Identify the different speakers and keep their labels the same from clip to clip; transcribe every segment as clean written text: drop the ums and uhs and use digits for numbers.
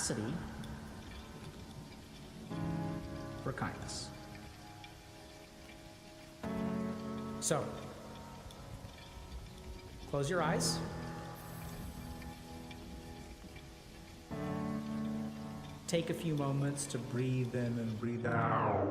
Speaker 1: capacity for kindness. So, close your eyes. Take a few moments to breathe in and breathe out.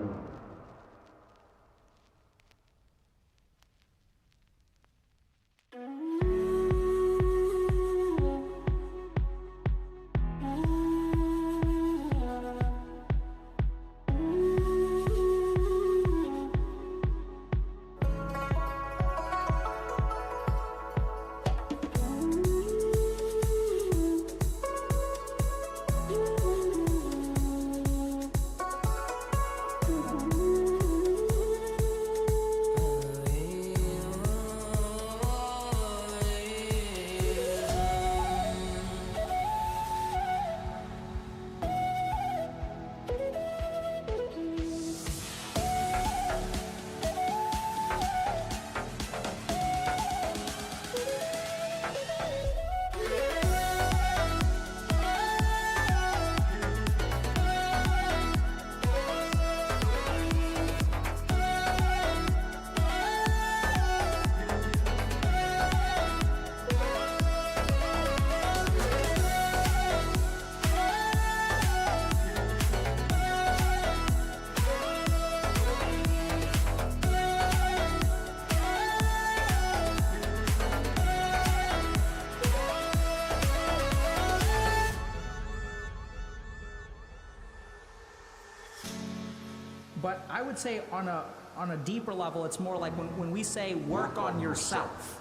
Speaker 1: But I would say on a deeper level, it's more like when we say work on yourself.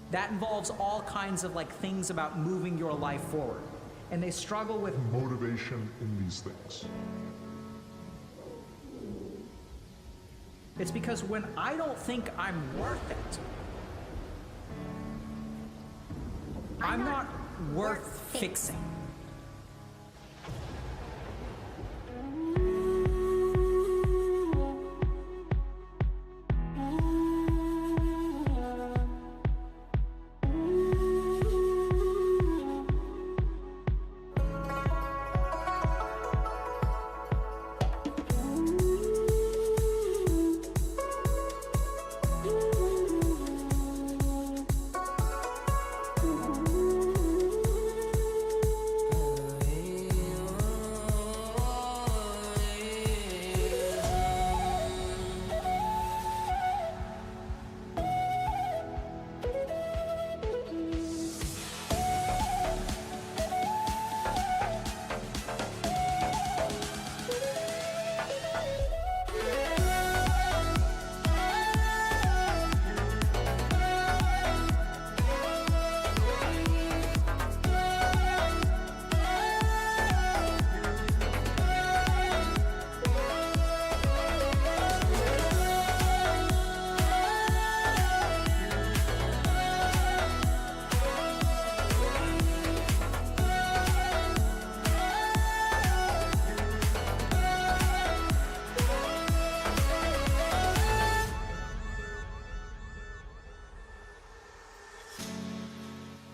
Speaker 1: That involves all kinds of like things about moving your life forward. And they struggle with
Speaker 2: motivation in these things.
Speaker 1: It's because when I don't think I'm worth it, I'm not worth fixing.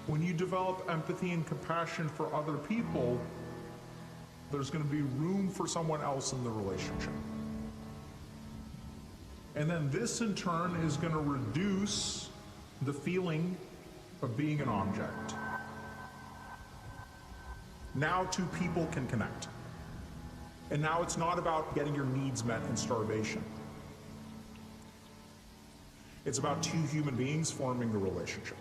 Speaker 2: When you develop empathy and compassion for other people, there's going to be room for someone else in the relationship. And then this in turn is going to reduce the feeling of being an object. Now two people can connect. And now it's not about getting your needs met in starvation. It's about two human beings forming a relationship.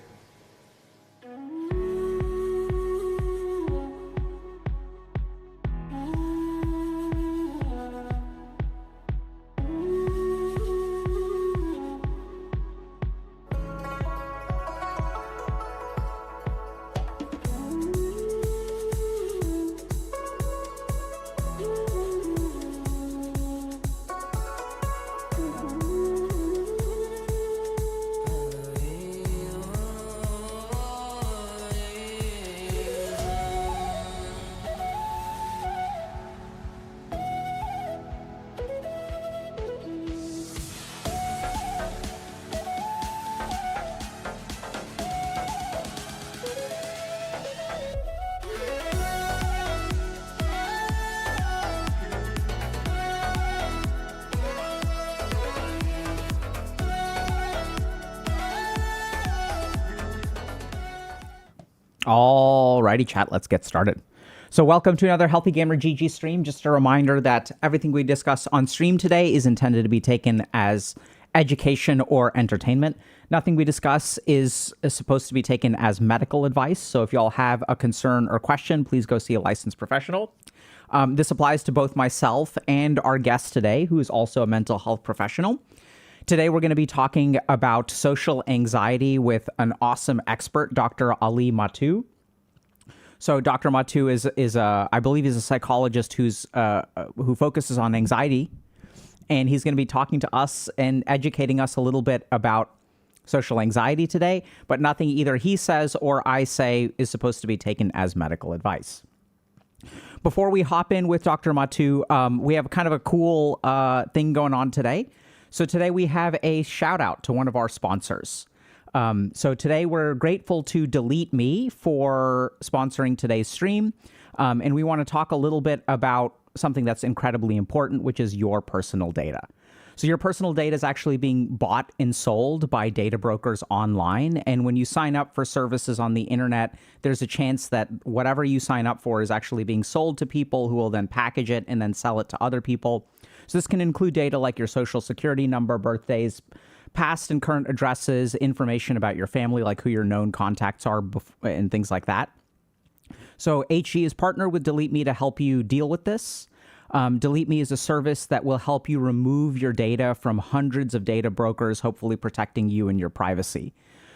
Speaker 1: Alrighty, chat, let's get started. So welcome to another Healthy Gamer GG stream. Just a reminder that everything we discuss on stream today is intended to be taken as education or entertainment. Nothing we discuss is supposed to be taken as medical advice. So if y'all have a concern or question, please go see a licensed professional. This applies to both myself and our guest today, who is also a mental health professional. Today, we're going to be talking about social anxiety with an awesome expert, Dr. Ali Mattu. So Dr. Mattu is I believe he's a psychologist who focuses on anxiety, and he's going to be talking to us and educating us a little bit about social anxiety today, but nothing either he says or I say is supposed to be taken as medical advice. Before we hop in with Dr. Mattu, we have kind of a cool thing going on today. So today we have a shout out to one of our sponsors. So today we're grateful to Delete Me for sponsoring today's stream. And we want to talk a little bit about something that's incredibly important, which is your personal data. So your personal data is actually being bought and sold by data brokers online. And when you sign up for services on the internet, there's a chance that whatever you sign up for is actually being sold to people who will then package it and then sell it to other people. So this can include data like your social security number, birthdays, past and current addresses, information about your family, like who your known contacts are, and things like that. So HG is partnered with Delete Me to help you deal with this. Delete Me is a service that will help you remove your data from hundreds of data brokers, hopefully protecting you and your privacy.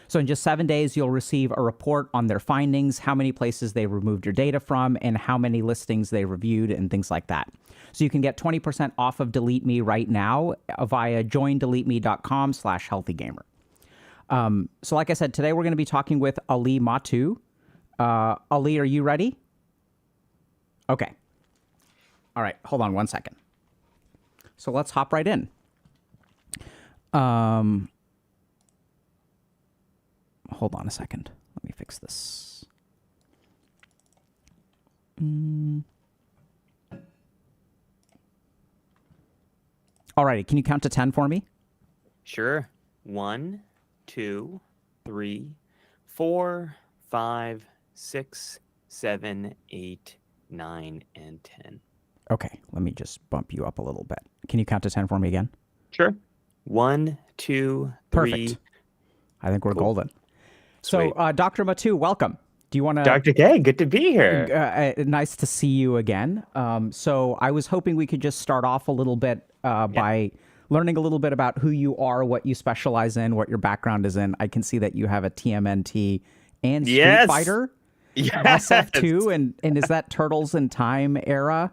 Speaker 1: So in just 7 days, you'll receive a report on their findings, how many places they removed your data from, and how many listings they reviewed, and things like that. So you can get 20% off of Delete Me right now via joindeleteme.com/healthygamer. So like I said, today we're going to be talking with Ali Mattu. Ali, are you ready? Okay. All right, hold on one second. So let's hop right in. Hold on a second. Let me fix this. All righty, can you count to 10 for me?
Speaker 3: Sure. 1, 2, 3, 4, 5, 6, 7, 8, 9, and 10.
Speaker 1: Okay, let me just bump you up a little bit. Can you count to 10 for me again?
Speaker 3: Sure. 1, 2, 3.
Speaker 1: Perfect. I think we're
Speaker 3: Cool.
Speaker 1: golden. So, Dr. Mattu, welcome. Do you want to...
Speaker 3: Dr. K, good to be here.
Speaker 1: Nice to see you again. So I was hoping we could just start off a little bit by learning a little bit about who you are, what you specialize in, what your background is in. I can see that you have a TMNT and Street Fighter, SF2, and is that Turtles in Time era?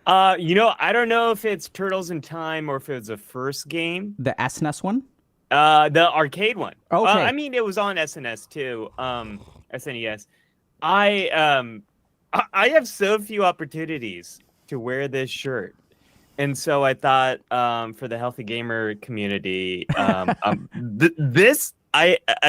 Speaker 3: I don't know if it's Turtles in Time or if it was the first game.
Speaker 1: The SNES one?
Speaker 3: The arcade one.
Speaker 1: Okay.
Speaker 3: I mean, it was on SNS too. SNES. I have so few opportunities to wear this shirt. And so I thought for the Healthy Gamer community, I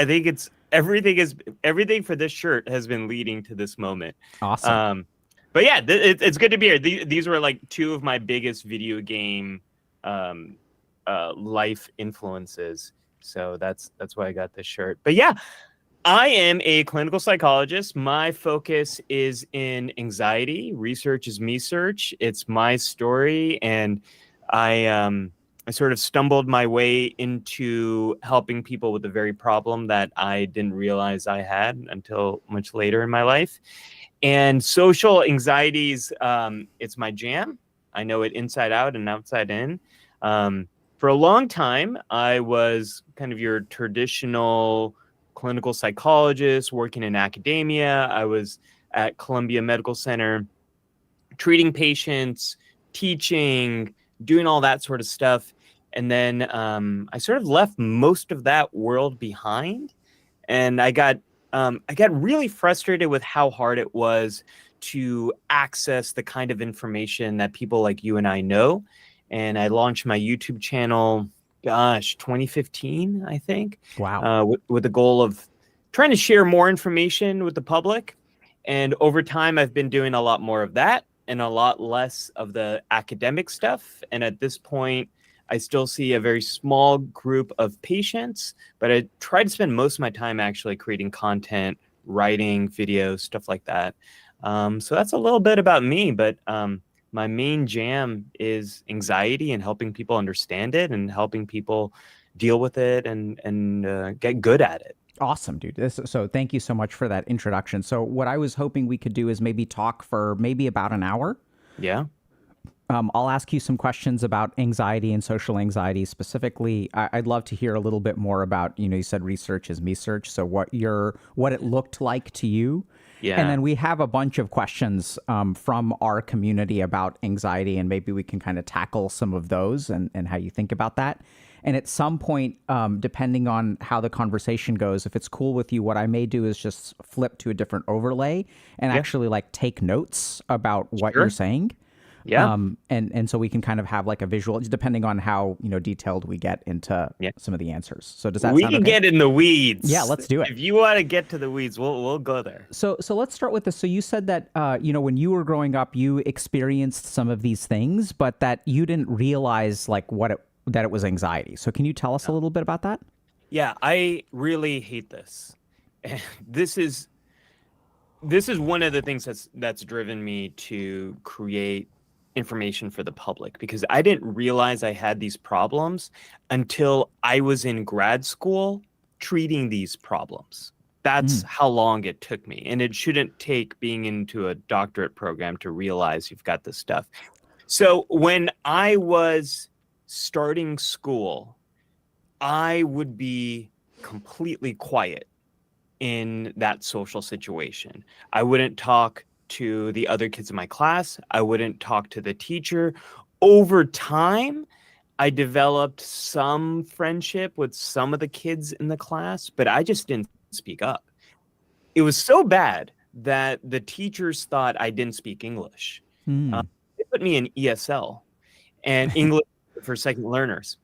Speaker 3: think it's everything for this shirt has been leading to this moment.
Speaker 1: Awesome.
Speaker 3: But yeah, it's good to be here. These were like two of my biggest video game life influences. So that's why I got this shirt. But yeah, I am a clinical psychologist. My focus is in anxiety. Research is me search. It's my story. And I sort of stumbled my way into helping people with the very problem that I didn't realize I had until much later in my life. And social anxieties, it's my jam. I know it inside out and outside in. For a long time, I was kind of your traditional clinical psychologist working in academia. I was at Columbia Medical Center treating patients, teaching, doing all that sort of stuff. And then I sort of left most of that world behind. And I got really frustrated with how hard it was to access the kind of information that people like you and I know. And I launched my YouTube channel, 2015, I think.
Speaker 1: Wow.
Speaker 3: With the goal of trying to share more information with the public. And over time, I've been doing a lot more of that and a lot less of the academic stuff. And at this point, I still see a very small group of patients, but I try to spend most of my time actually creating content writing, videos, stuff like that. So that's a little bit about me, but my main jam is anxiety and helping people understand it and helping people deal with it and get good at it.
Speaker 1: Awesome, dude. So thank you so much for that introduction. So what I was hoping we could do is maybe talk for maybe about an hour.
Speaker 3: Yeah.
Speaker 1: I'll ask you some questions about anxiety and social anxiety specifically. I'd love to hear a little bit more about, you said research is me search. So what it looked like to you.
Speaker 3: Yeah.
Speaker 1: And then we have a bunch of questions from our community about anxiety, and maybe we can kind of tackle some of those and how you think about that. And at some point, depending on how the conversation goes, if it's cool with you, what I may do is just flip to a different overlay and actually like take notes about what you're saying.
Speaker 3: Yeah.
Speaker 1: And so we can kind of have like a visual, depending on how, some we get into some of the answers. So does that
Speaker 3: we
Speaker 1: sound
Speaker 3: can
Speaker 1: okay?
Speaker 3: get in the weeds.
Speaker 1: Yeah, let's do it.
Speaker 3: If you want to get to the weeds, we'll go there.
Speaker 1: So let's start with this. So you said that, when you were growing up, you experienced some of these things, but that you didn't realize like that it was anxiety. So can you tell us a little bit about that?
Speaker 3: Yeah, I really hate this. This is one of the things that's driven me to create information for the public, because I didn't realize I had these problems until I was in grad school treating these problems. That's how long it took me. And it shouldn't take being into a doctorate program to realize you've got this stuff. So when I was starting school, I would be completely quiet in that social situation. I wouldn't talk to the other kids in my class. I wouldn't talk to the teacher. Over time, I developed some friendship with some of the kids in the class, but I just didn't speak up. It was so bad that the teachers thought I didn't speak English. They put me in ESL, and English for second learners.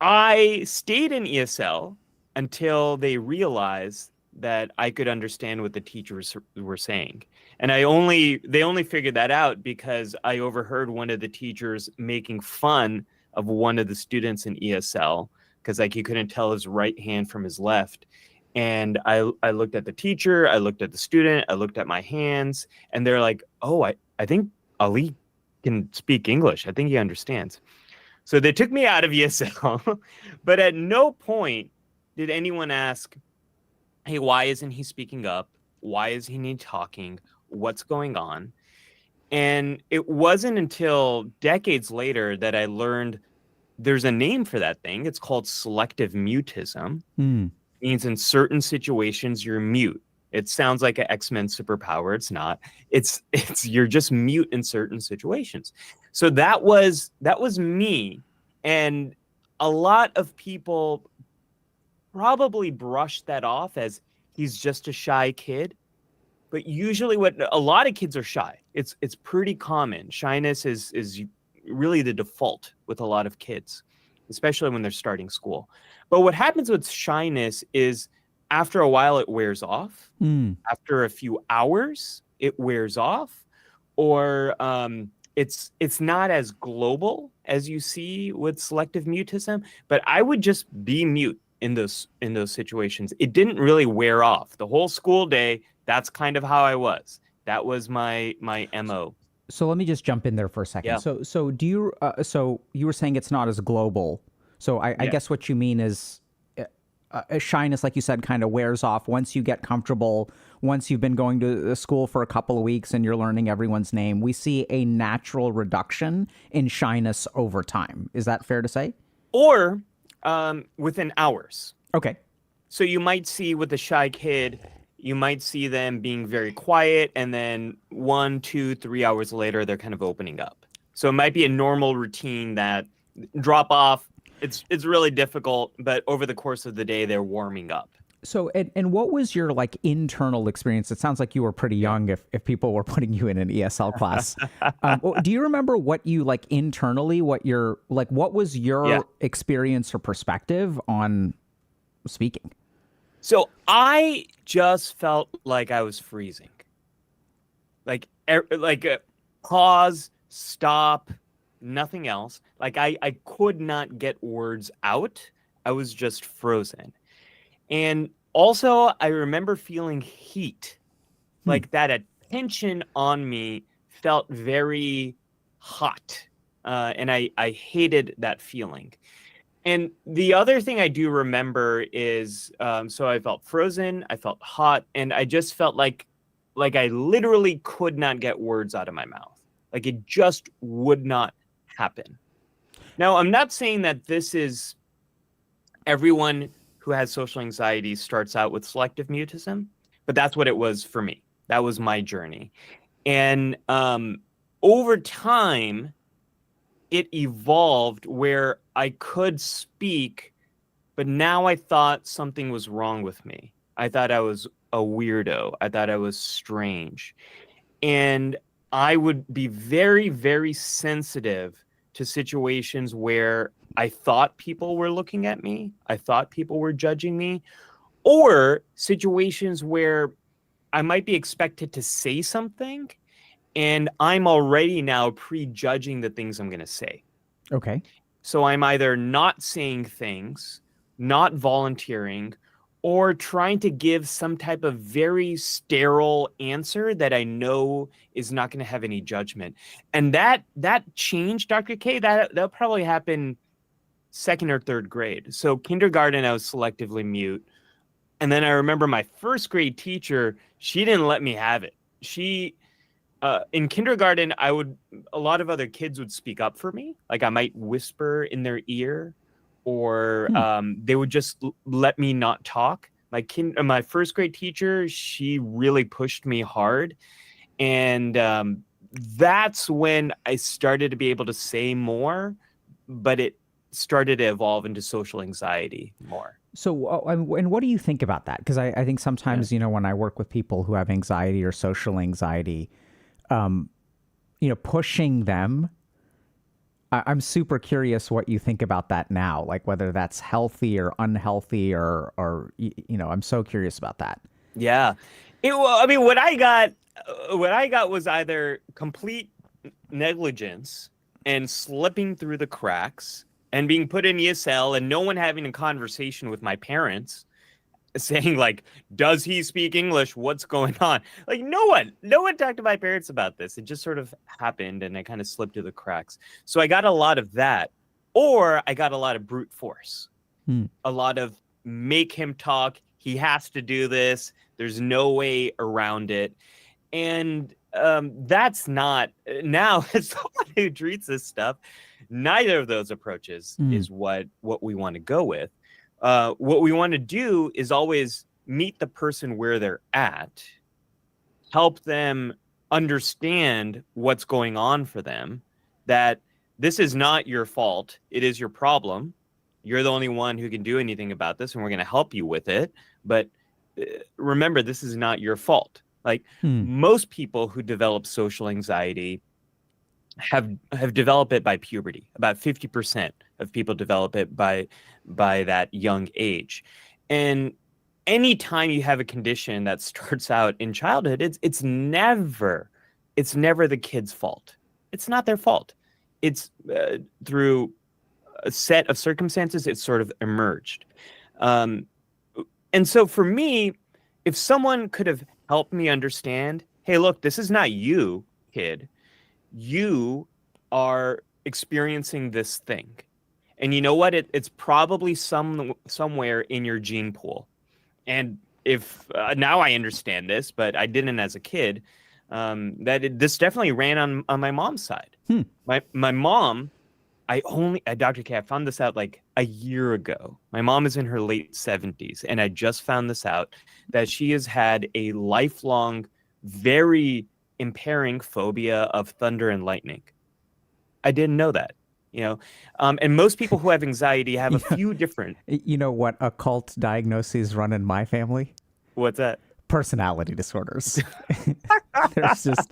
Speaker 3: I stayed in ESL until they realized that I could understand what the teachers were saying. And they only figured that out because I overheard one of the teachers making fun of one of the students in ESL, because like he couldn't tell his right hand from his left. And I looked at the teacher, I looked at the student, I looked at my hands, and they're like, oh, I think Ali can speak English. I think he understands. So they took me out of ESL, but at no point did anyone ask, hey, why isn't he speaking up? Why is he not talking? What's going on? And it wasn't until decades later that I learned there's a name for that thing. It's called selective mutism. It means in certain situations you're mute. It sounds like an X-Men superpower. It's not. It's you're just mute in certain situations. So that was me. And a lot of people probably brushed that off as he's just a shy kid. But usually a lot of kids are shy. It's pretty common. Shyness is really the default with a lot of kids, especially when they're starting school. But what happens with shyness is after a while it wears off. After a few hours, it wears off. Or it's not as global as you see with selective mutism. But I would just be mute in those situations. It didn't really wear off. The whole school day, that's kind of how I was. That was my MO.
Speaker 1: So let me just jump in there for a second.
Speaker 3: Yeah.
Speaker 1: So do you so you were saying it's not as global. So I guess what you mean is a shyness, like you said, kind of wears off once you get comfortable, once you've been going to school for a couple of weeks and you're learning everyone's name. We see a natural reduction in shyness over time. Is that fair to say?
Speaker 3: Or within hours.
Speaker 1: Okay.
Speaker 3: So you might see with a shy kid, you might see them being very quiet, and then 1, 2, 3 hours later, they're kind of opening up. So it might be a normal routine that drop off. It's really difficult, but over the course of the day, they're warming up.
Speaker 1: So, and what was your like internal experience? It sounds like you were pretty young if people were putting you in an ESL class. Do you remember what you like internally, what was your experience or perspective on speaking?
Speaker 3: So I just felt like I was freezing. Like pause, stop, nothing else. Like I could not get words out. I was just frozen. And Also, I remember feeling heat,
Speaker 1: Hmm.
Speaker 3: like that attention on me felt very hot. And I hated that feeling. And the other thing I do remember is, so I felt frozen, I felt hot, and I just felt like I literally could not get words out of my mouth. Like it just would not happen. Now, I'm not saying that this is everyone who has social anxiety starts out with selective mutism, but that's what it was for me. That was my journey. And over time, it evolved where I could speak, but now I thought something was wrong with me. I thought I was a weirdo. I thought I was strange. And I would be very, very sensitive to situations where I thought people were looking at me, I thought people were judging me, or situations where I might be expected to say something and I'm already now prejudging the things I'm going to say.
Speaker 1: Okay.
Speaker 3: So I'm either not saying things, not volunteering, or trying to give some type of very sterile answer that I know is not going to have any judgment. And that changed, Dr. K. That probably happened second or third grade. So kindergarten, I was selectively mute. And then I remember my first grade teacher, she didn't let me have it. She in kindergarten, a lot of other kids would speak up for me. Like I might whisper in their ear, or they would just let me not talk. My first grade teacher, she really pushed me hard. And that's when I started to be able to say more, but it started to evolve into social anxiety more.
Speaker 1: So, and what do you think about that? Because I think sometimes, when I work with people who have anxiety or social anxiety, pushing them, I'm super curious what you think about that now, like whether that's healthy or unhealthy or I'm so curious about that.
Speaker 3: Yeah. I mean, what I got was either complete negligence and slipping through the cracks and being put in ESL and no one having a conversation with my parents saying like, does he speak English? What's going on? Like no one talked to my parents about this. It just sort of happened and I kind of slipped through the cracks. So I got a lot of that, or I got a lot of brute force, a lot of make him talk. He has to do this. There's no way around it. And that's not, now as someone who treats this stuff, neither of those approaches is what we want to go with. What we want to do is always meet the person where they're at, help them understand what's going on for them, that this is not your fault. It is your problem. You're the only one who can do anything about this, and we're going to help you with it. But remember, this is not your fault. Like most people who develop social anxiety have developed it by puberty. About 50% of people develop it by that young age. And anytime you have a condition that starts out in childhood, it's never the kid's fault. It's not their fault. It's through a set of circumstances, it's sort of emerged. And so for me, if someone could have helped me understand, hey, look, this is not you, kid. You are experiencing this thing. And you know what? It's probably somewhere in your gene pool. And if now I understand this, but I didn't as a kid, this definitely ran on my mom's side. My mom, Dr. K, I found this out like a year ago. My mom is in her late 70s, and I just found this out that she has had a lifelong, very impairing phobia of thunder and lightning. I didn't know that, and most people who have anxiety have a few different.
Speaker 1: You know what occult diagnoses run in my family?
Speaker 3: What's that?
Speaker 1: Personality disorders. There's just,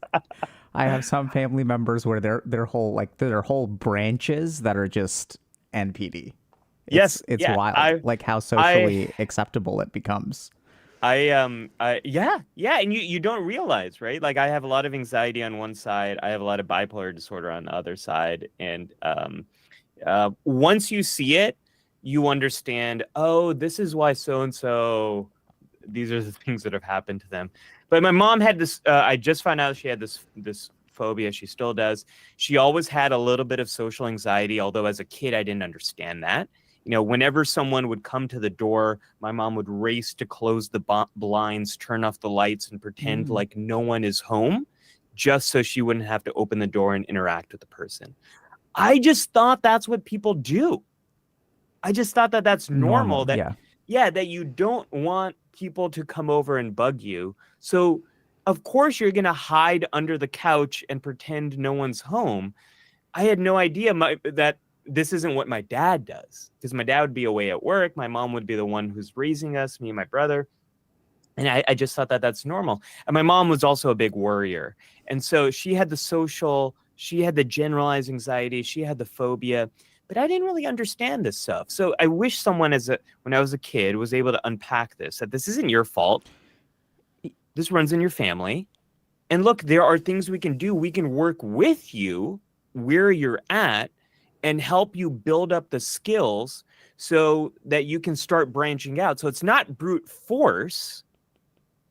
Speaker 1: I have some family members where their whole branches that are just NPD. It's wild, like how socially acceptable it becomes.
Speaker 3: Yeah, and you don't realize, right? Like I have a lot of anxiety on one side, I have a lot of bipolar disorder on the other side, and once you see it, you understand, oh, this is why so and so these are the things that have happened to them. But my mom had this. I just found out she had this phobia. She still does. She always had a little bit of social anxiety, although as a kid I didn't understand that. Whenever someone would come to the door, my mom would race to close the blinds, turn off the lights, and pretend like no one is home, just so she wouldn't have to open the door and interact with the person. I just thought that's what people do. I just thought that that's normal. That you don't want people to come over and bug you. So of course you're going to hide under the couch and pretend no one's home. I had no idea that this isn't what my dad does, because my dad would be away at work. My mom would be the one who's raising us, me and my brother. And I just thought that that's normal. And my mom was also a big worrier. And so she had the generalized anxiety, she had the phobia, but I didn't really understand this stuff. So I wish someone when I was a kid was able to unpack this, that this isn't your fault. This runs in your family. And look, there are things we can do. We can work with you where you're at and help you build up the skills so that you can start branching out. So it's not brute force.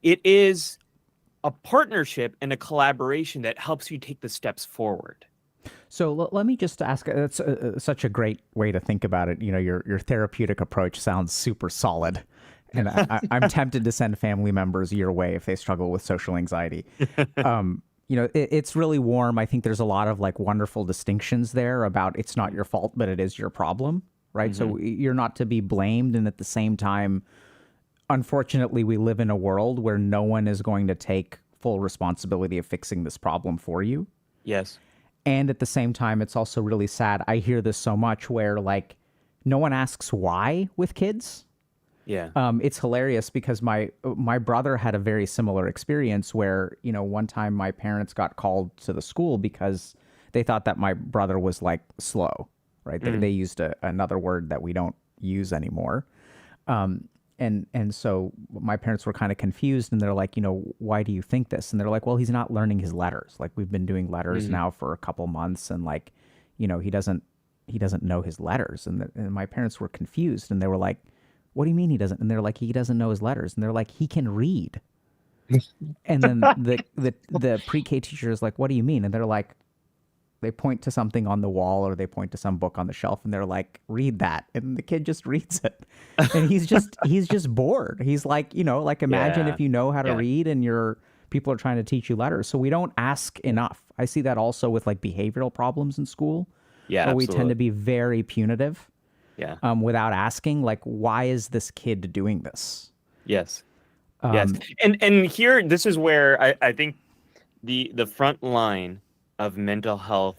Speaker 3: It is a partnership and a collaboration that helps you take the steps forward.
Speaker 1: So let me just ask, that's such a great way to think about it. Your therapeutic approach sounds super solid. And I'm tempted to send family members your way if they struggle with social anxiety. It's really warm. I think there's a lot of wonderful distinctions there about it's not your fault, but it is your problem, right? So you're not to be blamed. And at the same time, unfortunately, we live in a world where no one is going to take full responsibility of fixing this problem for you.
Speaker 3: Yes.
Speaker 1: And at the same time, it's also really sad. I hear this so much where no one asks why with kids.
Speaker 3: Yeah.
Speaker 1: It's hilarious because my brother had a very similar experience where, one time my parents got called to the school because they thought that my brother was slow, right? They used another word that we don't use anymore. And so my parents were kind of confused, and they're like, why do you think this? And they're like, well, he's not learning his letters. We've been doing letters now for a couple months, and he doesn't know his letters. And my parents were confused, and they were like, what do you mean he doesn't? And they're like, he doesn't know his letters. And they're like, he can read. And then the pre-K teacher is like, what do you mean? And they're like, they point to something on the wall or they point to some book on the shelf and they're like, read that. And the kid just reads it. And he's just bored. He's like, imagine if you know how to read and people are trying to teach you letters. So we don't ask enough. I see that also with behavioral problems in school.
Speaker 3: Yeah,
Speaker 1: where
Speaker 3: absolutely.
Speaker 1: we tend to be very punitive.
Speaker 3: Yeah.
Speaker 1: Without asking, why is this kid doing this?
Speaker 3: Yes. Yes. And here, this is where I think the front line of mental health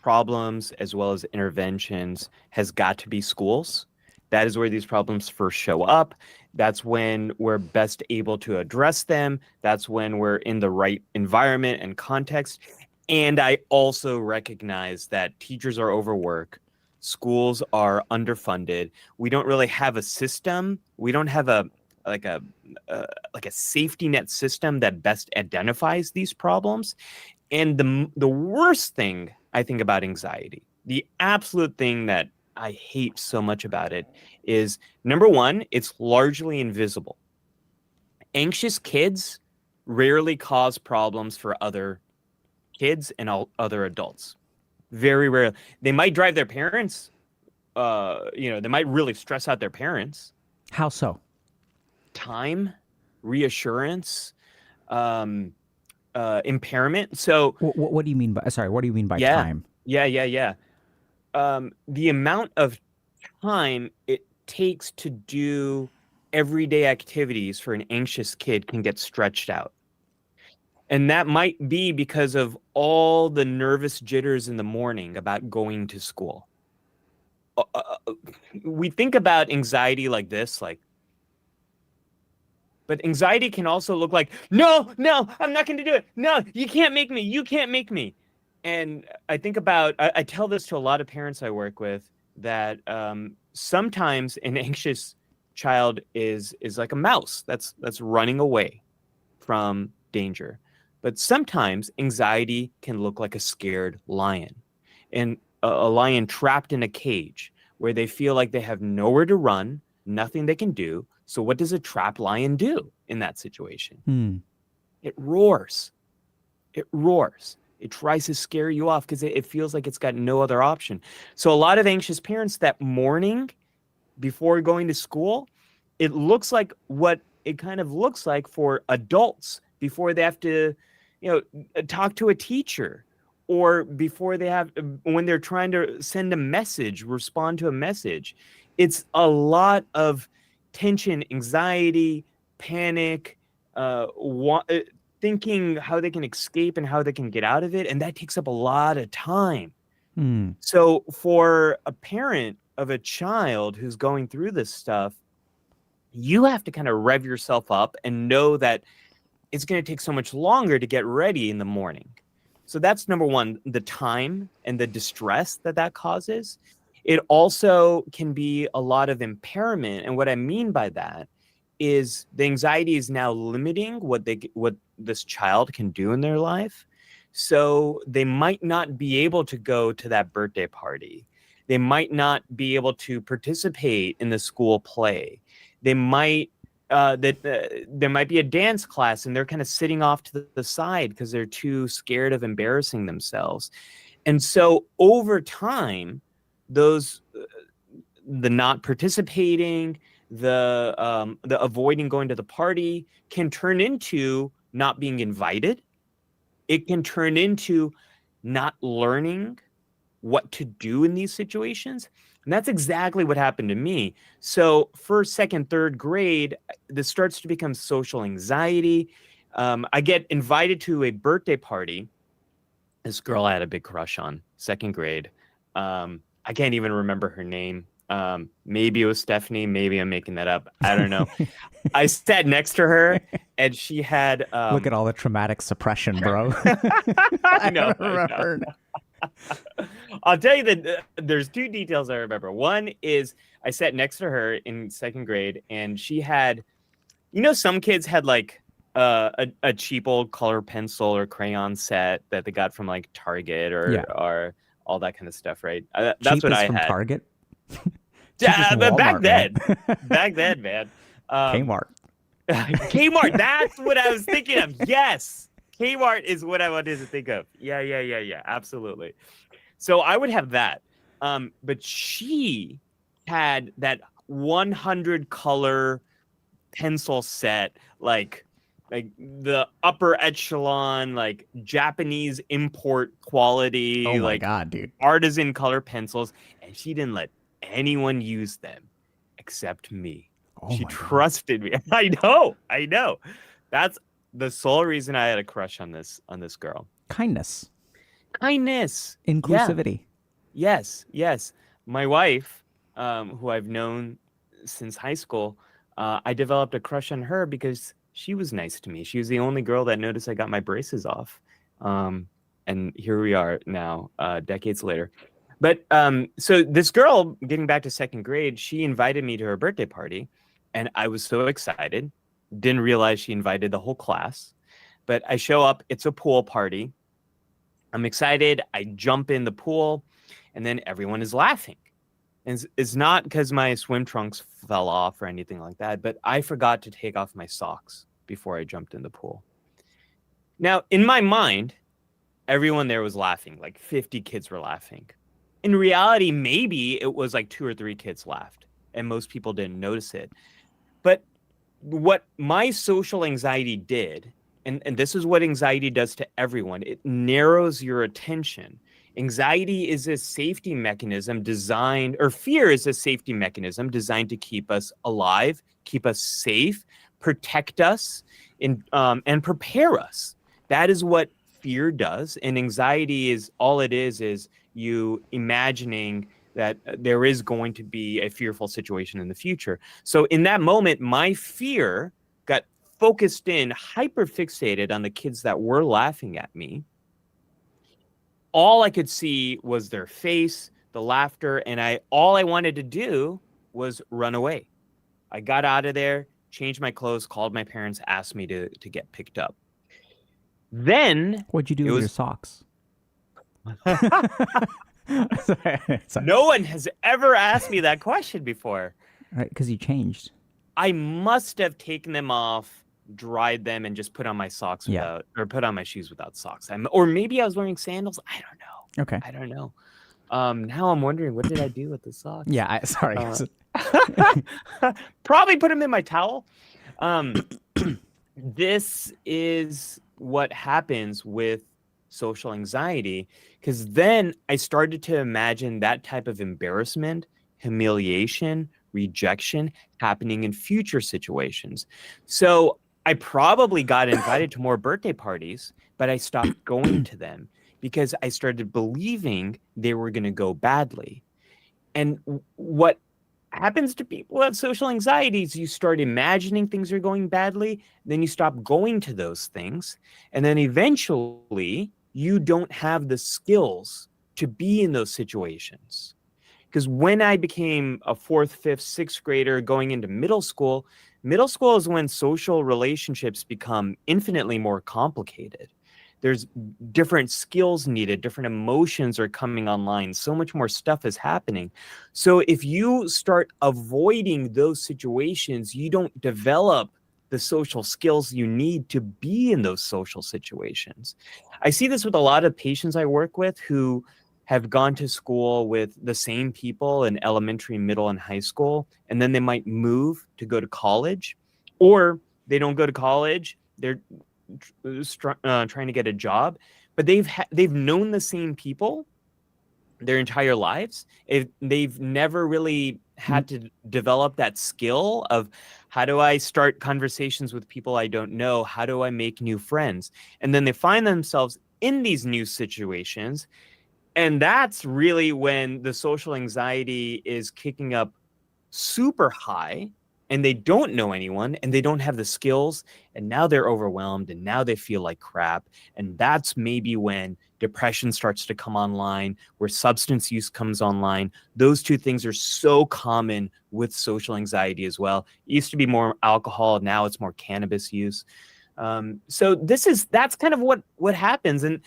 Speaker 3: problems as well as interventions has got to be schools. That is where these problems first show up. That's when we're best able to address them. That's when we're in the right environment and context. And I also recognize that teachers are overworked. Schools are underfunded. We don't really have a system. We don't have a safety net system that best identifies these problems. And the worst thing I think about anxiety, the absolute thing that I hate so much about it is, number one, it's largely invisible. Anxious kids rarely cause problems for other kids and other adults. Very rarely. They might drive their parents, they might really stress out their parents.
Speaker 1: How so?
Speaker 3: Time, reassurance, impairment. So
Speaker 1: what do you mean by time?
Speaker 3: Yeah. The amount of time it takes to do everyday activities for an anxious kid can get stretched out. And that might be because of all the nervous jitters in the morning about going to school. We think about anxiety like this, but anxiety can also look like, no, I'm not going to do it. No, you can't make me. And I think about, I tell this to a lot of parents I work with, that sometimes an anxious child is like a mouse that's running away from danger. But sometimes anxiety can look like a scared lion, and a lion trapped in a cage where they feel like they have nowhere to run, nothing they can do. So what does a trapped lion do in that situation?
Speaker 1: Hmm.
Speaker 3: It roars. It roars. It tries to scare you off because it feels like it's got no other option. So a lot of anxious parents that morning before going to school, it looks like what it kind of looks like for adults before they have to, talk to a teacher, or before they have, when they're trying to send a message, respond to a message. It's a lot of tension, anxiety, panic, thinking how they can escape and how they can get out of it. And that takes up a lot of time.
Speaker 1: Hmm.
Speaker 3: So for a parent of a child who's going through this stuff, you have to kind of rev yourself up and know that it's going to take so much longer to get ready in the morning. So that's number one, the time and the distress that causes. It also can be a lot of impairment. And what I mean by that is the anxiety is now limiting what this child can do in their life. So they might not be able to go to that birthday party. They might not be able to participate in the school play. They might there might be a dance class and they're kind of sitting off to the side because they're too scared of embarrassing themselves. And so over time, those the not participating, the avoiding going to the party can turn into not being invited. It can turn into not learning what to do in these situations. And that's exactly what happened to me. So first, second, third grade, this starts to become social anxiety. I get invited to a birthday party. This girl I had a big crush on, second grade. I can't even remember her name. Maybe it was Stephanie. Maybe I'm making that up. I don't know. I sat next to her and she had...
Speaker 1: Look at all the traumatic suppression, bro.
Speaker 3: I know.
Speaker 1: don't remember.
Speaker 3: I'll tell you that there's two details I remember. One is I sat next to her in second grade and she had, some kids had like a cheap old color pencil or crayon set that they got from like Target or all that kind of stuff, right? That's
Speaker 1: Cheap
Speaker 3: what
Speaker 1: is
Speaker 3: I
Speaker 1: from
Speaker 3: had.
Speaker 1: Target?
Speaker 3: Yeah, but back
Speaker 1: Walmart,
Speaker 3: then, man.
Speaker 1: Kmart.
Speaker 3: Kmart, that's what I was thinking of. Yes. Kmart is what I wanted to think of. Yeah. Absolutely. So I would have that. But she had that 100 color pencil set, like the upper echelon, like Japanese import quality,
Speaker 1: Oh my
Speaker 3: like
Speaker 1: God, dude.
Speaker 3: artisan color pencils. And she didn't let anyone use them except me.
Speaker 1: Oh
Speaker 3: She
Speaker 1: my God.
Speaker 3: trusted me. I know. That's the sole reason I had a crush on this girl.
Speaker 1: Kindness.
Speaker 3: Yeah.
Speaker 1: Inclusivity.
Speaker 3: Yes. My wife, who I've known since high school, I developed a crush on her because she was nice to me. She was the only girl that noticed I got my braces off. And here we are now, decades later. But so this girl, getting back to second grade, she invited me to her birthday party. And I was so excited. Didn't realize she invited the whole class. But I show up. It's a pool party. I'm excited. I jump in the pool. And then everyone is laughing. And it's not because my swim trunks fell off or anything like that. But I forgot to take off my socks before I jumped in the pool. Now, in my mind, everyone there was laughing. Like 50 kids were laughing. In reality, maybe it was like 2 or 3 kids laughed. And most people didn't notice it. But what my social anxiety did, and this is what anxiety does to everyone, it narrows your attention. Anxiety is a safety mechanism designed, or fear is a safety mechanism designed to keep us alive, keep us safe, protect us, and prepare us. That is what fear does. And anxiety is all it is you imagining that there is going to be a fearful situation in the future. So in that moment, my fear got focused in, hyper fixated on the kids that were laughing at me. All I could see was their face, the laughter, and all I wanted to do was run away. I got out of there, changed my clothes, called my parents, asked me to get picked up. Then
Speaker 1: What'd you do with your socks? Sorry.
Speaker 3: No one has ever asked me that question before.
Speaker 1: Right, because you changed.
Speaker 3: I must have taken them off, dried them, and just put on my socks or put on my shoes without socks. Or maybe I was wearing sandals. I don't know.
Speaker 1: Okay.
Speaker 3: I don't know. Now I'm wondering, what did I do with the socks?
Speaker 1: Yeah. Sorry.
Speaker 3: Probably put them in my towel. This is what happens with social anxiety, because then I started to imagine that type of embarrassment, humiliation, rejection happening in future situations. So I probably got invited to more birthday parties, but I stopped going to them because I started believing they were going to go badly. And what happens to people who have social anxiety is you start imagining things are going badly, then you stop going to those things, and then eventually you don't have the skills to be in those situations. Because when I became a 4th, 5th, 6th grader going into middle school is when social relationships become infinitely more complicated. There's different skills needed, different emotions are coming online, so much more stuff is happening. So if you start avoiding those situations, you don't develop the social skills you need to be in those social situations. I see this with a lot of patients I work with who have gone to school with the same people in elementary, middle, and high school, and then they might move to go to college, or they don't go to college. They're trying to get a job, but they've known the same people their entire lives. They've never really had to develop that skill of, how do I start conversations with people I don't know? How do I make new friends? And then they find themselves in these new situations. And that's really when the social anxiety is kicking up super high, and they don't know anyone, and they don't have the skills, and now they're overwhelmed, and now they feel like crap. And that's maybe when depression starts to come online, where substance use comes online. Those two things are so common with social anxiety as well. It used to be more alcohol, now it's more cannabis use. So that's kind of what happens. And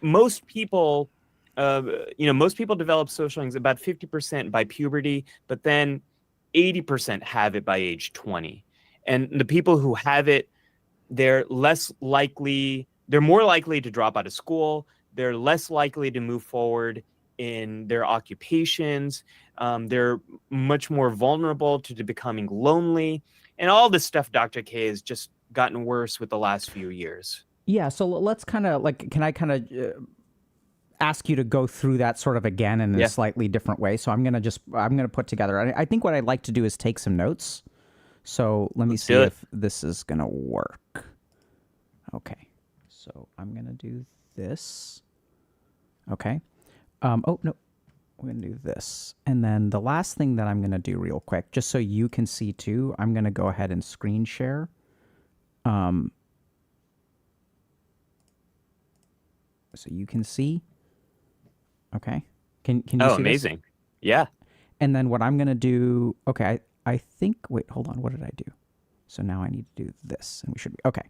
Speaker 3: most people, most people develop social anxiety about 50% by puberty, but then 80% have it by age 20. And the people who have it, they're more likely to drop out of school. They're less likely to move forward in their occupations. They're much more vulnerable to becoming lonely. And all this stuff, Dr. K, has just gotten worse with the last few years.
Speaker 1: Yeah. So let's kind of can I kind of ask you to go through that sort of again in a slightly different way. So I'm going to put together, I think what I'd like to do is take some notes. So let's see if this is going to work. Okay. So I'm going to do this. Okay. Oh no, we're going to do this. And then the last thing that I'm going to do real quick, just so you can see too, I'm going to go ahead and screen share. So you can see. Okay. Can you see
Speaker 3: amazing.
Speaker 1: This?
Speaker 3: Yeah.
Speaker 1: And then what I'm going to do, okay, I think, wait, hold on. What did I do? So now I need to do this, and we should be, okay.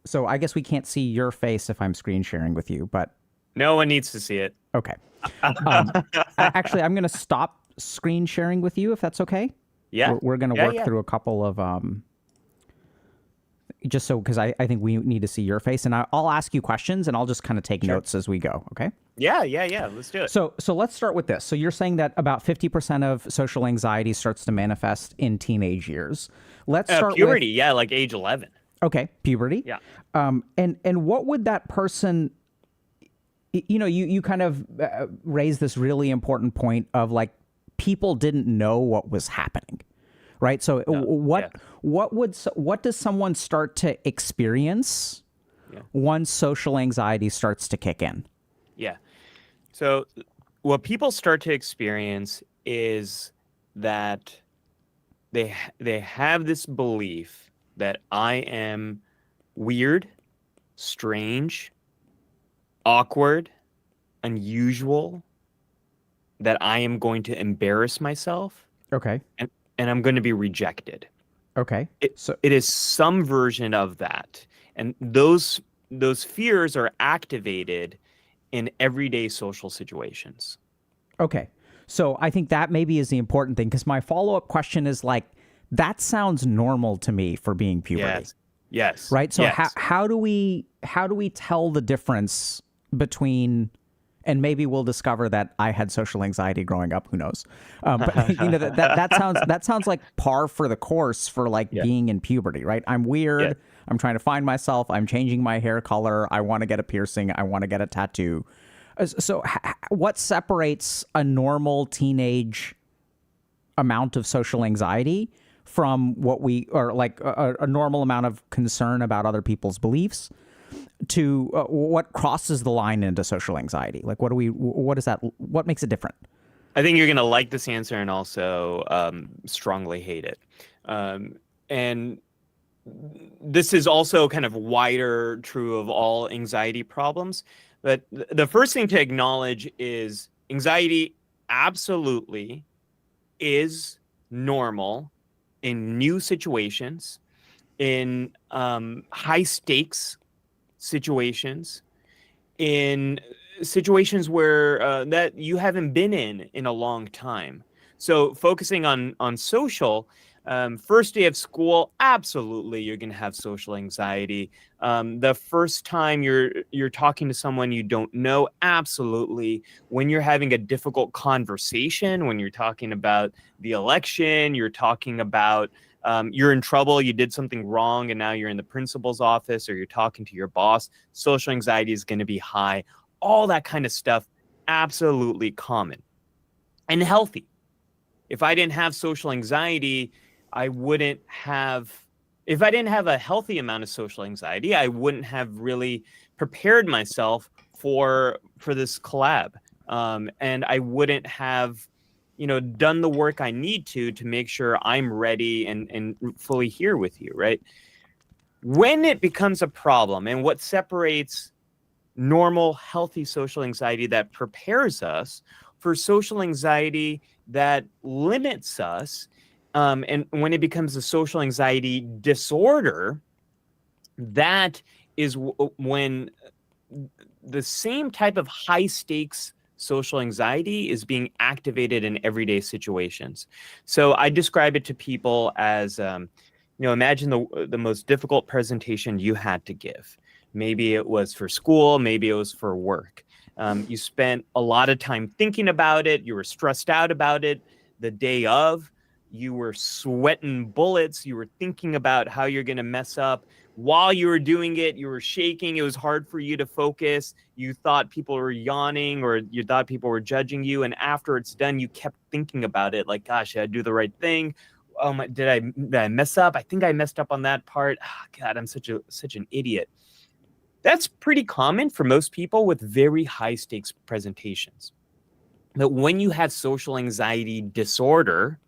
Speaker 1: So I guess we can't see your face if I'm screen sharing with you, but.
Speaker 3: No one needs to see it.
Speaker 1: Okay. Actually, I'm going to stop screen sharing with you if that's okay.
Speaker 3: Yeah.
Speaker 1: We're going to work through a couple of, just so, because I think we need to see your face, and I'll ask you questions, and I'll just kind of take notes as we go. Okay.
Speaker 3: Yeah. Let's do it.
Speaker 1: So let's start with this. So you're saying that about 50% of social anxiety starts to manifest in teenage years. Let's start
Speaker 3: puberty.
Speaker 1: with,
Speaker 3: Yeah, like age 11.
Speaker 1: Okay, puberty.
Speaker 3: Yeah.
Speaker 1: And what would that person? You kind of raise this really important point of like people didn't know what was happening. Right. So what does someone start to experience once social anxiety starts to kick in?
Speaker 3: Yeah. So what people start to experience is that they have this belief that I am weird, strange, awkward, unusual, that I am going to embarrass myself.
Speaker 1: Okay.
Speaker 3: And I'm going to be rejected.
Speaker 1: Okay.
Speaker 3: So it is some version of that. And those fears are activated in everyday social situations.
Speaker 1: Okay. So I think that maybe is the important thing, because my follow-up question is like, That sounds normal to me for being puberty.
Speaker 3: Yes.
Speaker 1: Right. So
Speaker 3: yes.
Speaker 1: how do we tell the difference between, and maybe we'll discover that I had social anxiety growing up. Who knows? But that sounds like par for the course for like being in puberty, right? I'm weird.
Speaker 3: Yeah.
Speaker 1: I'm trying to find myself. I'm changing my hair color. I want to get a piercing. I want to get a tattoo. So what separates a normal teenage amount of social anxiety from what we are like a normal amount of concern about other people's beliefs to what crosses the line into social anxiety? Like, what is that? What makes it different?
Speaker 3: I think you're going to like this answer and also strongly hate it. And this is also kind of wider true of all anxiety problems. But the first thing to acknowledge is anxiety absolutely is normal in new situations, in high stakes situations, in situations where that you haven't been in a long time. So focusing on social, first day of school, absolutely you're going to have social anxiety. The first time you're talking to someone you don't know, absolutely. When you're having a difficult conversation, when you're talking about the election, you're talking about you're in trouble, you did something wrong, and now you're in the principal's office or you're talking to your boss, social anxiety is going to be high. All that kind of stuff, absolutely common and healthy. If I didn't have social anxiety, if I didn't have a healthy amount of social anxiety, I wouldn't have really prepared myself for this collab. And I wouldn't have, done the work I need to make sure I'm ready and fully here with you, right? When it becomes a problem, and what separates normal, healthy social anxiety that prepares us for social anxiety that limits us, and when it becomes a social anxiety disorder, that is when the same type of high stakes social anxiety is being activated in everyday situations. So I describe it to people as, imagine the most difficult presentation you had to give. Maybe it was for school, maybe it was for work. You spent a lot of time thinking about it. You were stressed out about it the day of. You were sweating bullets. You were thinking about how you're going to mess up. While you were doing it, you were shaking. It was hard for you to focus. You thought people were yawning or you thought people were judging you. And after it's done, you kept thinking about it like, gosh, did I do the right thing? Oh my, did I mess up? I think I messed up on that part. Oh, God, I'm such an idiot. That's pretty common for most people with very high stakes presentations. But when you have social anxiety disorder,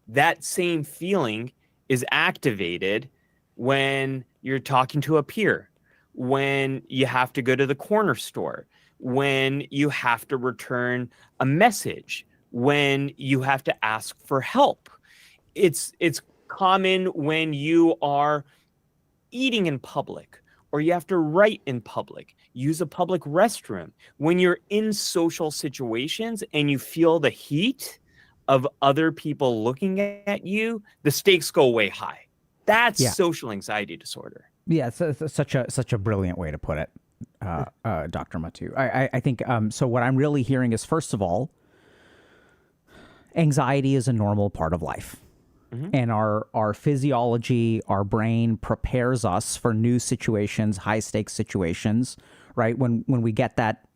Speaker 3: that same feeling is activated when you're talking to a peer, when you have to go to the corner store, when you have to return a message, when you have to ask for help. It's common when you are eating in public, or you have to write in public, use a public restroom. When you're in social situations and you feel the heat of other people looking at you, the stakes go way high. That's social anxiety disorder.
Speaker 1: Yeah, it's such a brilliant way to put it, Dr. Mattu. I think so. What I'm really hearing is, first of all, anxiety is a normal part of life. Mm-hmm. And our physiology, our brain prepares us for new situations, high stakes situations, right? When we get that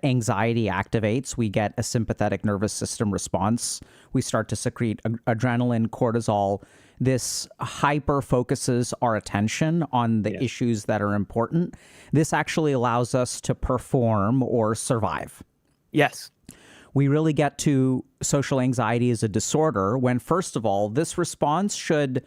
Speaker 1: anxiety activates, we get a sympathetic nervous system response. We start to secrete adrenaline, cortisol. This hyper focuses our attention on the issues that are important. This actually allows us to perform or survive.
Speaker 3: Yes.
Speaker 1: We really get to social anxiety as a disorder when, first of all, this response should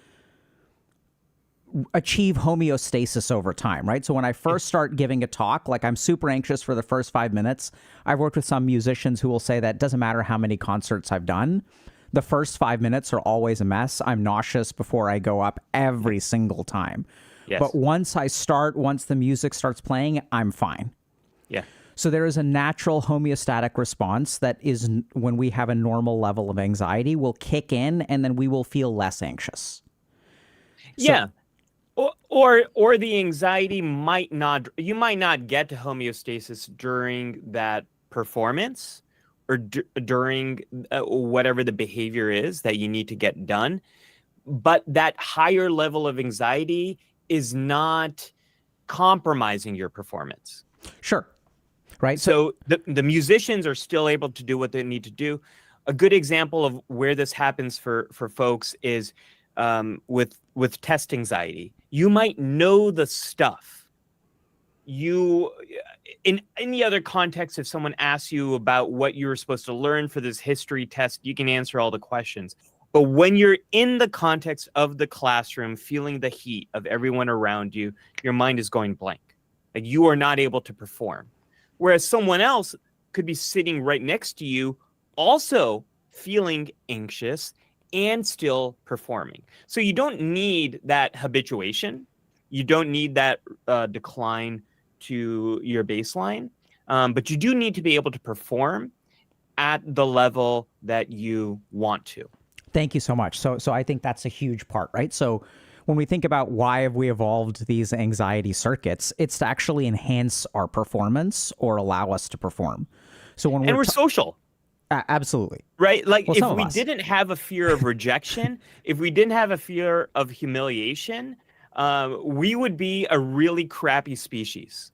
Speaker 1: achieve homeostasis over time, right? So when I first start giving a talk, like I'm super anxious for the first 5 minutes. I've worked with some musicians who will say that it doesn't matter how many concerts I've done. The first 5 minutes are always a mess. I'm nauseous before I go up every single time. Yes. But once the music starts playing, I'm fine.
Speaker 3: Yeah.
Speaker 1: So there is a natural homeostatic response that is when we have a normal level of anxiety will kick in, and then we will feel less anxious.
Speaker 3: Yeah. Or the anxiety might not, you might not get to homeostasis during that performance or during whatever the behavior is that you need to get done. But that higher level of anxiety is not compromising your performance.
Speaker 1: Sure. Right.
Speaker 3: So the musicians are still able to do what they need to do. A good example of where this happens for folks is with test anxiety. You might know the stuff. You, in any other context, if someone asks you about what you were supposed to learn for this history test, you can answer all the questions. But when you're in the context of the classroom, feeling the heat of everyone around you, your mind is going blank. Like you are not able to perform. Whereas someone else could be sitting right next to you, also feeling anxious and still performing. So you don't need that habituation. You don't need that decline to your baseline. But you do need to be able to perform at the level that you want to.
Speaker 1: Thank you so much. So I think that's a huge part, right? So when we think about why have we evolved these anxiety circuits, it's to actually enhance our performance or allow us to perform. So when
Speaker 3: we're social.
Speaker 1: Absolutely.
Speaker 3: Right? Like
Speaker 1: well,
Speaker 3: if we didn't have a fear of rejection, if we didn't have a fear of humiliation, we would be a really crappy species.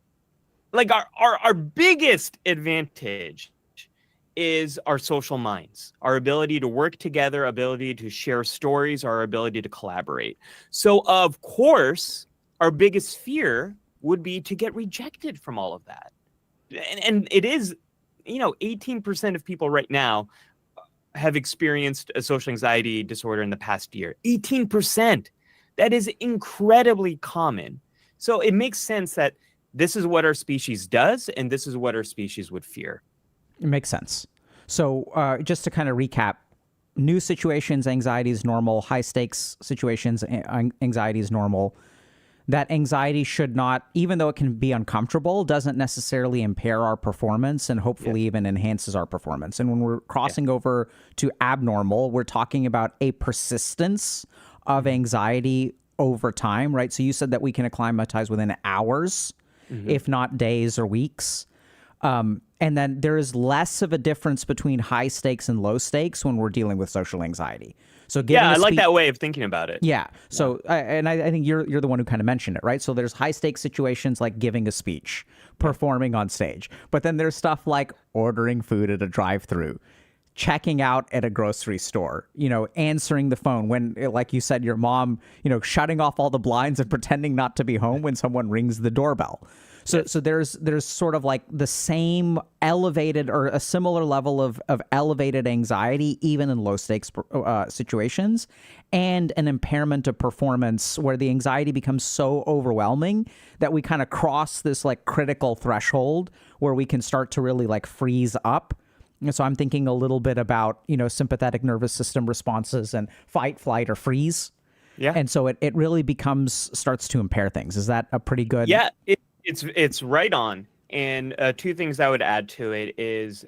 Speaker 3: Like our biggest advantage is our social minds, our ability to work together, ability to share stories, our ability to collaborate. So, of course, our biggest fear would be to get rejected from all of that. And it is, 18% of people right now have experienced a social anxiety disorder in the past year. 18%. That is incredibly common. So it makes sense that this is what our species does, and this is what our species would fear.
Speaker 1: It makes sense. So just to kind of recap, new situations, anxiety is normal. High stakes situations, anxiety is normal. That anxiety should not, even though it can be uncomfortable, doesn't necessarily impair our performance and hopefully even enhances our performance. And when we're crossing over to abnormal, we're talking about a persistence of anxiety over time, right? So you said that we can acclimatize within hours, if not days or weeks. And then there is less of a difference between high stakes and low stakes when we're dealing with social anxiety. So
Speaker 3: I like that way of thinking about it.
Speaker 1: Yeah. So, and I think you're the one who kind of mentioned it, right? So there's high stakes situations like giving a speech, performing on stage, but then there's stuff like ordering food at a drive-through, checking out at a grocery store, answering the phone when, like you said, your mom, shutting off all the blinds and pretending not to be home when someone rings the doorbell. So there's sort of like the same elevated or a similar level of elevated anxiety, even in low stakes situations, and an impairment of performance where the anxiety becomes so overwhelming that we kind of cross this like critical threshold where we can start to really like freeze up. And so I'm thinking a little bit about, sympathetic nervous system responses and fight, flight, or freeze.
Speaker 3: Yeah.
Speaker 1: And so it really starts to impair things. Is that a pretty good?
Speaker 3: Yeah. It's right on. And two things I would add to it is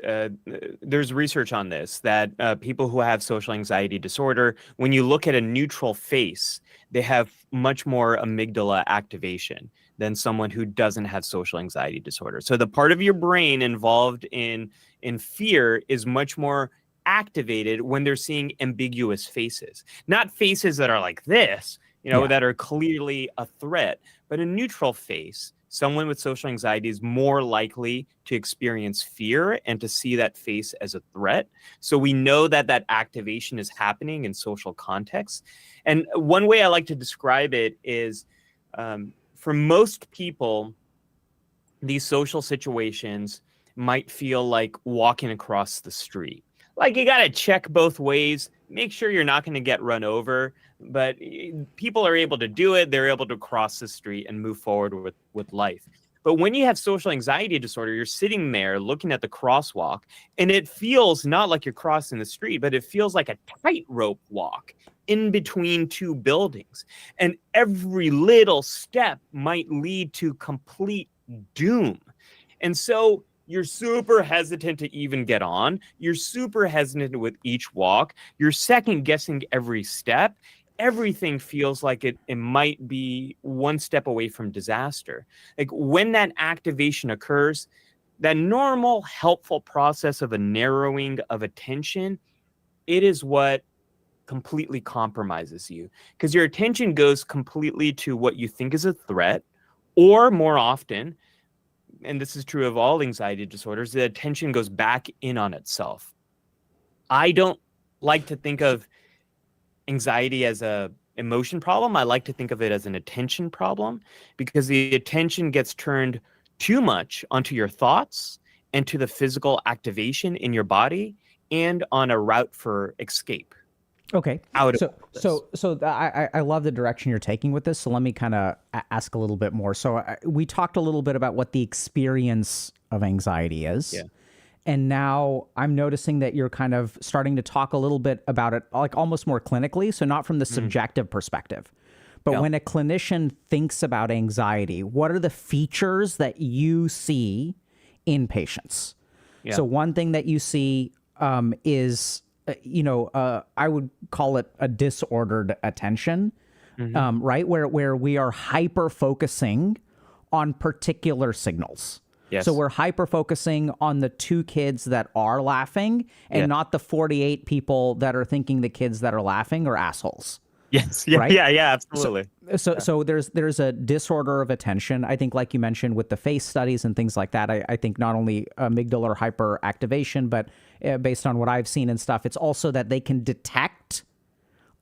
Speaker 3: there's research on this that people who have social anxiety disorder, when you look at a neutral face, they have much more amygdala activation than someone who doesn't have social anxiety disorder. So the part of your brain involved in fear is much more activated when they're seeing ambiguous faces, not faces that are like this, that are clearly a threat, but a neutral face. Someone with social anxiety is more likely to experience fear and to see that face as a threat. So we know that activation is happening in social contexts. And one way I like to describe it is for most people, these social situations might feel like walking across the street. Like you got to check both ways, make sure you're not going to get run over. But people are able to do it. They're able to cross the street and move forward with life. But when you have social anxiety disorder, you're sitting there looking at the crosswalk, and it feels not like you're crossing the street, but it feels like a tightrope walk in between two buildings. And every little step might lead to complete doom. And so You're super hesitant to even get on. You're super hesitant with each walk. You're second guessing every step. Everything feels like it might be one step away from disaster. Like when that activation occurs, that normal, helpful process of a narrowing of attention, it is what completely compromises you, because your attention goes completely to what you think is a threat, or more often, and this is true of all anxiety disorders, the attention goes back in on itself. I don't like to think of anxiety as a emotion problem. I like to think of it as an attention problem, because the attention gets turned too much onto your thoughts and to the physical activation in your body and on a route for escape.
Speaker 1: Okay.
Speaker 3: Out
Speaker 1: So,
Speaker 3: of this.
Speaker 1: I love the direction you're taking with this. So let me kind of ask a little bit more. So we talked a little bit about what the experience of anxiety is.
Speaker 3: Yeah.
Speaker 1: And now I'm noticing that you're kind of starting to talk a little bit about it, like almost more clinically. So not from the subjective perspective, but
Speaker 3: Yeah.
Speaker 1: when a clinician thinks about anxiety, what are the features that you see in patients?
Speaker 3: Yeah.
Speaker 1: So one thing that you see is, I would call it a disordered attention, right? Where we are hyper focusing on particular signals.
Speaker 3: Yes.
Speaker 1: So we're hyper focusing on the 2 kids that are laughing and not the 48 people that are thinking the kids that are laughing are assholes.
Speaker 3: Yes. Yeah.
Speaker 1: Right?
Speaker 3: Yeah. Absolutely.
Speaker 1: So there's a disorder of attention. I think, like you mentioned, with the face studies and things like that, I think not only amygdala hyperactivation, but based on what I've seen and stuff, it's also that they can detect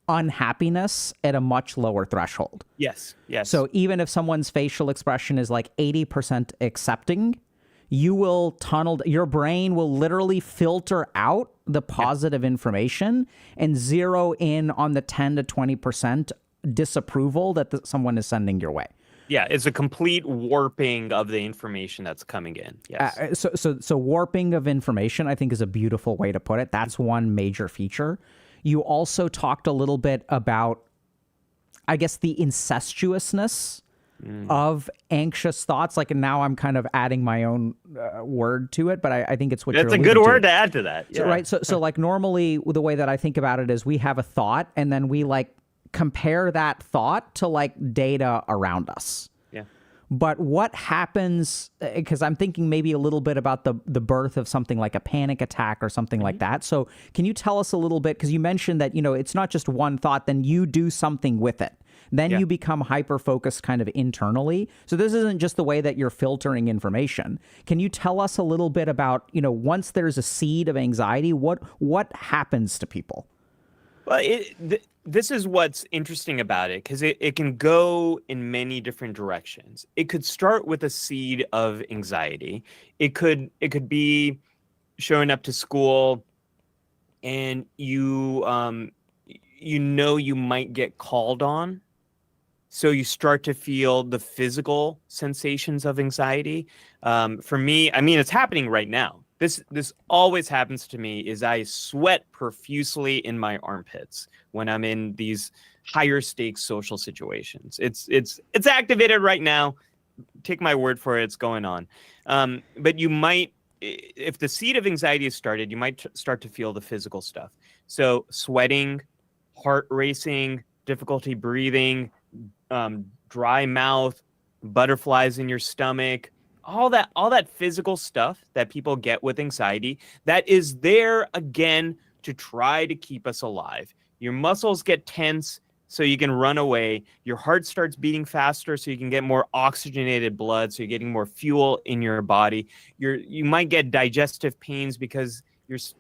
Speaker 1: unhappiness at a much lower threshold.
Speaker 3: Yes. Yes.
Speaker 1: So even if someone's facial expression is like 80% accepting, you will your brain will literally filter out the positive information and zero in on the 10 to 20% disapproval that someone is sending your way.
Speaker 3: yeah, it's a complete warping of the information that's coming in. Yes.
Speaker 1: So warping of information, I think, is a beautiful way to put it. That's one major feature. You also talked a little bit about, I guess, the incestuousness of anxious thoughts. Like, and now I'm kind of adding my own word to it, but I think it's what
Speaker 3: That's
Speaker 1: you're
Speaker 3: a good
Speaker 1: alluding
Speaker 3: word
Speaker 1: to.
Speaker 3: to add to that. Yeah.
Speaker 1: So, right. So like normally the way that I think about it is we have a thought and then we like compare that thought to like data around us.
Speaker 3: Yeah.
Speaker 1: But what happens, because I'm thinking maybe a little bit about the birth of something like a panic attack or something like that. So can you tell us a little bit, because you mentioned that, it's not just one thought, then you do something with it. Then you become hyper-focused kind of internally. So this isn't just the way that you're filtering information. Can you tell us a little bit about, once there's a seed of anxiety, what happens to people?
Speaker 3: Well, this is what's interesting about it, because it can go in many different directions. It could start with a seed of anxiety. It could be showing up to school and you you might get called on. So you start to feel the physical sensations of anxiety. For me, I mean, it's happening right now. This always happens to me is I sweat profusely in my armpits when I'm in these higher stakes social situations. It's activated right now. Take my word for it, it's going on. But you might, if the seed of anxiety is started, you might start to feel the physical stuff. So sweating, heart racing, difficulty breathing, dry mouth, butterflies in your stomach, all that physical stuff that people get with anxiety, that is there again to try to keep us alive. Your muscles get tense so you can run away. Your heart starts beating faster so you can get more oxygenated blood, so you're getting more fuel in your body. You might get digestive pains because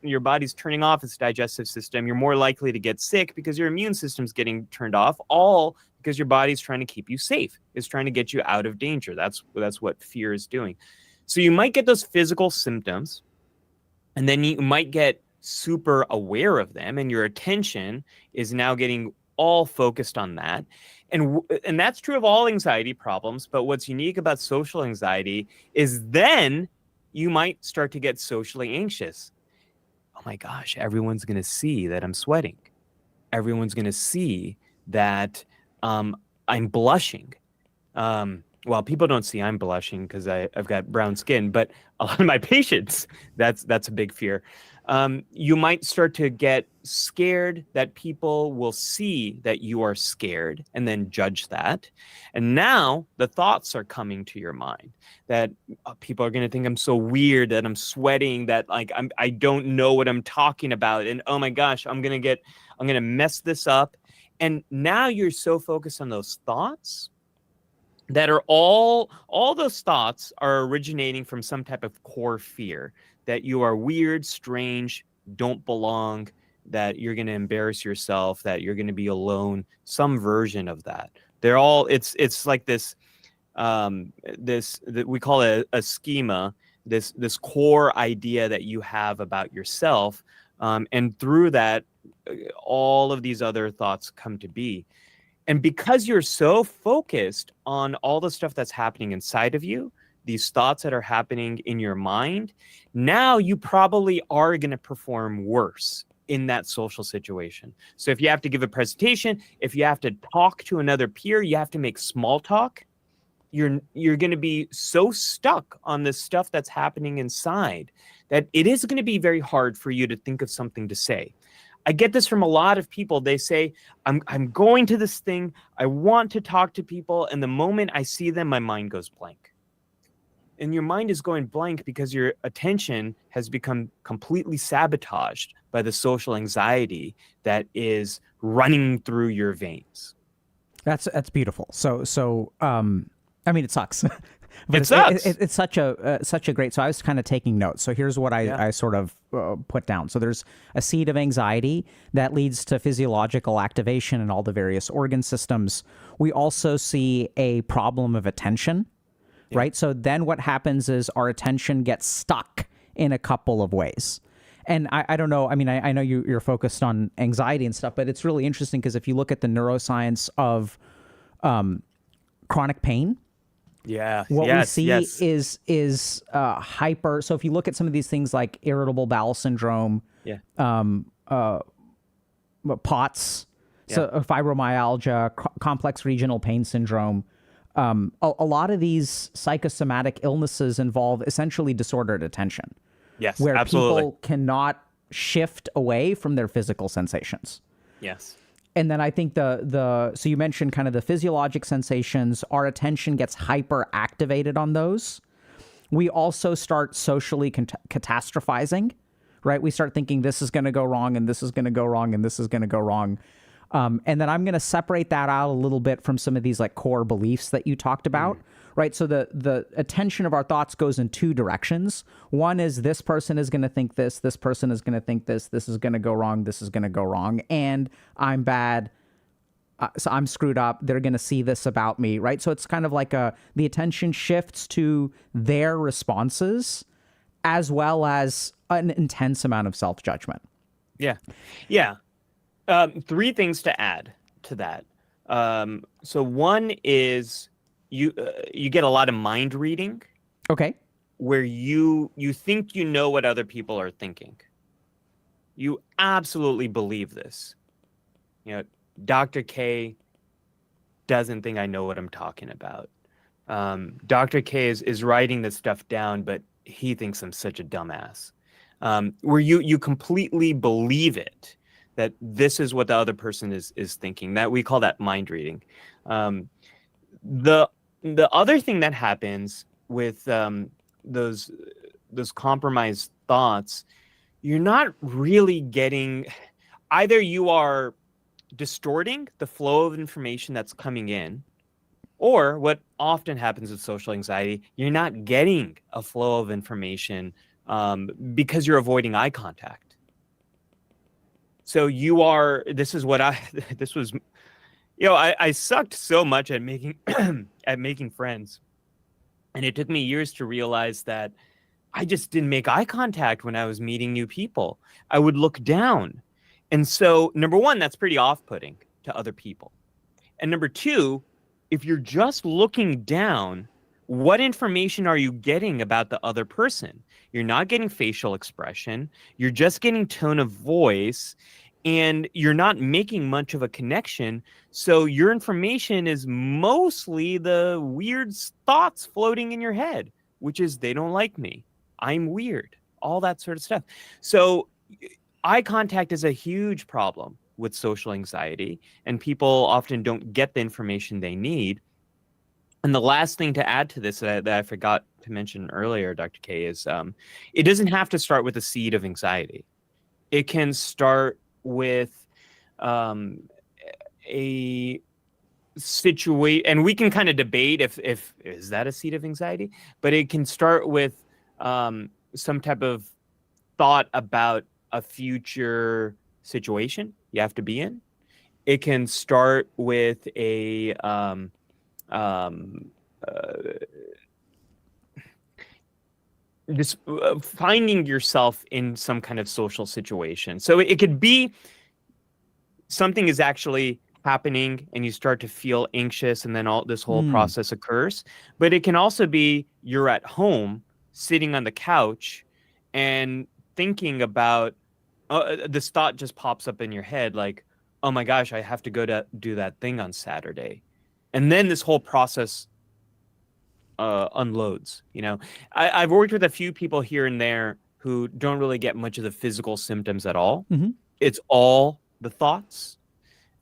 Speaker 3: your body's turning off its digestive system. You're more likely to get sick because your immune system's getting turned off, all because your body's trying to keep you safe. It's trying to get you out of danger. That's what fear is doing. So you might get those physical symptoms, and then you might get super aware of them, and your attention is now getting all focused on that. And that's true of all anxiety problems. But what's unique about social anxiety is then you might start to get socially anxious. Oh my gosh, everyone's going to see that I'm sweating. Everyone's going to see that I'm blushing. well, people don't see I'm blushing because I've got brown skin, but a lot of my patients, that's a big fear. You might start to get scared that people will see that you are scared and then judge that. And now the thoughts are coming to your mind that people are going to think I'm so weird, that I'm sweating, that like I don't know what I'm talking about. And oh my gosh, I'm going to mess this up. And now you're so focused on those thoughts that are all those thoughts are originating from some type of core fear that you are weird, strange, don't belong, that you're going to embarrass yourself, that you're going to be alone, some version of that. They're all it's like this that we call it a schema, this core idea that you have about yourself, and through that all of these other thoughts come to be. And because you're so focused on all the stuff that's happening inside of you, these thoughts that are happening in your mind, now you probably are going to perform worse in that social situation. So if you have to give a presentation, if you have to talk to another peer, you have to make small talk, you're going to be so stuck on this stuff that's happening inside that it is going to be very hard for you to think of something to say. I get this from a lot of people. They say, I'm going to this thing. I want to talk to people. And the moment I see them, my mind goes blank. And your mind is going blank because your attention has become completely sabotaged by the social anxiety that is running through your veins.
Speaker 1: That's beautiful. So I mean, it sucks. But
Speaker 3: It sucks.
Speaker 1: It's such a great. So I was kind of taking notes. So here's what I sort of put down. So there's a seed of anxiety that leads to physiological activation in all the various organ systems. We also see a problem of attention, right? So then what happens is our attention gets stuck in a couple of ways. And I don't know. I mean, I know you're focused on anxiety and stuff, but it's really interesting because if you look at the neuroscience of chronic pain. What we see is hyper. So if you look at some of these things like irritable bowel syndrome, POTS, so fibromyalgia, complex regional pain syndrome, a lot of these psychosomatic illnesses involve essentially disordered attention.
Speaker 3: Yes,
Speaker 1: where
Speaker 3: absolutely.
Speaker 1: People cannot shift away from their physical sensations.
Speaker 3: Yes.
Speaker 1: And then I think so you mentioned kind of the physiologic sensations, our attention gets hyper activated on those. We also start socially catastrophizing, right? We start thinking this is going to go wrong and this is going to go wrong and this is going to go wrong. And then I'm going to separate that out a little bit from some of these like core beliefs that you talked about, right? So the attention of our thoughts goes in two directions. One is this person is going to think this person is going to think this is going to go wrong, this is going to go wrong, and I'm bad, so I'm screwed up, they're going to see this about me, right? So it's kind of like the attention shifts to their responses as well as an intense amount of self-judgment.
Speaker 3: Yeah. Three things to add to that. So one is you get a lot of mind reading.
Speaker 1: Okay.
Speaker 3: Where you think you know what other people are thinking. You absolutely believe this. You know, Dr. K doesn't think I know what I'm talking about. Dr. K is writing this stuff down, but he thinks I'm such a dumbass. Where you completely believe it, that this is what the other person is thinking. That we call that mind reading. The other thing that happens with those compromised thoughts, you're not really getting, either you are distorting the flow of information that's coming in, or what often happens with social anxiety, you're not getting a flow of information because you're avoiding eye contact. So I sucked so much at making at making friends. And it took me years to realize that I just didn't make eye contact when I was meeting new people. I would look down. And so, number one, that's pretty off-putting to other people. And number two, if you're just looking down, what information are you getting about the other person? You're not getting facial expression. You're just getting tone of voice. and you're not making much of a connection. So your information is mostly the weird thoughts floating in your head, which is they don't like me, I'm weird, all that sort of stuff. So eye contact is a huge problem with social anxiety, and people often don't get the information they need. And the last thing to add to this that I forgot to mention earlier, Dr. K, is it doesn't have to start with a seed of anxiety. It can start with a situation, and we can kind of debate if is that a seed of anxiety, but it can start with some type of thought about a future situation you have to be in. It can start with a just finding yourself in some kind of social situation. So it could be something is actually happening and you start to feel anxious, and then all this whole process occurs. But it can also be you're at home sitting on the couch and thinking about this thought just pops up in your head like, oh my gosh, I have to go to do that thing on Saturday. And then this whole process unloads. I've worked with a few people here and there who don't really get much of the physical symptoms at all. It's all the thoughts.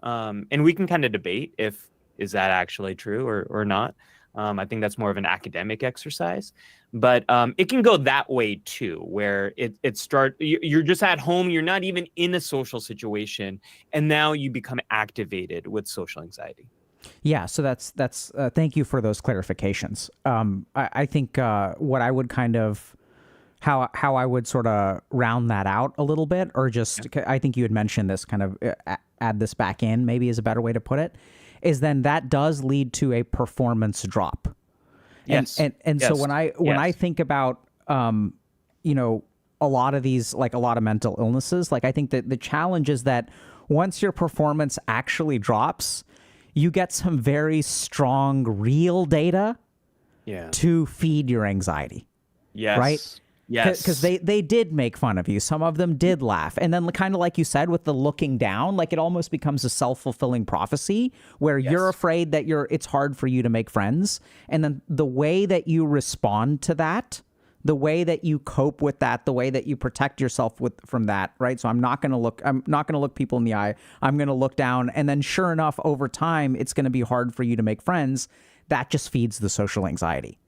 Speaker 3: And we can kind of debate is that actually true or not. I think that's more of an academic exercise, but it can go that way too, where you're just at home, you're not even in a social situation, and now you become activated with social anxiety.
Speaker 1: Yeah, so that's thank you for those clarifications. I think what I would kind of how I would sort of round that out a little bit, or just I think you had mentioned this, kind of add this back in, maybe is a better way to put it, is then that does lead to a performance drop.
Speaker 3: Yes.
Speaker 1: And
Speaker 3: yes.
Speaker 1: So when I think about a lot of these, like a lot of mental illnesses, like I think that the challenge is that once your performance actually drops, you get some very strong real data to feed your anxiety.
Speaker 3: Yes.
Speaker 1: Right?
Speaker 3: Yes.
Speaker 1: Because they did make fun of you. Some of them did laugh. And then kind of like you said, with the looking down, like it almost becomes a self-fulfilling prophecy where you're afraid that it's hard for you to make friends. And then the way that you respond to that, the way that you cope with that, the way that you protect yourself from that, right? So I'm not going to look people in the eye. I'm going to look down. And then sure enough, over time, it's going to be hard for you to make friends. That just feeds the social anxiety.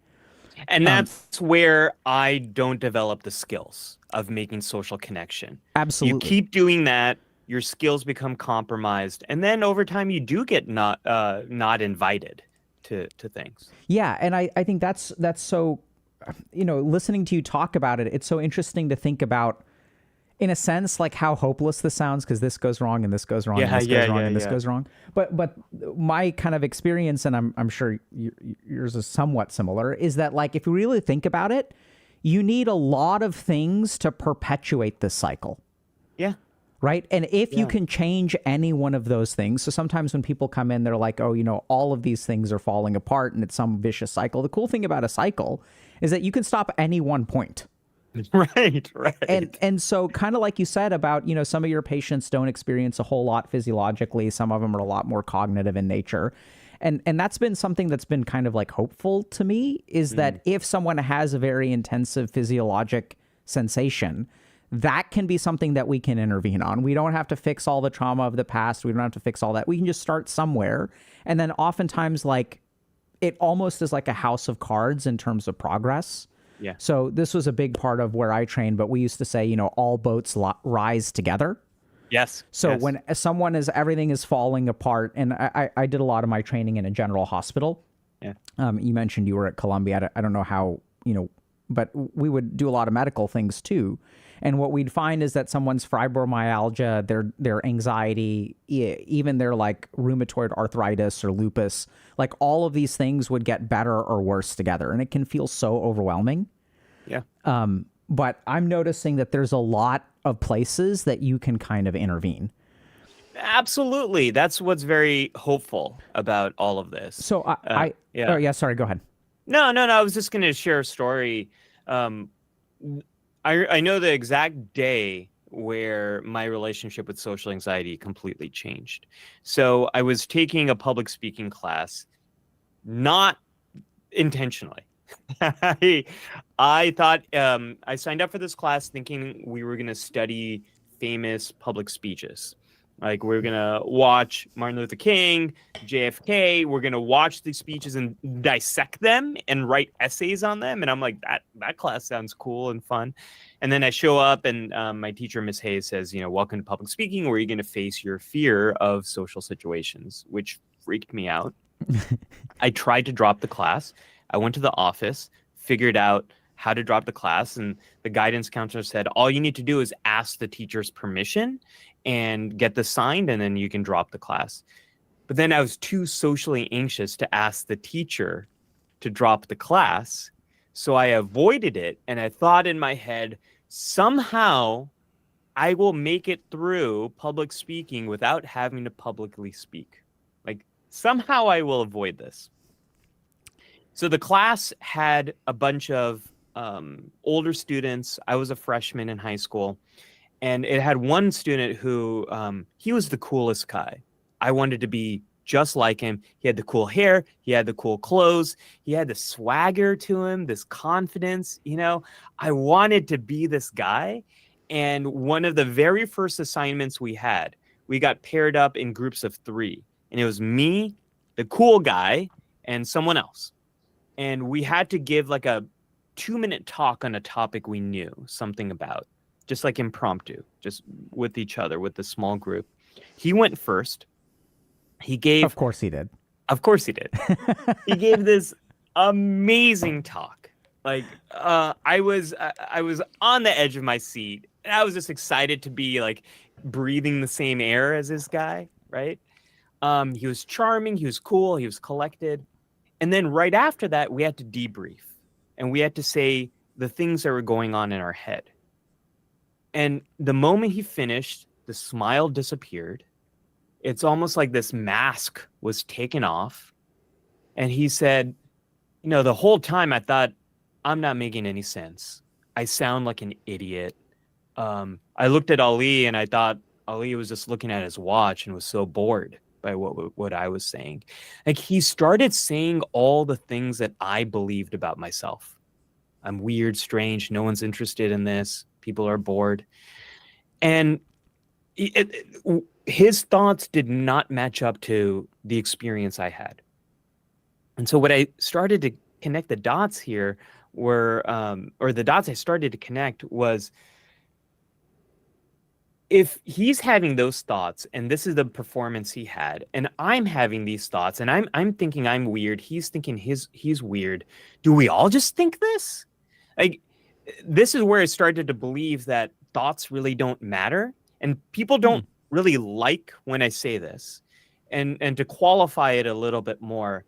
Speaker 3: And that's where I don't develop the skills of making social connection.
Speaker 1: Absolutely.
Speaker 3: You keep doing that, your skills become compromised. And then over time, you do get not invited to things.
Speaker 1: Yeah. And I think that's so, listening to you talk about it, it's so interesting to think about, in a sense, like how hopeless this sounds, because this goes wrong and this goes wrong and this goes wrong and this goes wrong. But my kind of experience, and I'm sure yours is somewhat similar, is that like if you really think about it, you need a lot of things to perpetuate this cycle.
Speaker 3: Yeah.
Speaker 1: Right. And if you can change any one of those things, so sometimes when people come in, they're like, oh, all of these things are falling apart and it's some vicious cycle. The cool thing about a cycle is that you can stop any one point.
Speaker 3: Right.
Speaker 1: And so kind of like you said about, some of your patients don't experience a whole lot physiologically. Some of them are a lot more cognitive in nature. And that's been something that's been kind of like hopeful to me, is that if someone has a very intensive physiologic sensation, that can be something that we can intervene on. We don't have to fix all the trauma of the past. We don't have to fix all that. We can just start somewhere. And then oftentimes, like, it almost is like a house of cards in terms of progress.
Speaker 3: Yeah.
Speaker 1: So this was a big part of where I trained, but we used to say, all boats rise together.
Speaker 3: Yes.
Speaker 1: So when everything is falling apart, and I did a lot of my training in a general hospital.
Speaker 3: Yeah.
Speaker 1: You mentioned you were at Columbia. I don't know how, but we would do a lot of medical things too. And what we'd find is that someone's fibromyalgia, their anxiety, even their like rheumatoid arthritis or lupus, like all of these things would get better or worse together. And it can feel so overwhelming.
Speaker 3: Yeah.
Speaker 1: But I'm noticing that there's a lot of places that you can kind of intervene.
Speaker 3: Absolutely. That's what's very hopeful about all of this.
Speaker 1: So oh yeah, sorry, go ahead.
Speaker 3: No. I was just going to share a story. I know the exact day where my relationship with social anxiety completely changed. So I was taking a public speaking class, not intentionally. I, I thought I signed up for this class thinking we were going to study famous public speeches. Like we're going to watch Martin Luther King, JFK. We're going to watch these speeches and dissect them and write essays on them. And I'm like, that class sounds cool and fun. And then I show up and my teacher, Miss Hayes, says, welcome to public speaking, where you're going to face your fear of social situations, which freaked me out. I tried to drop the class. I went to the office, figured out how to drop the class, and the guidance counselor said, all you need to do is ask the teacher's permission and get this signed, and then you can drop the class. But then I was too socially anxious to ask the teacher to drop the class, so I avoided it, and I thought in my head, somehow I will make it through public speaking without having to publicly speak. Like, somehow I will avoid this. So the class had a bunch of older students. I was a freshman in high school, and it had one student who he was the coolest guy. I wanted to be just like him. He had the cool hair. He had the cool clothes. He had the swagger to him, this confidence. I wanted to be this guy. And one of the very first assignments we got paired up in groups of 3. And it was me, the cool guy, and someone else. And we had to give like a 2-minute talk on a topic we knew something about, just like impromptu, just with each other, with the small group. He went first. He gave...
Speaker 1: Of course he did.
Speaker 3: Of course he did. He gave this amazing talk. Like, I was on the edge of my seat. And I was just excited to be like breathing the same air as this guy, right? He was charming. He was cool. He was collected. And then right after that, we had to debrief. And we had to say the things that were going on in our head. And the moment he finished, the smile disappeared. It's almost like this mask was taken off. And he said, the whole time I thought, I'm not making any sense. I sound like an idiot. I looked at Ali and I thought Ali was just looking at his watch and was so bored by what I was saying. Like, he started saying all the things that I believed about myself. I'm weird, strange. No one's interested in this. People are bored. And his thoughts did not match up to the experience I had. And so what I started to connect the dots here were, or the dots I started to connect was, if he's having those thoughts and this is the performance he had, and I'm having these thoughts and I'm thinking I'm weird, he's thinking he's weird, do we all just think this? Like, this is where I started to believe that thoughts really don't matter, and people don't really like when I say this. And to qualify it a little bit more,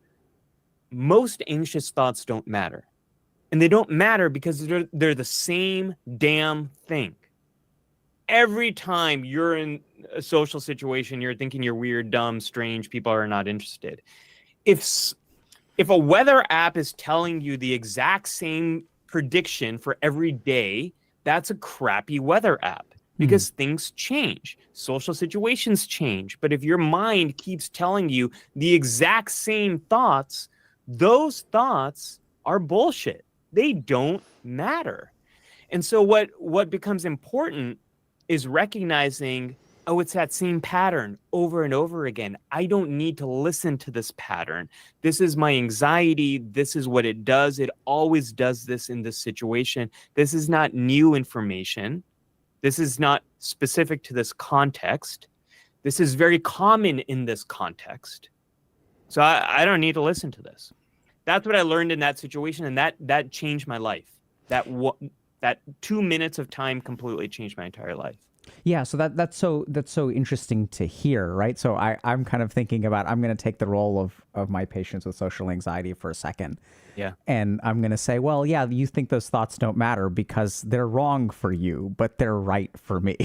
Speaker 3: most anxious thoughts don't matter. And they don't matter because they're the same damn thing. Every time you're in a social situation, you're thinking you're weird, dumb, strange, people are not interested. If a weather app is telling you the exact same prediction for every day, that's a crappy weather app, because things change. Social situations change. But if your mind keeps telling you the exact same thoughts, those thoughts are bullshit. They don't matter. And so what becomes important is recognizing, oh, it's that same pattern over and over again. I don't need to listen to this pattern. This is my anxiety. This is what it does. It always does this in this situation. This is not new information. This is not specific to this context. This is very common in this context. So I don't need to listen to this. That's what I learned in that situation, and that changed my life. That 2 minutes of time completely changed my entire life.
Speaker 1: Yeah, so that's so interesting to hear, right? So I'm kind of thinking about, I'm going to take the role of my patients with social anxiety for a second.
Speaker 3: Yeah.
Speaker 1: And I'm going to say, well, yeah, you think those thoughts don't matter because they're wrong for you, but they're right for me.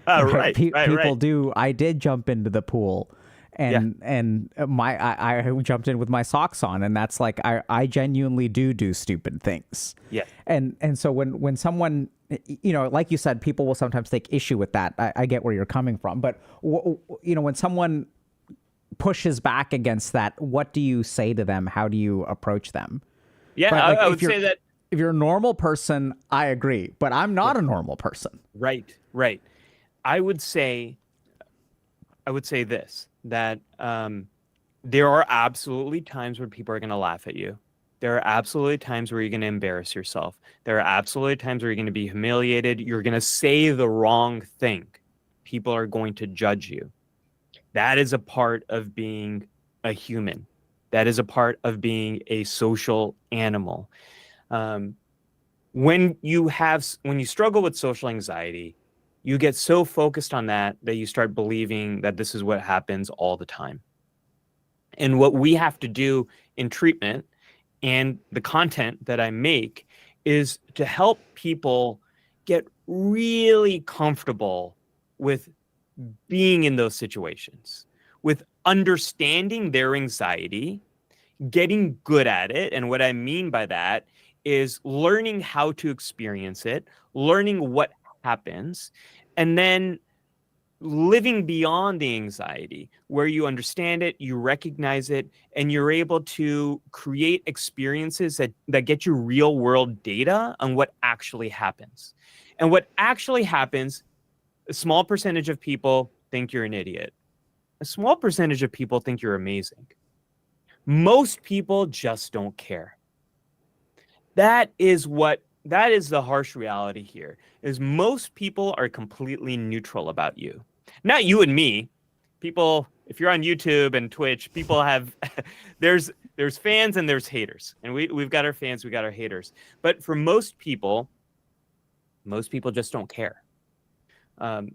Speaker 3: Right.
Speaker 1: People do. I did jump into the pool. And I jumped in with my socks on, and that's like I genuinely do stupid things.
Speaker 3: Yeah.
Speaker 1: And so when someone like you said, people will sometimes take issue with that. I get where you're coming from, but when someone pushes back against that, what do you say to them? How do you approach them?
Speaker 3: Yeah,
Speaker 1: Right? Like
Speaker 3: I
Speaker 1: if
Speaker 3: would say that.
Speaker 1: if you're a normal person, I agree, but I'm not a normal person.
Speaker 3: Right, right. I would say this, that there are absolutely times where people are going to laugh at you. There are absolutely times where you're going to embarrass yourself. There are absolutely times where you're going to be humiliated. You're going to say the wrong thing. People are going to judge you. That is a part of being a human. That is a part of being a social animal. When you struggle with social anxiety, you get so focused on that you start believing that this is what happens all the time. And what we have to do in treatment and the content that I make is to help people get really comfortable with being in those situations, with understanding their anxiety, getting good at it. And what I mean by that is learning how to experience it, learning what happens, and then living beyond the anxiety, where you understand it, you recognize it, and you're able to create experiences that get you real world data on what actually happens. And what actually happens, a small percentage of people think you're an idiot. A small percentage of people think you're amazing. Most people just don't care. That is the harsh reality here, is most people are completely neutral about you. Not you and me. People, if you're on YouTube and Twitch, people have, there's fans and there's haters. And we've got our fans, we got our haters. But for most people just don't care.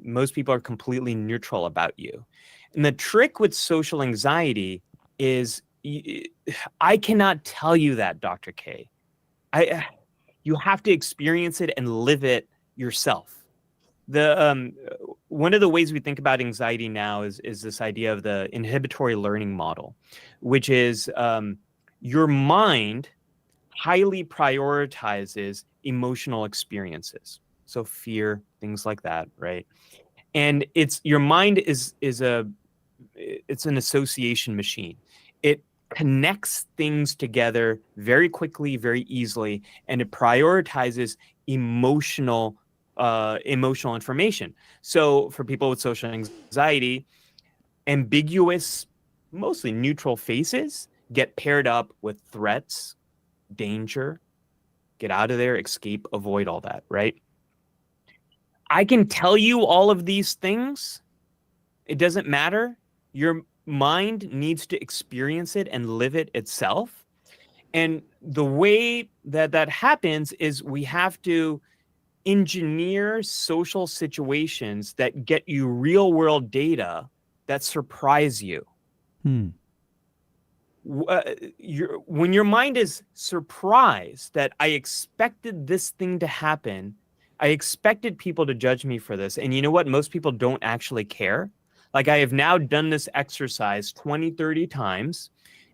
Speaker 3: Most people are completely neutral about you. And the trick with social anxiety is, I cannot tell you that, Dr. K. You have to experience it and live it yourself. One of the ways we think about anxiety now is this idea of the inhibitory learning model, which is your mind highly prioritizes emotional experiences. So fear, things like that, right? And your mind is an association machine. It connects things together very quickly, very easily, and it prioritizes emotional information. So for people with social anxiety, ambiguous, mostly neutral faces get paired up with threats, danger, get out of there, escape, avoid all that, right? I can tell you all of these things. It doesn't matter. Your mind needs to experience it and live it itself. And the way that happens is we have to engineer social situations that get you real world data that surprise you. When your mind is surprised that I expected this thing to happen, I expected people to judge me for this. And you know what? Most people don't actually care. Like, I have now done this exercise 20, 30 times.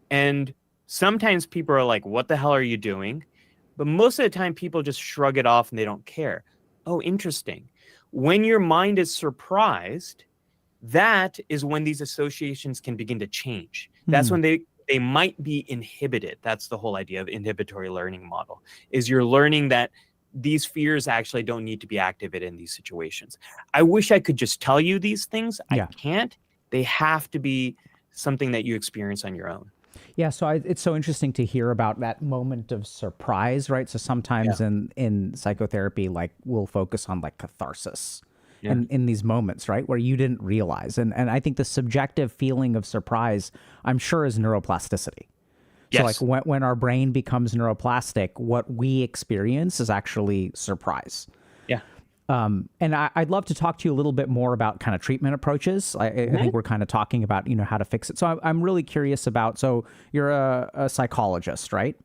Speaker 3: And sometimes people are like, what the hell are you doing? But most of the time, people just shrug it off and they don't care. Oh, interesting. When your mind is surprised, that is when these associations can begin to change. That's when they might be inhibited. That's the whole idea of inhibitory learning model, is you're learning that these fears actually don't need to be activated in these situations. I wish I could just tell you these things. Yeah. I can't. They have to be something that you experience on your own.
Speaker 1: Yeah, so it's so interesting to hear about that moment of surprise, right? So sometimes in psychotherapy, like, we'll focus on like catharsis in these moments, right, where you didn't realize. And I think the subjective feeling of surprise, I'm sure, is neuroplasticity.
Speaker 3: Yes.
Speaker 1: So like when our brain becomes neuroplastic, what we experience is actually surprise.
Speaker 3: Yeah.
Speaker 1: And I'd love to talk to you a little bit more about kind of treatment approaches. I think we're kind of talking about, how to fix it. So I'm really curious about, so you're a psychologist, right?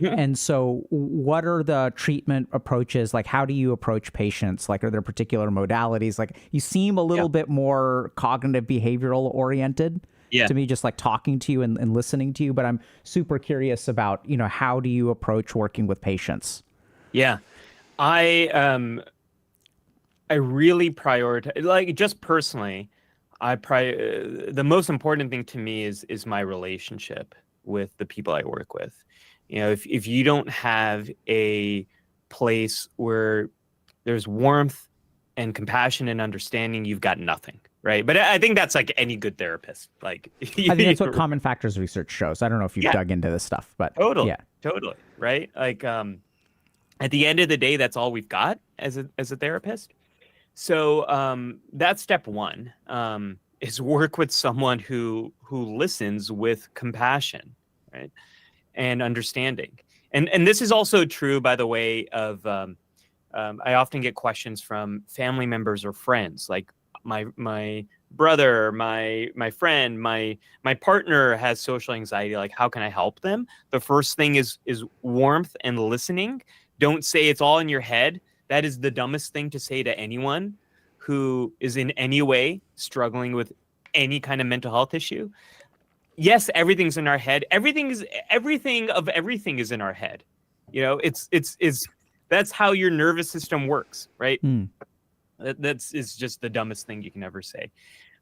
Speaker 1: And so what are the treatment approaches? Like, how do you approach patients? Like, are there particular modalities? Like, you seem a little bit more cognitive behavioral oriented to me, just like talking to you and listening to you. But I'm super curious about, how do you approach working with patients?
Speaker 3: Yeah. I really prioritize, like, just personally, the most important thing to me is my relationship with the people I work with. If you don't have a place where there's warmth and compassion and understanding, you've got nothing, right? But I think that's like any good therapist. Like,
Speaker 1: I think that's what common factors research shows. I don't know if you've dug into this stuff, but
Speaker 3: totally,
Speaker 1: yeah.
Speaker 3: totally, right? Like, at the end of the day, that's all we've got as a therapist. So that's step one, is work with someone who listens with compassion, right, and understanding. And this is also true, by the way, of I often get questions from family members or friends, like my brother, my friend, my partner has social anxiety. Like, how can I help them? The first thing is warmth and listening. Don't say it's all in your head. That is the dumbest thing to say to anyone who is in any way struggling with any kind of mental health issue. Yes, everything's in our head. Everything is in our head. It's that's how your nervous system works, right? That's just the dumbest thing you can ever say.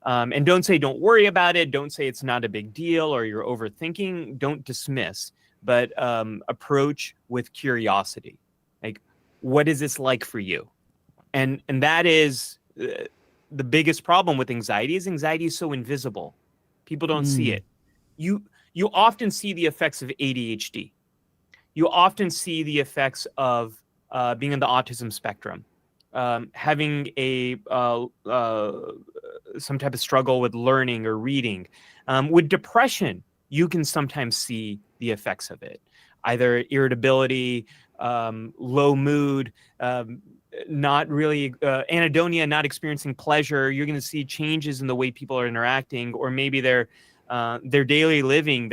Speaker 3: And don't say don't worry about it. Don't say it's not a big deal or you're overthinking. Don't dismiss, but approach with curiosity. Like, what is this like for you? And that is the biggest problem with anxiety. Anxiety is so invisible. People don't see it. You often see the effects of ADHD. You often see the effects of being on the autism spectrum, having some type of struggle with learning or reading. With depression, you can sometimes see the effects of it, either irritability, low mood, not really anhedonia, not experiencing pleasure. You're going to see changes in the way people are interacting, or maybe their daily living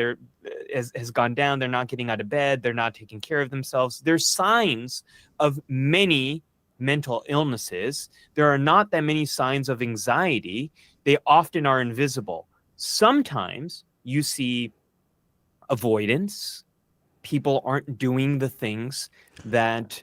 Speaker 3: has gone down. They're not getting out of bed. They're not taking care of themselves. There's signs of many mental illnesses. There are not that many signs of anxiety. They often are invisible. Sometimes you see avoidance. People aren't doing the things that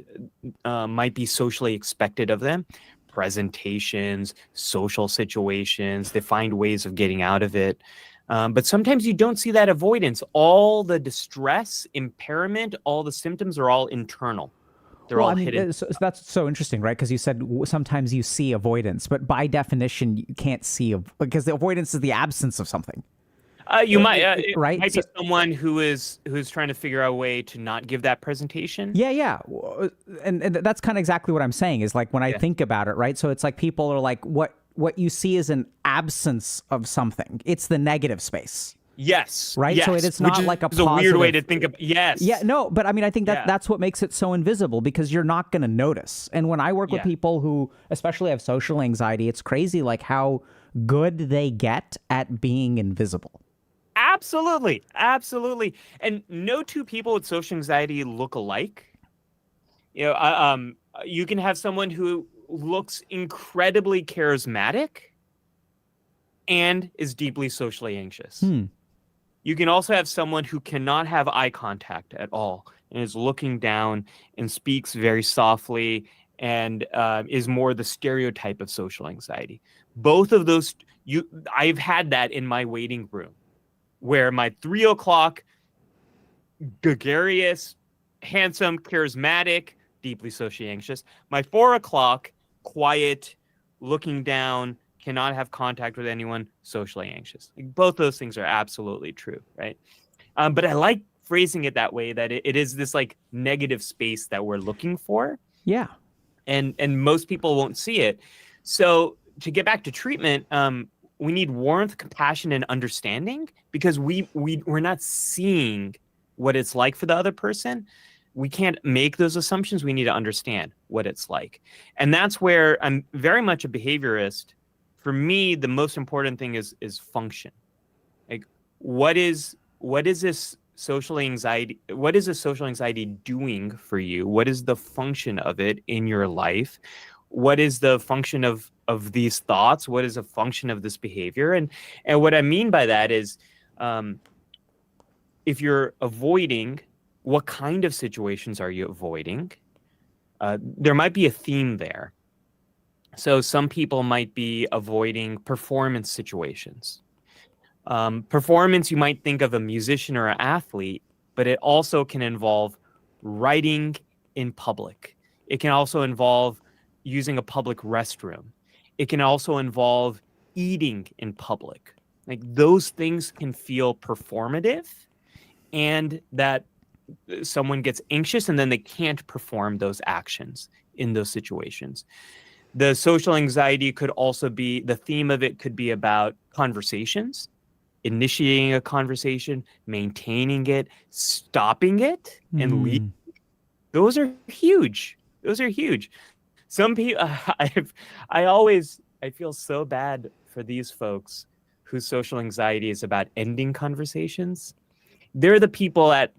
Speaker 3: might be socially expected of them. Presentations, social situations, they find ways of getting out of it. But sometimes you don't see that avoidance. All the distress, impairment, all the symptoms are all internal. They're all hidden.
Speaker 1: So that's so interesting, right? Because you said sometimes you see avoidance, but by definition, you can't see because the avoidance is the absence of something.
Speaker 3: You might,
Speaker 1: right?
Speaker 3: It might be someone who's trying to figure out a way to not give that presentation.
Speaker 1: Yeah. And that's kind of exactly what I'm saying is, like, when I think about it, right? So it's like people are like, what you see is an absence of something. It's the negative space.
Speaker 3: Yes.
Speaker 1: Right.
Speaker 3: Yes.
Speaker 1: So it's not like a positive.
Speaker 3: It's a weird way to think of. Yes.
Speaker 1: Yeah. No. But I mean, I think that's what makes it so invisible, because you're not going to notice. And when I work with people who especially have social anxiety, it's crazy, like, how good they get at being invisible.
Speaker 3: Absolutely. And no two people with social anxiety look alike. You can have someone who looks incredibly charismatic and is deeply socially anxious. You can also have someone who cannot have eye contact at all and is looking down and speaks very softly and is more the stereotype of social anxiety. Both of those, I've had that in my waiting room, where my 3 o'clock, gregarious, handsome, charismatic, deeply socially anxious, my 4 o'clock, quiet, looking down, cannot have contact with anyone, socially anxious. Like, both those things are absolutely true, right? But I like phrasing it that way, that it is this like negative space that we're looking for.
Speaker 1: Yeah.
Speaker 3: And most people won't see it. So to get back to treatment, we need warmth, compassion, and understanding, because we're not seeing what it's like for the other person. We can't make those assumptions. We need to understand what it's like. And that's where I'm very much a behaviorist. For me, the most important thing is function. Like, what is this social anxiety? What is a social anxiety doing for you? What is the function of it in your life? What is the function of these thoughts? What is a function of this behavior? And what I mean by that is, if you're avoiding, what kind of situations are you avoiding? there might be a theme there. So some people might be avoiding performance situations. Performance, you might think of a musician or an athlete, but it also can involve writing in public. It can also involve using a public restroom. It can also involve eating in public. Like those things can feel performative, and that someone gets anxious and then they can't perform those actions in those situations. The social anxiety could also be, the theme of it could be about conversations, initiating a conversation, maintaining it, stopping it, and leaving. Those are huge. Those are huge. Some people, I feel so bad for these folks whose social anxiety is about ending conversations. They're the people at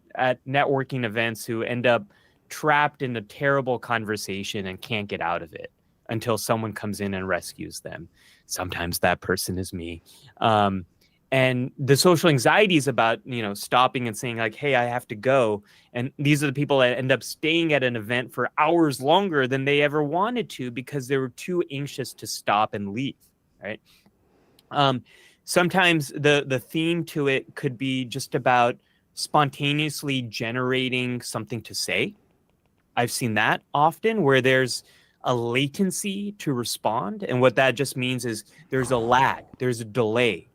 Speaker 3: networking events who end up trapped in a terrible conversation and can't get out of it until someone comes in and rescues them. Sometimes that person is me. And the social anxiety is about, stopping and saying like, hey, I have to go. And these are the people that end up staying at an event for hours longer than they ever wanted to because they were too anxious to stop and leave, right? Sometimes the theme to it could be just about spontaneously generating something to say. I've seen that often where there's a latency to respond. And what that just means is there's a lag, there's a delay.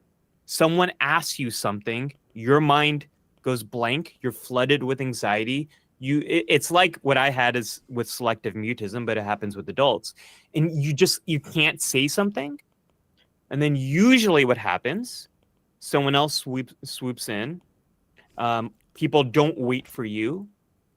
Speaker 3: Someone asks you something, your mind goes blank, you're flooded with anxiety. It's like what I had is with selective mutism, but it happens with adults. And you can't say something. And then usually what happens, someone else swoops in. People don't wait for you.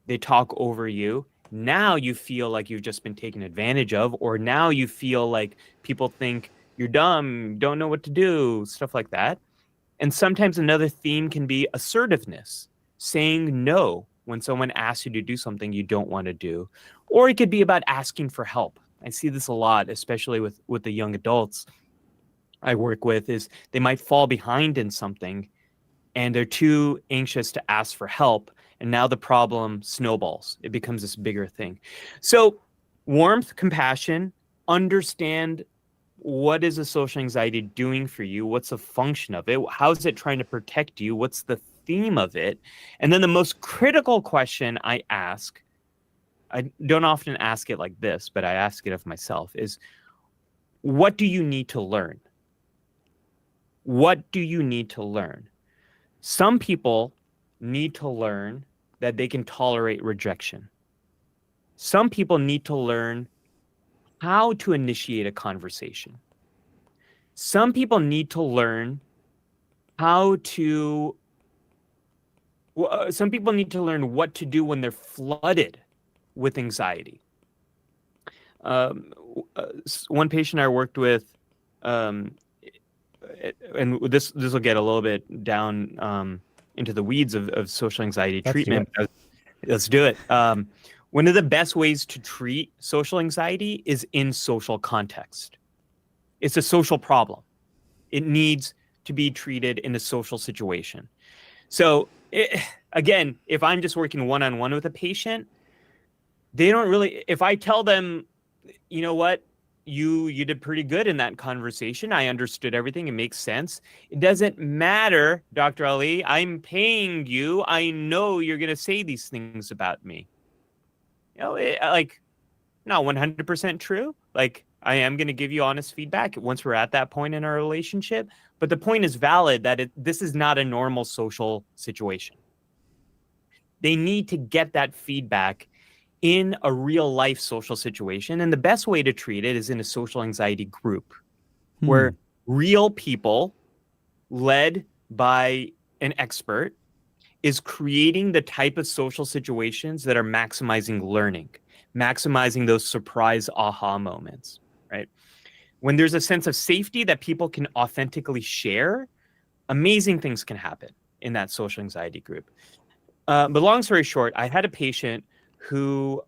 Speaker 3: They talk over you. Now you feel like you've just been taken advantage of, or now you feel like people think you're dumb, don't know what to do, stuff like that. And sometimes another theme can be assertiveness, saying no when someone asks you to do something you don't want to do. Or it could be about asking for help. I see this a lot, especially with the young adults I work with, is they might fall behind in something and they're too anxious to ask for help. And now the problem snowballs. It becomes this bigger thing. So warmth, compassion, understand what is a social anxiety doing for you? What's the function of it? How is it trying to protect you? What's the theme of it? And then the most critical question I ask, I don't often ask it like this, but I ask it of myself, is what do you need to learn? What do you need to learn? Some people need to learn that they can tolerate rejection. Some people need to learn how to initiate a conversation. Some people need to learn what to do when they're flooded with anxiety. One patient I worked with, and this will get a little bit down into the weeds of social anxiety treatment. Let's do it. One of the best ways to treat social anxiety is in social context. It's a social problem. It needs to be treated in a social situation. So again, if I'm just working one-on-one with a patient, they don't really, if I tell them, you know what, you did pretty good in that conversation. I understood everything. It makes sense. It doesn't matter, Dr. Ali. I'm paying you. I know you're going to say these things about me. Not 100% true. Like, I am going to give you honest feedback once we're at that point in our relationship. But the point is valid that this is not a normal social situation. They need to get that feedback in a real life social situation. And the best way to treat it is in a social anxiety group where real people led by an expert is creating the type of social situations that are maximizing learning, maximizing those surprise aha moments, right? When there's a sense of safety that people can authentically share, amazing things can happen in that social anxiety group. But long story short, I had a patient who,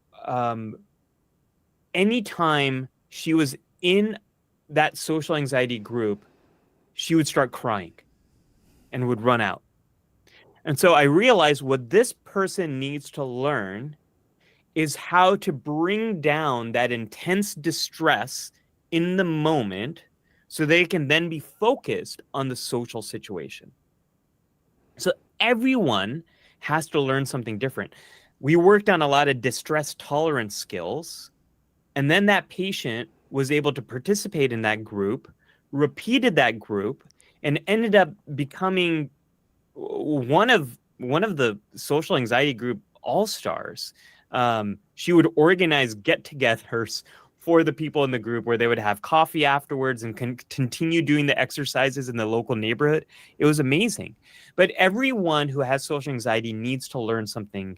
Speaker 3: anytime she was in that social anxiety group, she would start crying and would run out. And so I realized what this person needs to learn is how to bring down that intense distress in the moment so they can then be focused on the social situation. So everyone has to learn something different. We worked on a lot of distress tolerance skills, and then that patient was able to participate in that group, repeated that group, and ended up becoming one of the social anxiety group all-stars. She would organize get-togethers for the people in the group where they would have coffee afterwards and continue doing the exercises in the local neighborhood. It was amazing. But everyone who has social anxiety needs to learn something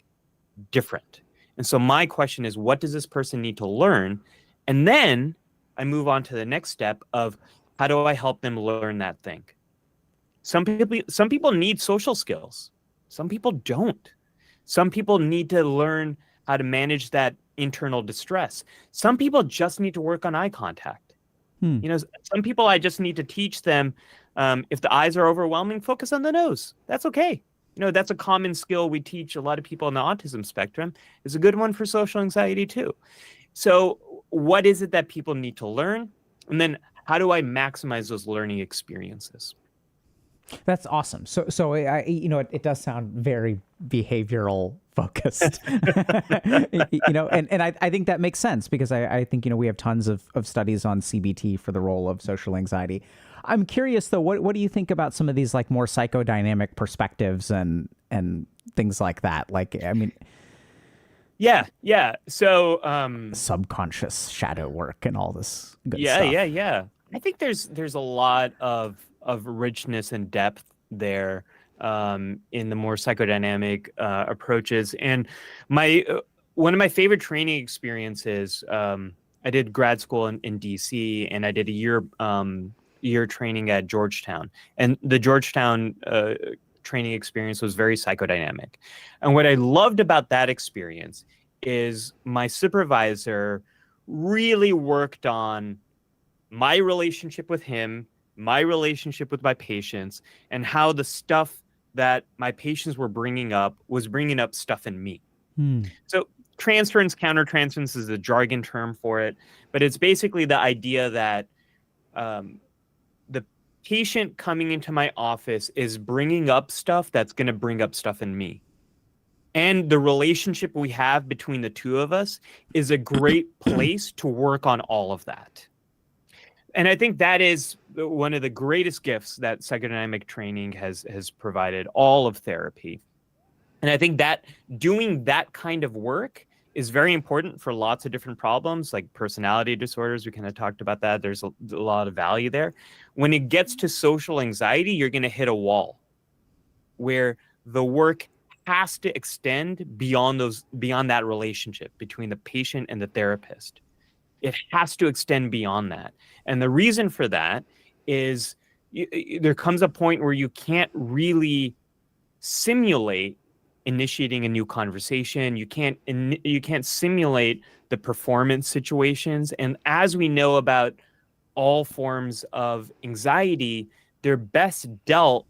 Speaker 3: different. And so my question is, what does this person need to learn? And then I move on to the next step of how do I help them learn that thing? Some people need social skills. Some people don't. Some people need to learn how to manage that internal distress. Some people just need to work on eye contact. You know, some people I just need to teach them, if the eyes are overwhelming, focus on the nose. That's okay. You know, that's a common skill we teach a lot of people on the autism spectrum. It's a good one for social anxiety too. So what is it that people need to learn? And then how do I maximize those learning experiences?
Speaker 1: That's awesome. So it does sound very behavioral focused, and I think that makes sense because I think, we have tons of studies on CBT for the role of social anxiety. I'm curious though, what do you think about some of these like more psychodynamic perspectives and things like that? Like, I mean,
Speaker 3: yeah. So,
Speaker 1: subconscious shadow work and all this good
Speaker 3: yeah,
Speaker 1: stuff.
Speaker 3: yeah. I think there's a lot of richness and depth there in the more psychodynamic approaches. And one of my favorite training experiences, I did grad school in DC, and I did a year training at Georgetown. And the Georgetown training experience was very psychodynamic. And what I loved about that experience is my supervisor really worked on my relationship with him, my relationship with my patients, and how the stuff that my patients were bringing up was bringing up stuff in me. So transference, countertransference is a jargon term for it, but it's basically the idea that the patient coming into my office is bringing up stuff that's going to bring up stuff in me. And the relationship we have between the two of us is a great place to work on all of that. And I think that is one of the greatest gifts that psychodynamic training has provided, all of therapy. And I think that doing that kind of work is very important for lots of different problems, like personality disorders. We kind of talked about that. There's a lot of value there. When it gets to social anxiety, you're going to hit a wall where the work has to extend beyond that relationship between the patient and the therapist. It has to extend beyond that. And the reason for that is there comes a point where you can't really simulate initiating a new conversation. You can't simulate the performance situations. And as we know about all forms of anxiety, they're best dealt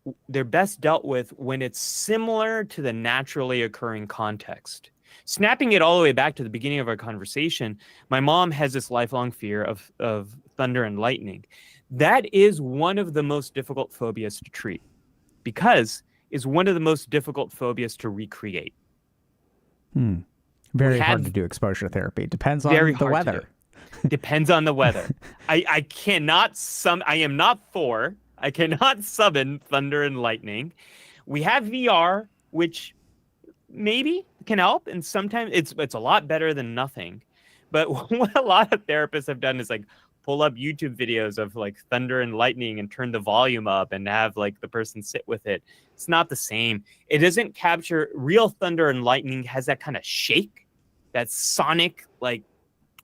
Speaker 3: with when it's similar to the naturally occurring context. Snapping it all the way back to the beginning of our conversation, my mom has this lifelong fear of thunder and lightning. That is one of the most difficult phobias to treat because it's one of the most difficult phobias to recreate.
Speaker 1: Very hard to do exposure therapy. Depends on the weather.
Speaker 3: Depends on the weather. I cannot I cannot summon thunder and lightning. We have VR, which maybe can help, and sometimes it's a lot better than nothing. But what a lot of therapists have done is like pull up YouTube videos of like thunder and lightning and turn the volume up and have like the person sit with it. It's not the same. It doesn't capture real thunder and lightning. Has that kind of shake, that sonic like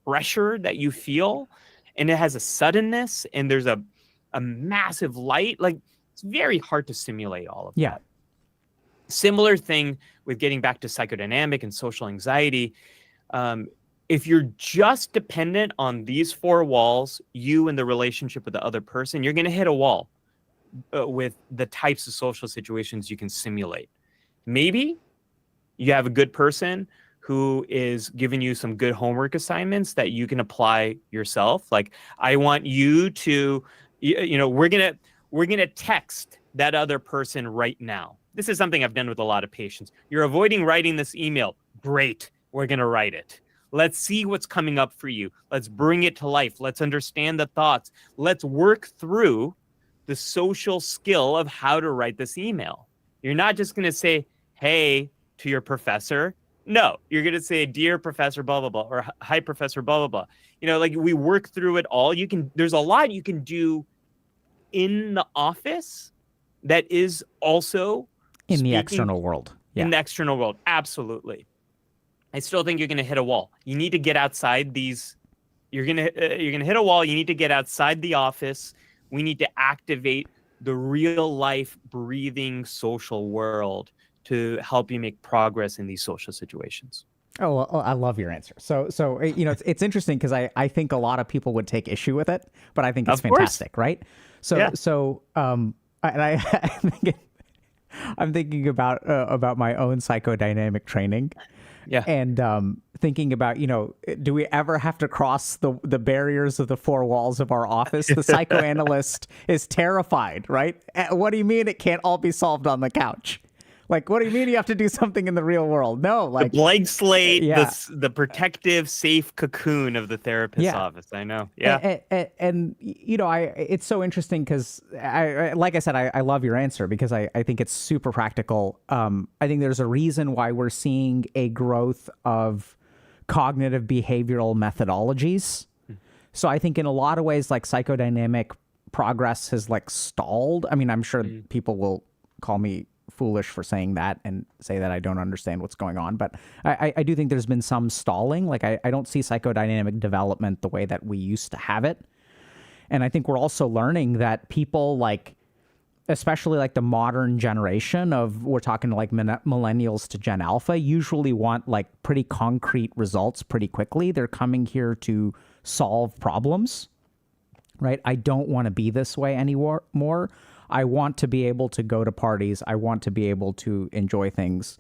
Speaker 3: pressure that you feel, and it has a suddenness, and there's a massive light. Like it's very hard to simulate all of that. Similar thing with getting back to psychodynamic and social anxiety. If you're just dependent on these four walls, you and the relationship with the other person, you're going to hit a wall with the types of social situations you can simulate. Maybe you have a good person who is giving you some good homework assignments that you can apply yourself. Like, I want you to, we're gonna text that other person right now. This is something I've done with a lot of patients. You're avoiding writing this email. Great, we're gonna write it. Let's see what's coming up for you. Let's bring it to life. Let's understand the thoughts. Let's work through the social skill of how to write this email. You're not just going to say, hey, to your professor. No, you're going to say, dear professor, blah, blah, blah, or hi, professor, blah, blah, blah. Like, we work through it all. There's a lot you can do in the office that is also
Speaker 1: in the external world. Yeah.
Speaker 3: In the external world. Absolutely. I still think you're going to hit a wall. You need to get outside these. You're going to hit a wall. You need to get outside the office. We need to activate the real life, breathing social world to help you make progress in these social situations.
Speaker 1: Oh, well, I love your answer. So it's interesting because I think a lot of people would take issue with it, but I think it's fantastic, right? So yeah. I'm thinking about my own psychodynamic training.
Speaker 3: Yeah.
Speaker 1: And thinking about, do we ever have to cross the barriers of the four walls of our office? The psychoanalyst is terrified, right? What do you mean it can't all be solved on the couch? Like, what do you mean you have to do something in the real world? No, like
Speaker 3: the blank slate, the protective, safe cocoon of the therapist's office. I know. Yeah.
Speaker 1: And it's so interesting because like I said, I love your answer because I think it's super practical. I think there's a reason why we're seeing a growth of cognitive behavioral methodologies. So I think in a lot of ways, like, psychodynamic progress has like stalled. I mean, I'm sure people will call me foolish for saying that and say that I don't understand what's going on. But I do think there's been some stalling. Like, I don't see psychodynamic development the way that we used to have it. And I think we're also learning that people, like, especially like the modern generation of, we're talking like millennials to Gen Alpha, usually want like pretty concrete results pretty quickly. They're coming here to solve problems, right? I don't want to be this way anymore. I want to be able to go to parties. I want to be able to enjoy things.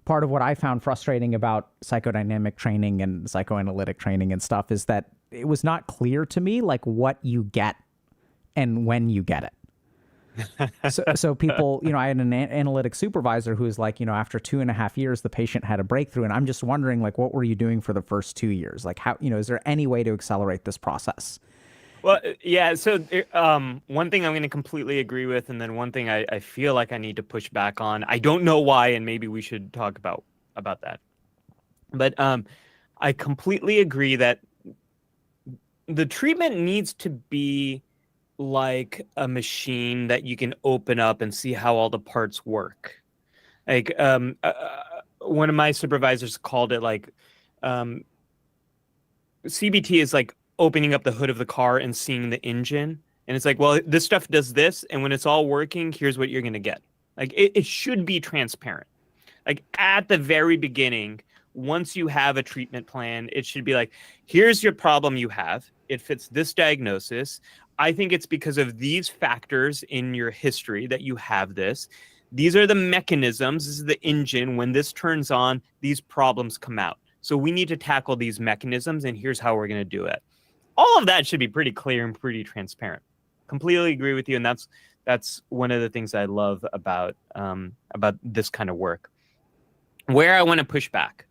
Speaker 1: Part of what I found frustrating about psychodynamic training and psychoanalytic training and stuff is that it was not clear to me, like, what you get and when you get it. So people, I had an analytic supervisor who was like, after 2.5 years, the patient had a breakthrough. And I'm just wondering, like, what were you doing for the first 2 years? Like, how, is there any way to accelerate this process?
Speaker 3: Well, yeah. So one thing I'm going to completely agree with, and then one thing I feel like I need to push back on. I don't know why, and maybe we should talk about that. But I completely agree that the treatment needs to be like a machine that you can open up and see how all the parts work. Like one of my supervisors called it like CBT is like opening up the hood of the car and seeing the engine. And it's like, well, this stuff does this. And when it's all working, here's what you're going to get. Like, it should be transparent. Like, at the very beginning, once you have a treatment plan, it should be like, here's your problem you have. It fits this diagnosis. I think it's because of these factors in your history that you have this. These are the mechanisms. This is the engine. When this turns on, these problems come out. So we need to tackle these mechanisms, and here's how we're going to do it. All of that should be pretty clear and pretty transparent. Completely agree with you, and that's one of the things I love about this kind of work. Where I want to push back,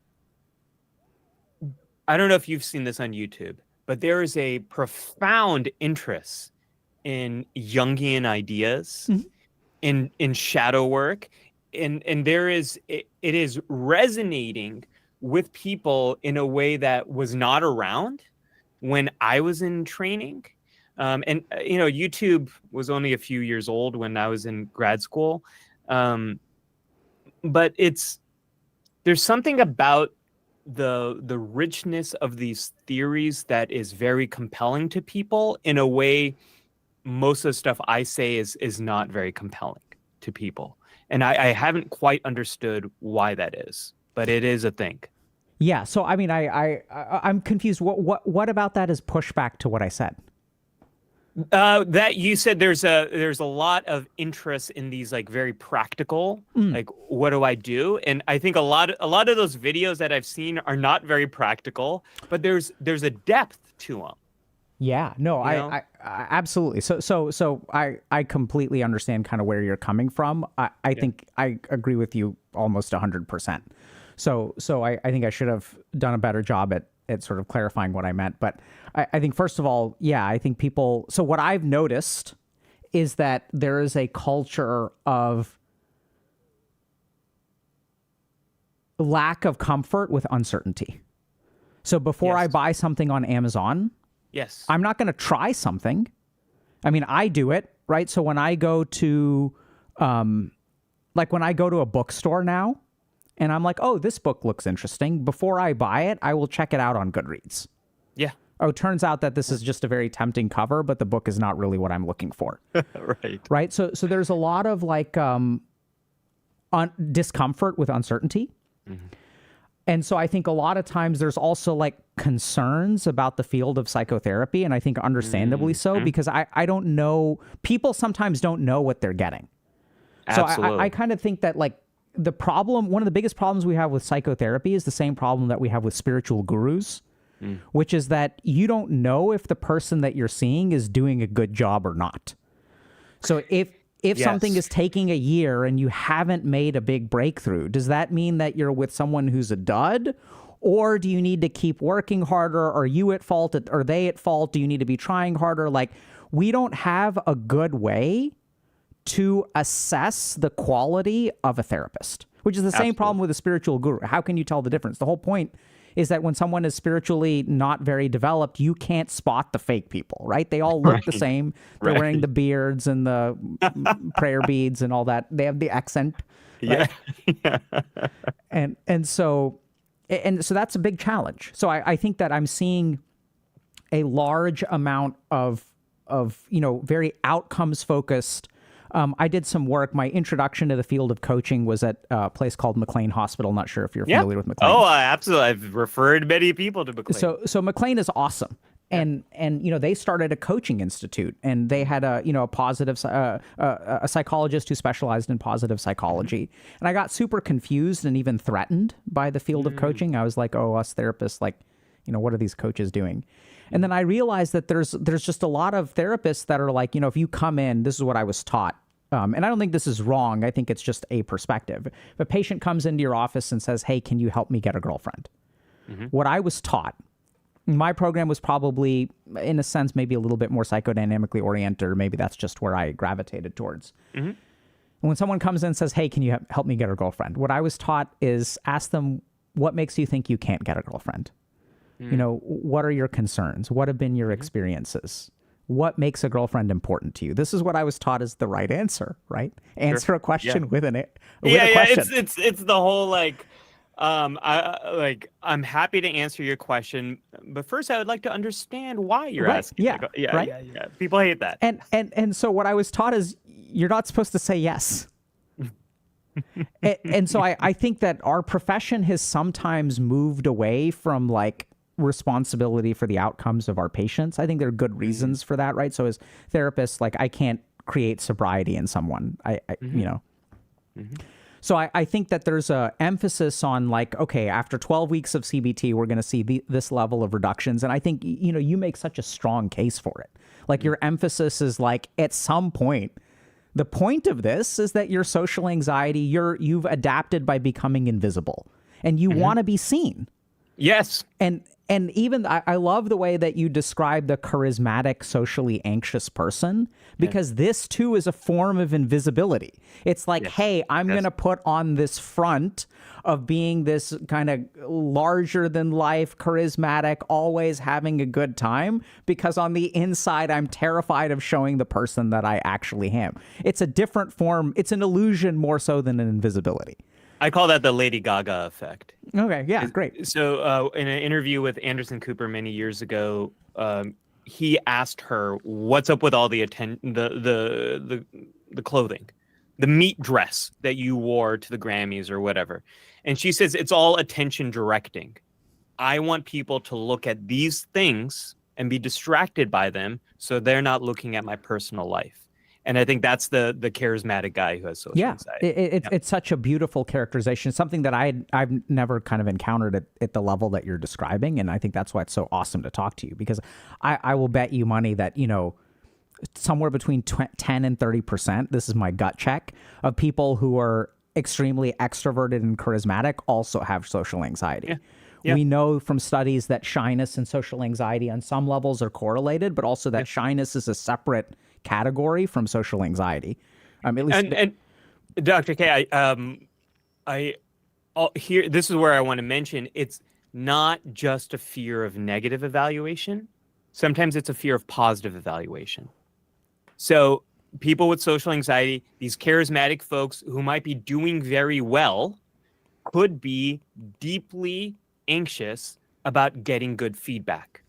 Speaker 3: I don't know if you've seen this on YouTube, but there is a profound interest in Jungian ideas, in shadow work, and it is resonating with people in a way that was not around when I was in training. YouTube was only a few years old when I was in grad school. But there's something about the richness of these theories that is very compelling to people in a way most of the stuff I say is not very compelling to people. And I haven't quite understood why that is, but it is a thing.
Speaker 1: Yeah. So, I mean, I'm confused. What about that is pushback to what I said?
Speaker 3: That you said there's a lot of interest in these like very practical, like what do I do? And I think a lot of those videos that I've seen are not very practical, but there's a depth to them.
Speaker 1: Yeah, no, I absolutely. So I completely understand kind of where you're coming from. I think I agree with you almost 100%. So I think I should have done a better job at sort of clarifying what I meant. But I think first of all, yeah, I think people. So what I've noticed is that there is a culture of lack of comfort with uncertainty. So before I buy something on Amazon,
Speaker 3: Yes.
Speaker 1: I'm not going to try something. I mean, I do it, right? So when I go to, like when I go to a bookstore now and I'm like, oh, this book looks interesting. Before I buy it, I will check it out on Goodreads.
Speaker 3: Yeah.
Speaker 1: Oh, it turns out that this is just a very tempting cover, but the book is not really what I'm looking for.
Speaker 3: Right.
Speaker 1: Right. So there's a lot of like discomfort with uncertainty. Mm-hmm. And so I think a lot of times there's also like concerns about the field of psychotherapy. And I think understandably so, because I don't know, people sometimes don't know what they're getting.
Speaker 3: Absolutely.
Speaker 1: So I kind of think that like the problem, one of the biggest problems we have with psychotherapy is the same problem that we have with spiritual gurus, which is that you don't know if the person that you're seeing is doing a good job or not. So if something is taking a year and you haven't made a big breakthrough, does that mean that you're with someone who's a dud? Or do you need to keep working harder? Are you at fault? Are they at fault? Do you need to be trying harder? Like, we don't have a good way to assess the quality of a therapist, which is the same problem with a spiritual guru. How can you tell the difference? The whole point is that when someone is spiritually not very developed, you can't spot the fake people, right? They all look the same. They're wearing the beards and the prayer beads and all that. They have the accent. Right? Yeah. and so that's a big challenge. So I think that I'm seeing a large amount of very outcomes focused. I did some work. My introduction to the field of coaching was at a place called McLean Hospital. Not sure if you're familiar with McLean.
Speaker 3: Oh, absolutely. I've referred many people to McLean.
Speaker 1: So McLean is awesome. And they started a coaching institute, and they had a psychologist who specialized in positive psychology. And I got super confused and even threatened by the field of coaching. I was like, oh, us therapists, like, what are these coaches doing? And then I realized that there's just a lot of therapists that are like, if you come in, this is what I was taught. And I don't think this is wrong. I think it's just a perspective. If a patient comes into your office and says, hey, can you help me get a girlfriend? What I was taught, my program was probably, in a sense, maybe a little bit more psychodynamically oriented, or maybe that's just where I gravitated towards. When someone comes in and says, hey, can you help me get a girlfriend? What I was taught is ask them, what makes you think you can't get a girlfriend? What are your concerns? What have been your experiences? What makes a girlfriend important to you? This is what I was taught is the right answer, right? Answer a question with a question.
Speaker 3: It's the whole like, I'm happy to answer your question, but first I would like to understand why you're asking. Yeah. People hate that.
Speaker 1: And so what I was taught is you're not supposed to say yes. and so I think that our profession has sometimes moved away from like responsibility for the outcomes of our patients. I think there are good reasons for that, right? So as therapists, like I can't create sobriety in someone. So I think that there's a emphasis on like, okay, after 12 weeks of CBT, we're going to see this level of reductions. And I think, you make such a strong case for it. Like your emphasis is like at some point, the point of this is that your social anxiety, you've adapted by becoming invisible and you want to be seen.
Speaker 3: Yes.
Speaker 1: And even I love the way that you describe the charismatic, socially anxious person, because this too is a form of invisibility. It's like, hey, I'm going to put on this front of being this kind of larger than life, charismatic, always having a good time, because on the inside, I'm terrified of showing the person that I actually am. It's a different form. It's an illusion more so than an invisibility.
Speaker 3: I call that the Lady Gaga effect.
Speaker 1: Okay, yeah, great.
Speaker 3: So in an interview with Anderson Cooper many years ago, he asked her, "What's up with all the the clothing, the meat dress that you wore to the Grammys or whatever?" And she says, "It's all attention directing. I want people to look at these things and be distracted by them so they're not looking at my personal life. And I think that's the charismatic guy who has social anxiety.
Speaker 1: It's such a beautiful characterization, something that I've never kind of encountered at the level that you're describing. And I think that's why it's so awesome to talk to you, because I will bet you money that, somewhere between 10 and 30%, this is my gut check, of people who are extremely extroverted and charismatic also have social anxiety.
Speaker 3: Yeah. Yeah.
Speaker 1: We know from studies that shyness and social anxiety on some levels are correlated, but also that shyness is a separate category from social anxiety. At least,
Speaker 3: and Dr. K, here, this is where I want to mention, it's not just a fear of negative evaluation. Sometimes it's a fear of positive evaluation. So people with social anxiety, these charismatic folks who might be doing very well, could be deeply anxious about getting good feedback,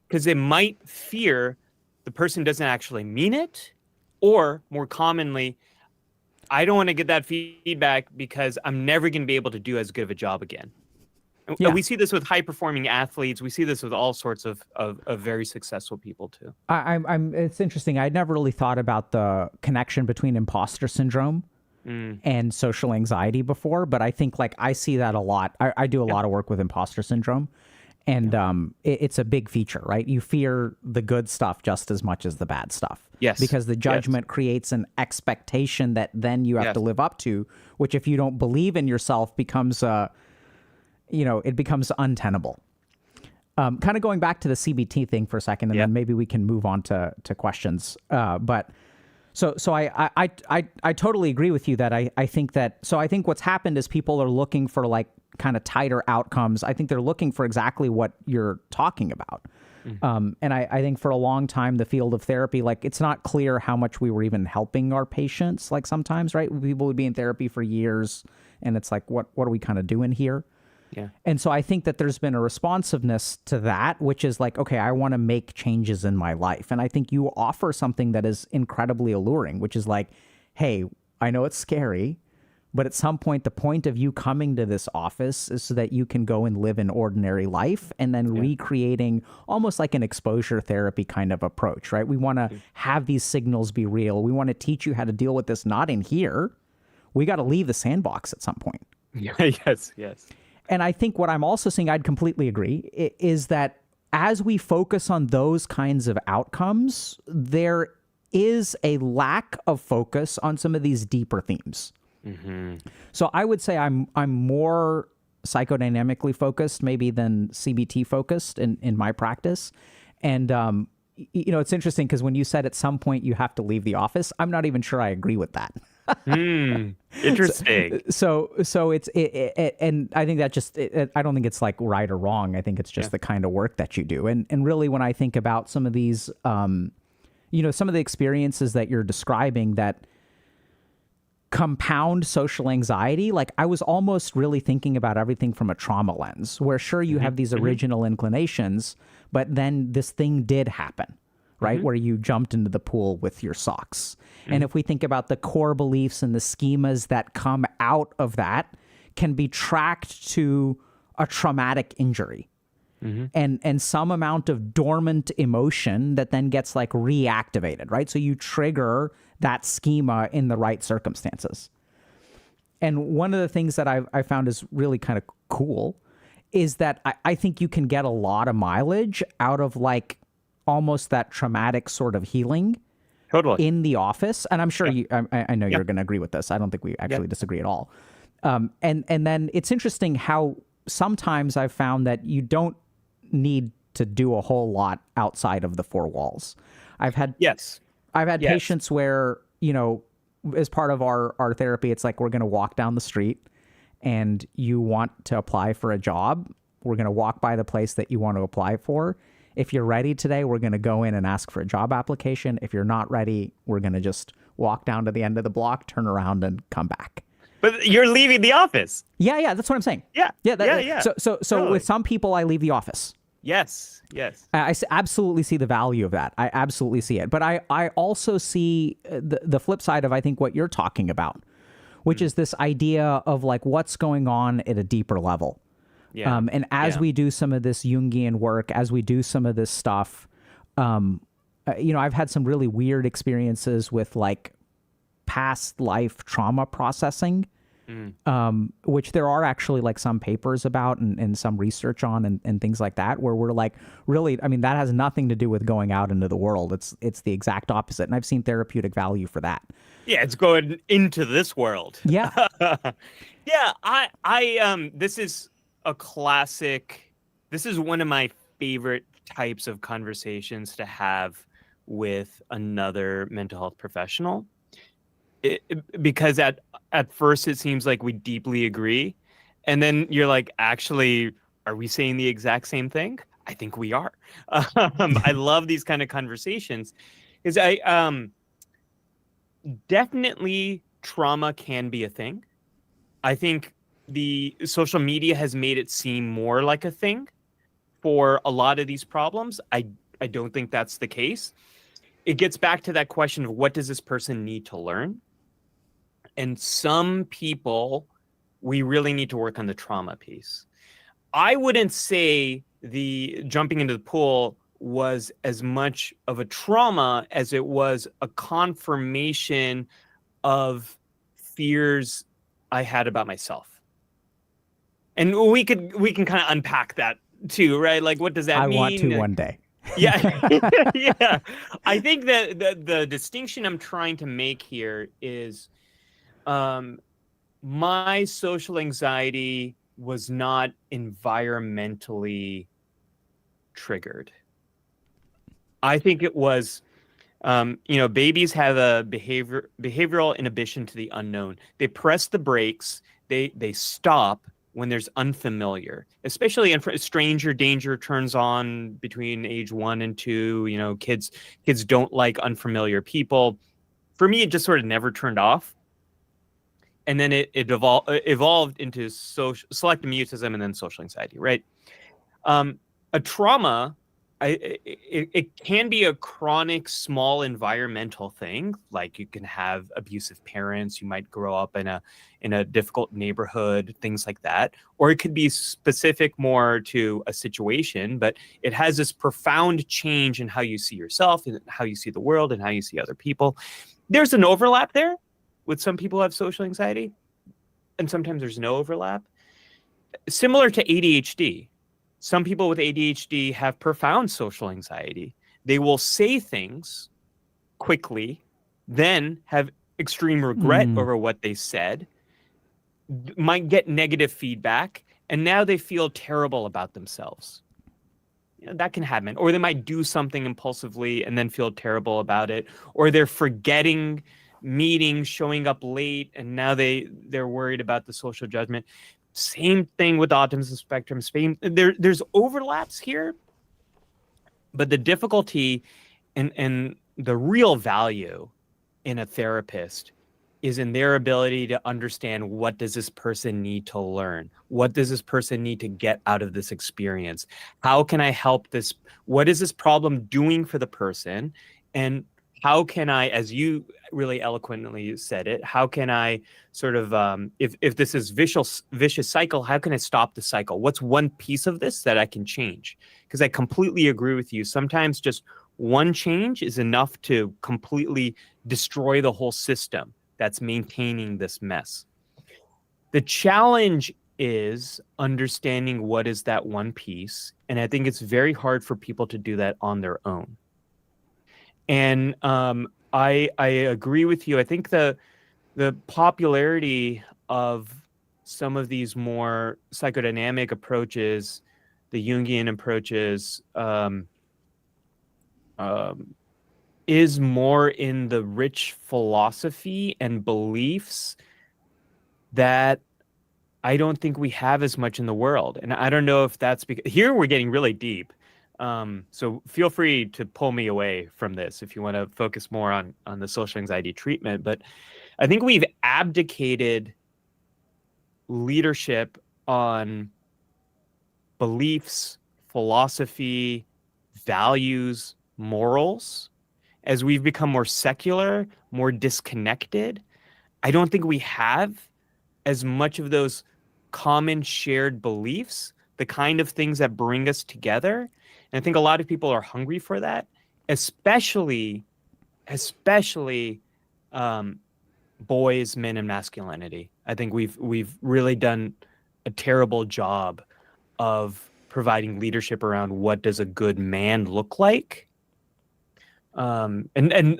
Speaker 3: because they might fear the person doesn't actually mean it, or more commonly, I don't want to get that feedback because I'm never going to be able to do as good of a job again. Yeah. We see this with high-performing athletes. We see this with all sorts of very successful people too.
Speaker 1: It's interesting. I'd never really thought about the connection between imposter syndrome and social anxiety before, but I think I see that a lot. I do a lot of work with imposter syndrome. And it's a big feature, right? You fear the good stuff just as much as the bad stuff.
Speaker 3: Yes.
Speaker 1: Because the judgment creates an expectation that then you have to live up to, which if you don't believe in yourself becomes, it becomes untenable. Kind of going back to the CBT thing for a second, and then maybe we can move on to questions. But I totally agree with you that I think what's happened is people are looking for kind of tighter outcomes. I think they're looking for exactly what you're talking about. And I think for a long time, the field of therapy, it's not clear how much we were even helping our patients. Sometimes, right? People would be in therapy for years and it's what are we kind of doing here?
Speaker 3: Yeah.
Speaker 1: And so I think that there's been a responsiveness to that, which is okay, I want to make changes in my life. And I think you offer something that is incredibly alluring, which is hey, I know it's scary, but at some point, the point of you coming to this office is so that you can go and live an ordinary life, and then recreating almost like an exposure therapy kind of approach, right? We want to have these signals be real. We want to teach you how to deal with this, not in here. We got to leave the sandbox at some point.
Speaker 3: Yes.
Speaker 1: And I think what I'm also seeing, I'd completely agree, is that as we focus on those kinds of outcomes, there is a lack of focus on some of these deeper themes.
Speaker 3: Mm-hmm.
Speaker 1: So I would say I'm more psychodynamically focused maybe than CBT focused in my practice. And, it's interesting because when you said at some point you have to leave the office, I'm not even sure I agree with that.
Speaker 3: Interesting.
Speaker 1: So it's and I think that just I don't think it's right or wrong. I think it's just the kind of work that you do. And really when I think about some of these, some of the experiences that you're describing that compound social anxiety, I was almost really thinking about everything from a trauma lens, where sure you have these original inclinations, but then this thing did happen, right? Where you jumped into the pool with your socks. And if we think about the core beliefs and the schemas that come out of that can be tracked to a traumatic injury. And some amount of dormant emotion that then gets reactivated, right? So you trigger that schema in the right circumstances. And one of the things that I found is really kind of cool is that I think you can get a lot of mileage out of almost that traumatic sort of healing in the office. And I'm sure I know you're going to agree with this. I don't think we actually disagree at all. And then it's interesting how sometimes I've found that you don't need to do a whole lot outside of the four walls. I've had patients where, as part of our therapy, it's we're going to walk down the street and you want to apply for a job. We're going to walk by the place that you want to apply for. If you're ready today, we're going to go in and ask for a job application. If you're not ready, we're going to just walk down to the end of the block, turn around and come back.
Speaker 3: But you're leaving the office.
Speaker 1: Yeah, that's what I'm saying.
Speaker 3: Yeah.
Speaker 1: So totally. With some people, I leave the office.
Speaker 3: Yes.
Speaker 1: I absolutely see the value of that. I absolutely see it. But I also see the flip side of, I think, what you're talking about, which is this idea of what's going on at a deeper level. And as we do some of this Jungian work, as we do some of this stuff, I've had some really weird experiences with like past life trauma processing, which there are actually like some papers about and some research on and things like that, where we're like, really, I mean, that has nothing to do with going out into the world. It's the exact opposite. And I've seen therapeutic value for that.
Speaker 3: Yeah, it's going into this world.
Speaker 1: Yeah.
Speaker 3: Yeah, this is a classic. This is one of my favorite types of conversations to have with another mental health professional. Because at first it seems like we deeply agree, and then you're like, actually, are we saying the exact same thing? I think we are. I love these kind of conversations because definitely trauma can be a thing. I think the social media has made it seem more like a thing for a lot of these problems. I don't think that's the case. It gets back to that question of what does this person need to learn? And some people, we really need to work on the trauma piece. I wouldn't say the jumping into the pool was as much of a trauma as it was a confirmation of fears I had about myself. And we can kind of unpack that too, right? Like, what does that mean?
Speaker 1: I want to one day.
Speaker 3: Yeah. Yeah. I think that the distinction I'm trying to make here is my social anxiety was not environmentally triggered. I think it was, babies have a behavioral inhibition to the unknown. They press the brakes. They stop when there's unfamiliar, especially if stranger danger turns on between age 1 and 2. Kids don't like unfamiliar people. For me, it just sort of never turned off. And then it evolved into selective mutism and then social anxiety, right? A trauma, it can be a chronic small environmental thing. Like you can have abusive parents, you might grow up in a difficult neighborhood, things like that. Or it could be specific more to a situation, but it has this profound change in how you see yourself and how you see the world and how you see other people. There's an overlap there with some people who have social anxiety, and sometimes there's no overlap. Similar to ADHD. Some people with ADHD have profound social anxiety. They will say things quickly, then have extreme regret over what they said, might get negative feedback, and now they feel terrible about themselves. That can happen. Or they might do something impulsively and then feel terrible about it. Or they're forgetting meetings, showing up late, and now they're worried about the social judgment. Same thing with autism spectrum. There's overlaps here, but the difficulty and the real value in a therapist is in their ability to understand, what does this person need to learn? What does this person need to get out of this experience? How can I help this? What is this problem doing for the person? And how can I, as you really eloquently said it, how can I sort of, if this is vicious cycle, how can I stop the cycle? What's one piece of this that I can change? Because I completely agree with you. Sometimes just one change is enough to completely destroy the whole system that's maintaining this mess. The challenge is understanding what is that one piece. And I think it's very hard for people to do that on their own. And I agree with you. I think the popularity of some of these more psychodynamic approaches, the Jungian approaches, is more in the rich philosophy and beliefs that I don't think we have as much in the world. And I don't know if that's because here we're getting really deep. So feel free to pull me away from this if you want to focus more on the social anxiety treatment. But I think we've abdicated leadership on beliefs, philosophy, values, morals. As we've become more secular, more disconnected, I don't think we have as much of those common shared beliefs, the kind of things that bring us together. And I think a lot of people are hungry for that. especially boys, men, and masculinity. I think we've really done a terrible job of providing leadership around what does a good man look like. And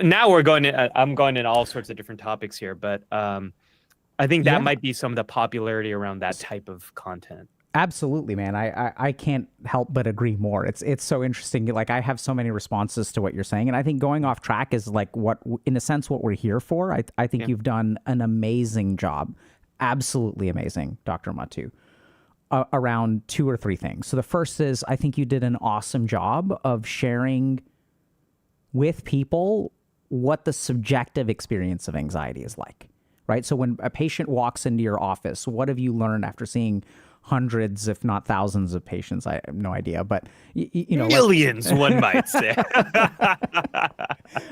Speaker 3: now I'm going in all sorts of different topics here, but I think that might be some of the popularity around that type of content.
Speaker 1: Absolutely, man. I can't help but agree more. It's so interesting. Like, I have so many responses to what you're saying, and I think going off track is like what, in a sense, what we're here for. I think you've done an amazing job, absolutely amazing, Dr. Mattu, around 2 or 3 things. So the first is, I think you did an awesome job of sharing with people what the subjective experience of anxiety is like, right? So when a patient walks into your office, what have you learned after seeing hundreds, if not thousands of patients? I have no idea, but you know,
Speaker 3: millions, one might say.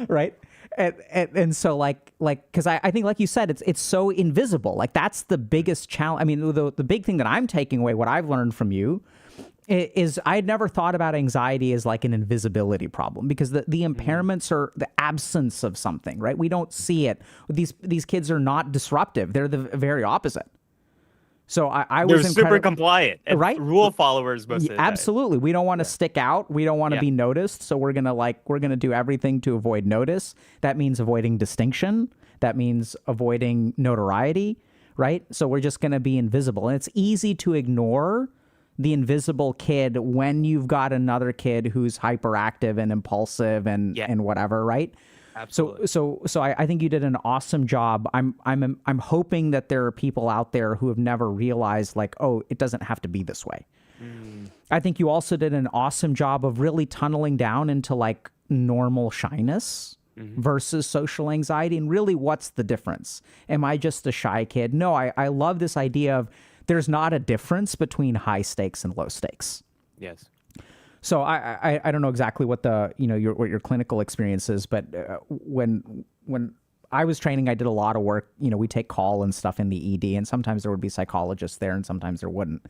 Speaker 1: Right. And so because I think, like you said, it's so invisible. Like, that's the biggest challenge. I mean, the big thing that I'm taking away, what I've learned from you, is I had never thought about anxiety as like an invisibility problem, because the impairments are the absence of something, right? We don't see it. These kids are not disruptive. They're the very opposite. So I was
Speaker 3: super compliant,
Speaker 1: right?
Speaker 3: Rule followers most of the time.
Speaker 1: Absolutely. We don't want to stick out. We don't want to be noticed. So we're gonna do everything to avoid notice. That means avoiding distinction. That means avoiding notoriety, right? So we're just gonna be invisible, and it's easy to ignore the invisible kid when you've got another kid who's hyperactive and impulsive and whatever, right?
Speaker 3: Absolutely.
Speaker 1: So I think you did an awesome job. I'm hoping that there are people out there who have never realized, like, oh, it doesn't have to be this way. I think you also did an awesome job of really tunneling down into like normal shyness versus social anxiety, and really, what's the difference? Am I just a shy kid? No, I love this idea of there's not a difference between high stakes and low stakes.
Speaker 3: Yes.
Speaker 1: So I don't know exactly what what your clinical experience is, but when I was training, I did a lot of work. We take call and stuff in the ED, and sometimes there would be psychologists there, and sometimes there wouldn't.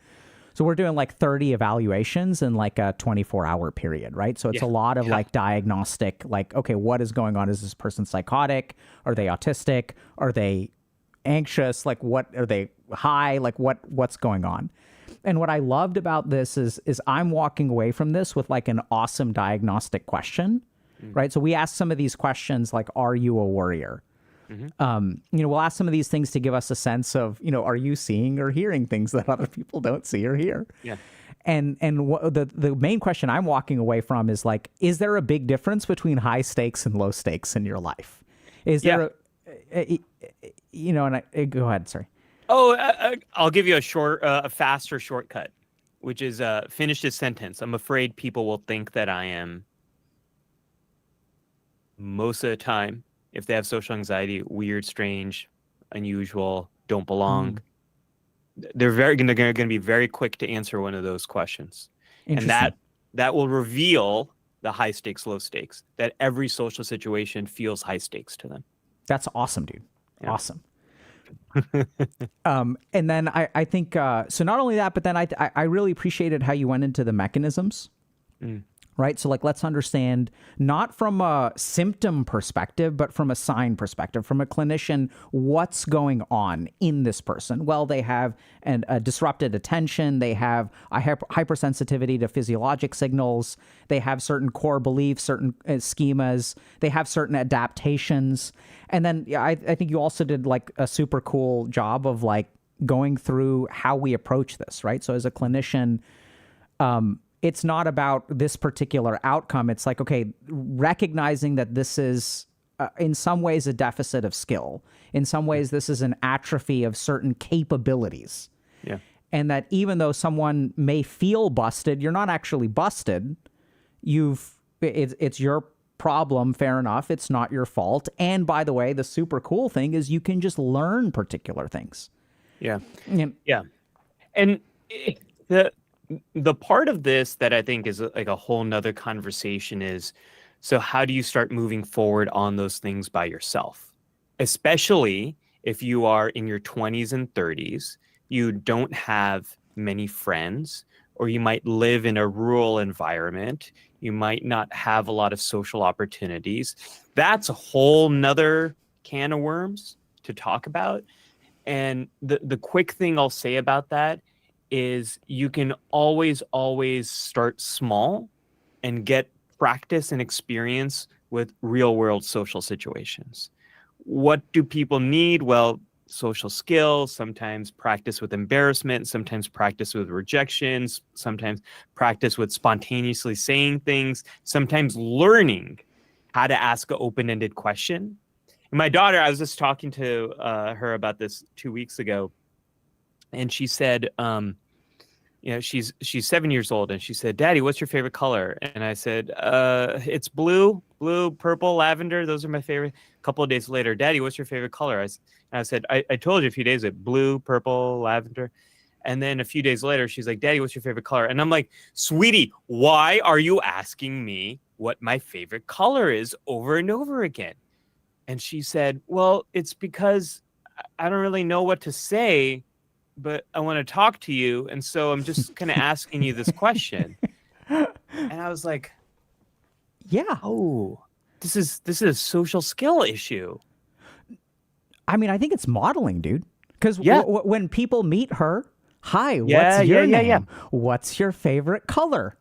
Speaker 1: So we're doing like 30 evaluations in like a 24-hour period, right? So it's a lot of like diagnostic, like, okay, what is going on? Is this person psychotic? Are they autistic? Are they anxious? Like, what are they high? Like, what's going on? And what I loved about this is I'm walking away from this with like an awesome diagnostic question, right? So we ask some of these questions like, are you a worrier? We'll ask some of these things to give us a sense of, are you seeing or hearing things that other people don't see or hear? Yeah. And the main question I'm walking away from is like, is there a big difference between high stakes and low stakes in your life? Is there go ahead, sorry.
Speaker 3: Oh, I'll give you a faster shortcut, which is finish this sentence. I'm afraid people will think that I am, most of the time, if they have social anxiety, weird, strange, unusual, don't belong. They're going to be very quick to answer one of those questions, and that will reveal the high stakes, low stakes. That every social situation feels high stakes to them.
Speaker 1: That's awesome, dude. Yeah. Awesome. And then I think so. Not only that, but then I really appreciated how you went into the mechanisms, right? So like, let's understand, not from a symptom perspective, but from a sign perspective, from a clinician, what's going on in this person. Well, they have a disrupted attention. They have a hypersensitivity to physiologic signals. They have certain core beliefs, certain schemas. They have certain adaptations. And then I think you also did like a super cool job of like going through how we approach this, right? So as a clinician, it's not about this particular outcome. It's like, okay, recognizing that this is in some ways a deficit of skill. In some ways, this is an atrophy of certain capabilities. Yeah. And that even though someone may feel busted, you're not actually busted. It's your problem, fair enough. It's not your fault. And by the way, the super cool thing is you can just learn particular things.
Speaker 3: Yeah. Yeah. And the part of this that I think is like a whole nother conversation is, so how do you start moving forward on those things by yourself? Especially if you are in your 20s and 30s, you don't have many friends, or you might live in a rural environment. You might not have a lot of social opportunities. That's a whole nother can of worms to talk about. And the quick thing I'll say about that is you can always start small and get practice and experience with real world social situations. What do people need? Well, social skills, sometimes practice with embarrassment, sometimes practice with rejections, sometimes practice with spontaneously saying things, sometimes learning how to ask an open-ended question. And my daughter, I was just talking to her about this 2 weeks ago, and she said, she's 7 years old, and she said, "Daddy, what's your favorite color?" And I said, "It's blue, purple, lavender. Those are my favorite." A couple of days later, "Daddy, what's your favorite color?" I said, I told you a few days ago, blue, purple, lavender. And then a few days later, she's like, "Daddy, what's your favorite color?" And I'm like, "Sweetie, why are you asking me what my favorite color is over and over again?" And she said, "Well, it's because I don't really know what to say, but I want to talk to you. And so I'm just kind of asking you this question." And I was like,
Speaker 1: Yeah.
Speaker 3: "Oh, this is a social skill issue."
Speaker 1: I mean, I think it's modeling, dude. Because
Speaker 3: Yeah.
Speaker 1: when people meet her, "Hi,
Speaker 3: Yeah,
Speaker 1: what's your
Speaker 3: yeah,
Speaker 1: name?
Speaker 3: yeah.
Speaker 1: What's your favorite color?"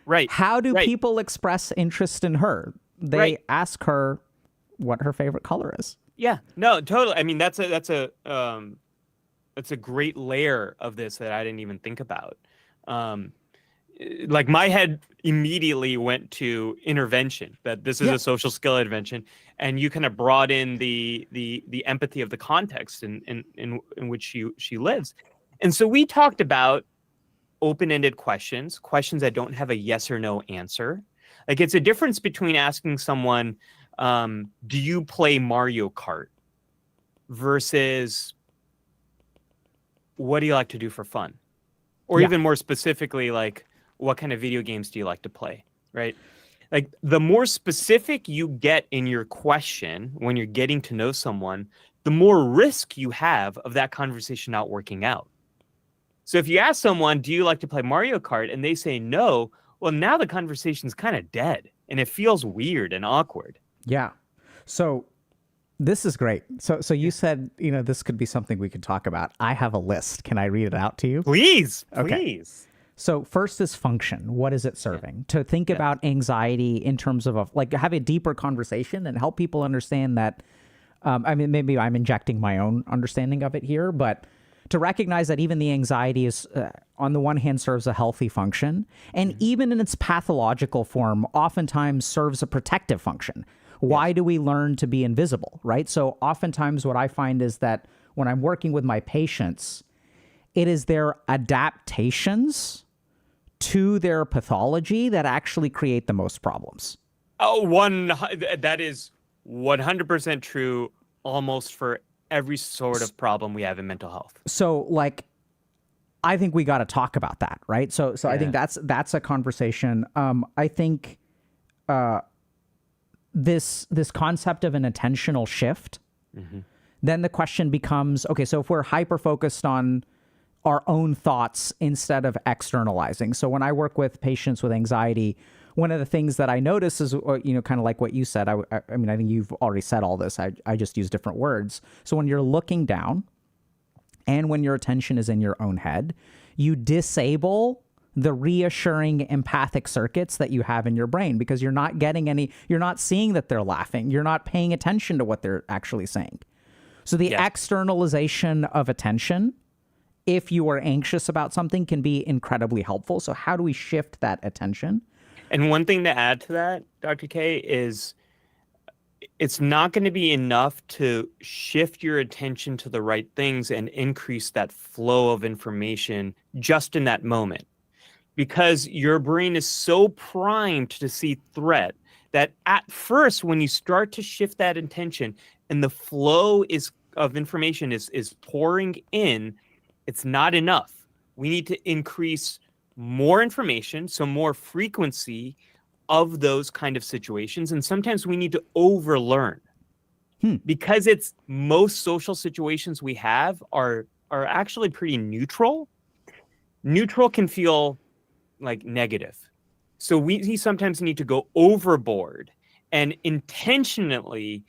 Speaker 3: Right.
Speaker 1: How do
Speaker 3: right.
Speaker 1: people express interest in her? They
Speaker 3: Right.
Speaker 1: ask her what her favorite color is.
Speaker 3: Yeah, no, totally. I mean, that's a great layer of this that I didn't even think about. Like my head immediately went to intervention, that this is
Speaker 1: Yeah.
Speaker 3: a social skill intervention, and you kind of brought in the empathy of the context in which she lives. And so we talked about open-ended questions that don't have a yes or no answer. Like it's a difference between asking someone, do you play Mario Kart, versus what do you like to do for fun? Or
Speaker 1: Yeah.
Speaker 3: even more specifically, like, what kind of video games do you like to play, right? Like the more specific you get in your question when you're getting to know someone, the more risk you have of that conversation not working out. So if you ask someone, "Do you like to play Mario Kart?" and they say no, well, now the conversation's kind of dead and it feels weird and awkward.
Speaker 1: Yeah. So this is great. So you said, this could be something we could talk about. I have a list. Can I read it out to you?
Speaker 3: Please.
Speaker 1: Okay. So first is function. What is it serving? To think about anxiety in terms of like have a deeper conversation and help people understand that. I mean, maybe I'm injecting my own understanding of it here, but to recognize that even the anxiety is, on the one hand, serves a healthy function, and even in its pathological form, oftentimes serves a protective function. Why do we learn to be invisible, right? So oftentimes what I find is that when I'm working with my patients, it is their adaptations to their pathology that actually create the most problems.
Speaker 3: Oh, that is 100% true almost for every sort of problem we have in mental health.
Speaker 1: So like, I think we got to talk about that, right? So I think that's a conversation. I think this concept of an attentional shift, then the question becomes, okay, so if we're hyper focused on our own thoughts instead of externalizing. So when I work with patients with anxiety, one of the things that I notice is, kind of like what you said. I mean, I think you've already said all this. I just use different words. So when you're looking down and when your attention is in your own head, you disable the reassuring empathic circuits that you have in your brain because you're not seeing that they're laughing. You're not paying attention to what they're actually saying. So the externalization of attention, if you are anxious about something, can be incredibly helpful. So how do we shift that attention?
Speaker 3: And one thing to add to that, Dr. K, is it's not going to be enough to shift your attention to the right things and increase that flow of information just in that moment. Because your brain is so primed to see threat that at first, when you start to shift that attention and the flow of information is pouring in, it's not enough. We need to increase more information, so more frequency of those kind of situations. And sometimes we need to overlearn because most social situations we have are actually pretty neutral. Neutral can feel like negative. So we sometimes need to go overboard and intentionally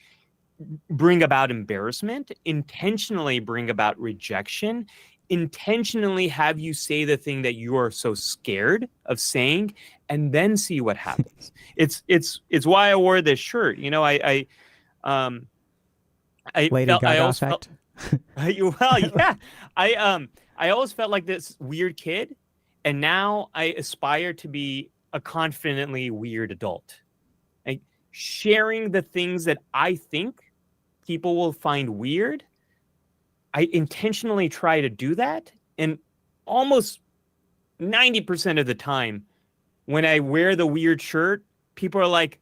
Speaker 3: bring about embarrassment, intentionally bring about rejection, intentionally have you say the thing that you are so scared of saying, and then see what happens. It's why I wore this shirt. You know, um
Speaker 1: Lady
Speaker 3: I
Speaker 1: Gaga
Speaker 3: always felt
Speaker 1: effect.
Speaker 3: well, yeah. I always felt like this weird kid, and now I aspire to be a confidently weird adult. Like sharing the things that I think people will find weird. I intentionally try to do that, and almost 90% of the time when I wear the weird shirt, people are like,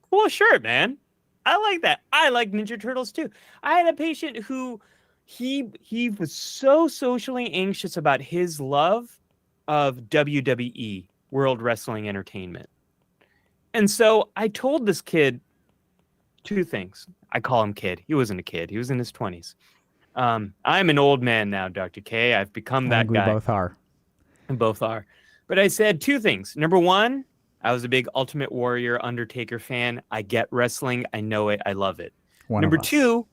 Speaker 3: "Cool shirt, man. I like that. I like Ninja Turtles too." I had a patient who he was so socially anxious about his love of WWE, World Wrestling Entertainment. And so I told this kid two things. I call him kid. He wasn't a kid. He was in his 20s. I'm an old man now, Dr. K. I've become
Speaker 1: I
Speaker 3: that
Speaker 1: think we
Speaker 3: guy.
Speaker 1: both are.
Speaker 3: And both are. But I said two things. Number one, I was a big Ultimate Warrior Undertaker fan. I get wrestling. I know it. I love it.
Speaker 1: One
Speaker 3: Number
Speaker 1: of us.
Speaker 3: two,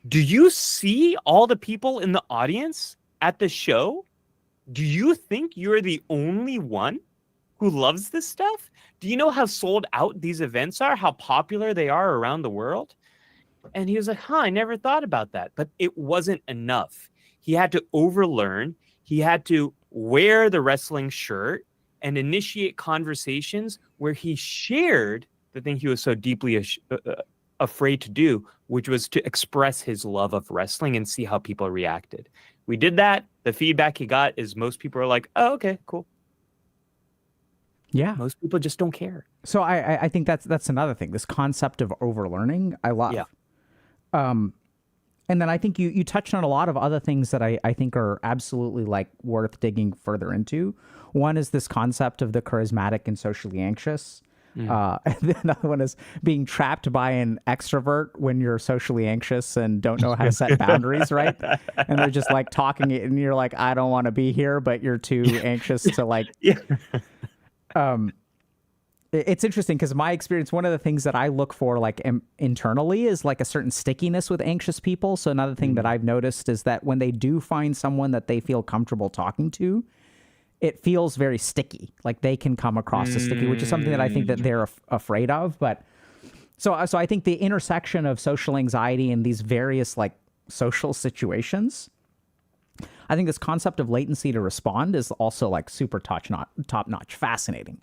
Speaker 3: do you see all the people in the audience at the show? Do you think you're the only one who loves this stuff? Do you know how sold out these events are? How popular they are around the world? And he was like, huh, I never thought about that. But it wasn't enough. He had to overlearn. He had to wear the wrestling shirt and initiate conversations where he shared the thing he was so deeply afraid to do, which was to express his love of wrestling and see how people reacted. We did that. The feedback he got is most people are like, oh, okay, cool.
Speaker 1: Yeah.
Speaker 3: Most people just don't care.
Speaker 1: So I think that's another thing. This concept of overlearning, I love.
Speaker 3: Yeah.
Speaker 1: And then I think you touched on a lot of other things that I think are absolutely like worth digging further into. One is this concept of the charismatic and socially anxious. And the another one is being trapped by an extrovert when you're socially anxious and don't know how to set boundaries, right? And they're just like talking it, and you're like, I don't want to be here, but you're too anxious to like.
Speaker 3: Yeah.
Speaker 1: It's interesting because my experience, one of the things that I look for like internally is like a certain stickiness with anxious people. So another thing that I've noticed is that when they do find someone that they feel comfortable talking to, it feels very sticky. Like they can come across as sticky, which is something that I think that they're afraid of. But so I think the intersection of social anxiety and these various like social situations, I think this concept of latency to respond is also like super top notch, fascinating.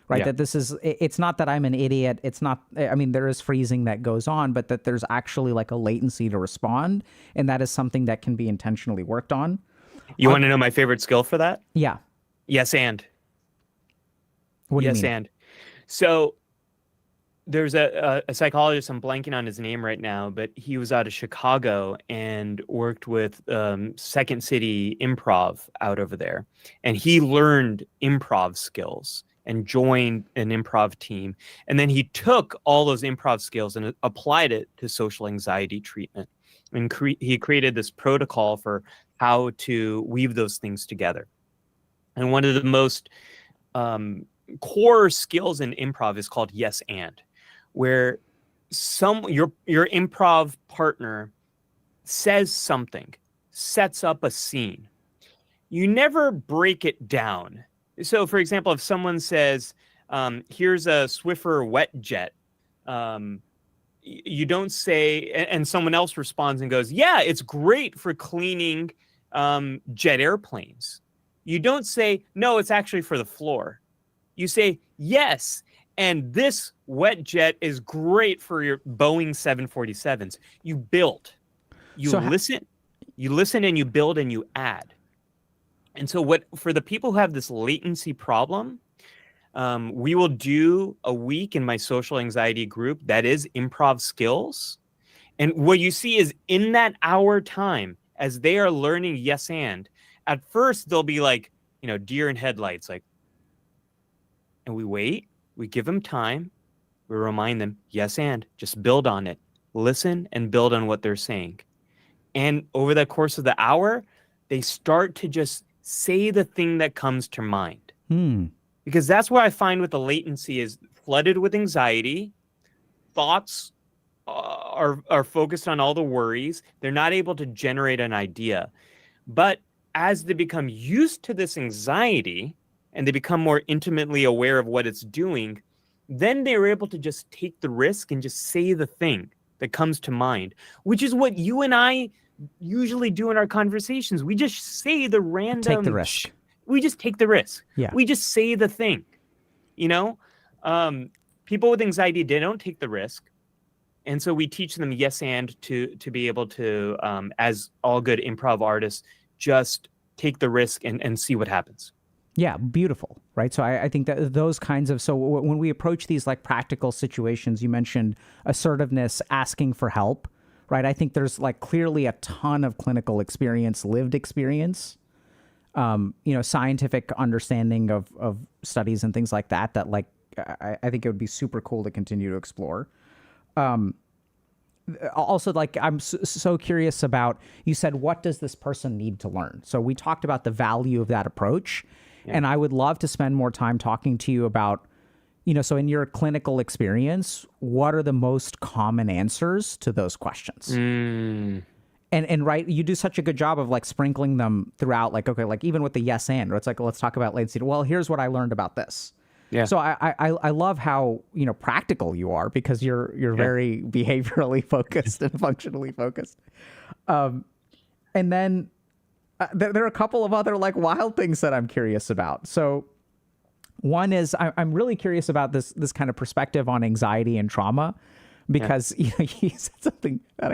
Speaker 1: Right.
Speaker 3: Yeah.
Speaker 1: That it's not that I'm an idiot. It's not, I mean, there is freezing that goes on, but that there's actually like a latency to respond. And that is something that can be intentionally worked on.
Speaker 3: You want to know my favorite skill for that?
Speaker 1: Yeah.
Speaker 3: Yes, and.
Speaker 1: What do you mean?
Speaker 3: Yes, and. So there's a psychologist, I'm blanking on his name right now, but he was out of Chicago and worked with Second City Improv out over there. And he learned improv skills and joined an improv team. And then he took all those improv skills and applied it to social anxiety treatment. And he created this protocol for how to weave those things together. And one of the most core skills in improv is called yes and, where your improv partner says something, sets up a scene. You never break it down. So, for example, if someone says, here's a Swiffer wet jet, you don't say, and someone else responds and goes, yeah, it's great for cleaning jet airplanes. You don't say, no, it's actually for the floor. You say, yes, and this wet jet is great for your Boeing 747s. You build. You listen and you build and you add. And so for the people who have this latency problem, we will do a week in my social anxiety group that is improv skills. And what you see is in that hour time, as they are learning yes and, at first they'll be like, deer in headlights, like, and we wait, we give them time, we remind them, yes and, just build on it. Listen and build on what they're saying. And over the course of the hour, they start to just say the thing that comes to mind. because that's where I find with the latency is flooded with anxiety, thoughts are focused on all the worries. They're not able to generate an idea. But as they become used to this anxiety and they become more intimately aware of what it's doing, then they're able to just take the risk and just say the thing that comes to mind, which is what you and I usually do in our conversations. We just say the random...
Speaker 1: Take the risk.
Speaker 3: We just take the risk.
Speaker 1: Yeah.
Speaker 3: We just say the thing, you know? People with anxiety, they don't take the risk. And so we teach them yes and to be able to, as all good improv artists, just take the risk and see what happens.
Speaker 1: Yeah, beautiful, right? So I think that those kinds of, so when we approach these like practical situations, you mentioned assertiveness, asking for help, right? I think there's like clearly a ton of clinical experience, lived experience, scientific understanding of studies and things like that, that like, I think it would be super cool to continue to explore. Also, like, I'm so curious about, you said, what does this person need to learn? So we talked about the value of that approach. Yeah. And I would love to spend more time talking to you about, so in your clinical experience, what are the most common answers to those questions? And right, you do such a good job of like sprinkling them throughout, like, okay, like even with the yes and, or it's like, let's talk about latency. Well, here's what I learned about this. Yeah. So I love how, practical you are, because you're very behaviorally focused and functionally focused. And then there are a couple of other like wild things that I'm curious about. So one is I'm really curious about this kind of perspective on anxiety and trauma, because you said something that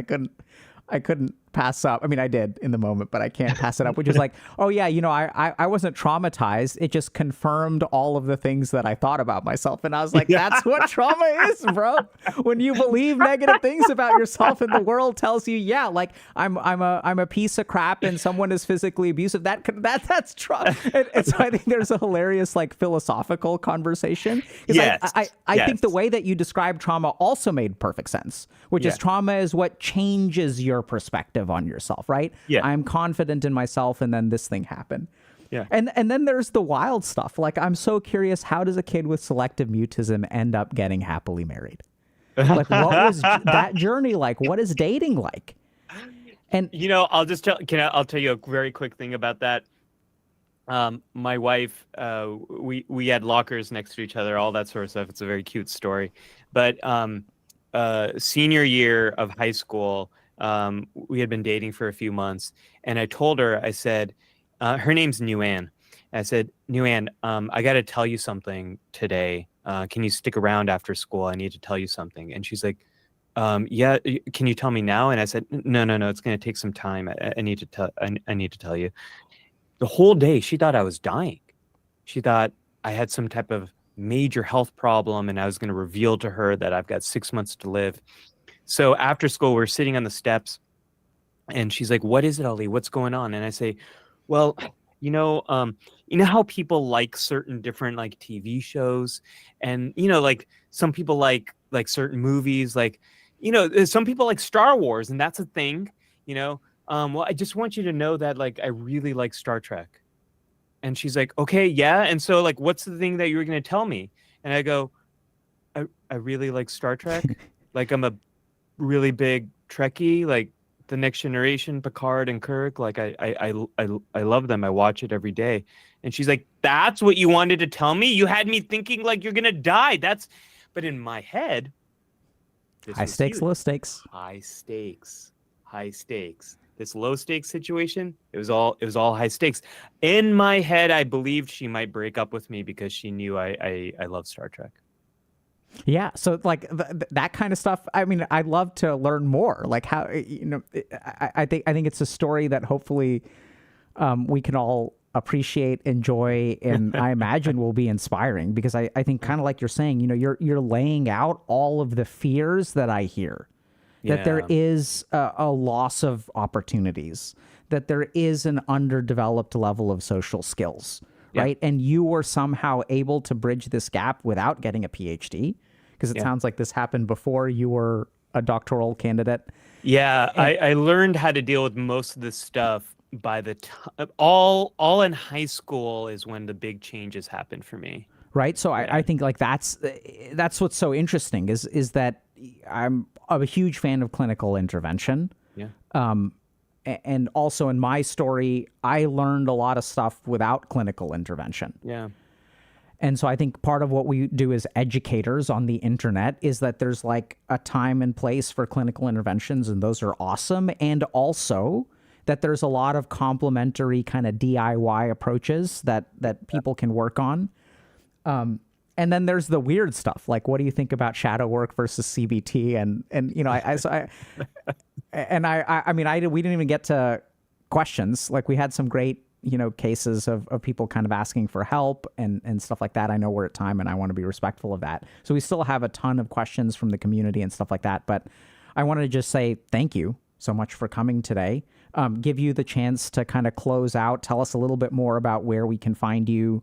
Speaker 1: I couldn't pass up. I mean, I did in the moment, but I can't pass it up, which is like, oh yeah, I wasn't traumatized. It just confirmed all of the things that I thought about myself. And I was like, that's what trauma is, bro. When you believe negative things about yourself and the world tells you, yeah, like I'm a piece of crap and someone is physically abusive. That's trauma. And so I think there's a hilarious like philosophical conversation.
Speaker 3: Yes.
Speaker 1: I think the way that you described trauma also made perfect sense, which is trauma is what changes your perspective on yourself, right? Yeah. I'm confident in myself, and then this thing happened. Yeah. And then there's the wild stuff. Like, I'm so curious, how does a kid with selective mutism end up getting happily married? Like, what was that journey like? What is dating like? And
Speaker 3: I'll just I'll tell you a very quick thing about that. My wife, we had lockers next to each other, all that sort of stuff. It's a very cute story. But senior year of high school, we had been dating for a few months, and I told her, I said, her name's Nuan. I said, Nuan, I got to tell you something today. Can you stick around after school? I need to tell you something. And she's like, yeah, can you tell me now? And I said, no, it's going to take some time. I need to tell you. The whole day, she thought I was dying. She thought I had some type of major health problem, and I was going to reveal to her that I've got 6 months to live. So after school, we're sitting on the steps, and she's like, what is it, Ali? What's going on? And I say, well, you know how people like certain different like TV shows, and, like some people like certain movies, like, some people like Star Wars, and that's a thing, well, I just want you to know that like, I really like Star Trek. And she's like, okay, yeah. And so like, what's the thing that you were going to tell me? And I go, I really like Star Trek. Like, I'm a really big Trekkie, like The Next Generation, Picard and Kirk. Like I love them. I watch it every day. And she's like, that's what you wanted to tell me? You had me thinking like you're going to die. But in my head,
Speaker 1: high stakes, low stakes.
Speaker 3: High stakes. This low stakes situation, it was all high stakes. In my head, I believed she might break up with me because she knew I love Star Trek.
Speaker 1: Yeah. So like that kind of stuff. I mean, I'd love to learn more. Like how, I think it's a story that hopefully we can all appreciate, enjoy, and I imagine will be inspiring, because I think kind of like you're saying, you're laying out all of the fears that I hear. That there is a loss of opportunities, that there is an underdeveloped level of social skills, right? And you were somehow able to bridge this gap without getting a PhD, because it sounds like this happened before you were a doctoral candidate.
Speaker 3: Yeah, I learned how to deal with most of this stuff by the time, all in high school is when the big changes happened for me.
Speaker 1: right? So I think like that's what's so interesting is that I'm a huge fan of clinical intervention.
Speaker 3: Yeah.
Speaker 1: And also in my story, I learned a lot of stuff without clinical intervention.
Speaker 3: Yeah.
Speaker 1: And so I think part of what we do as educators on the internet is that there's like a time and place for clinical interventions, and those are awesome. And also that there's a lot of complementary kind of DIY approaches that people can work on. And then there's the weird stuff, like what do you think about shadow work versus CBT? And you know, we didn't even get to questions. Like we had some great, you know, cases of people kind of asking for help and stuff like that. I know we're at time and I want to be respectful of that. So we still have a ton of questions from the community and stuff like that. But I wanted to just say thank you so much for coming today. Give you the chance to kind of close out, tell us a little bit more about where we can find you.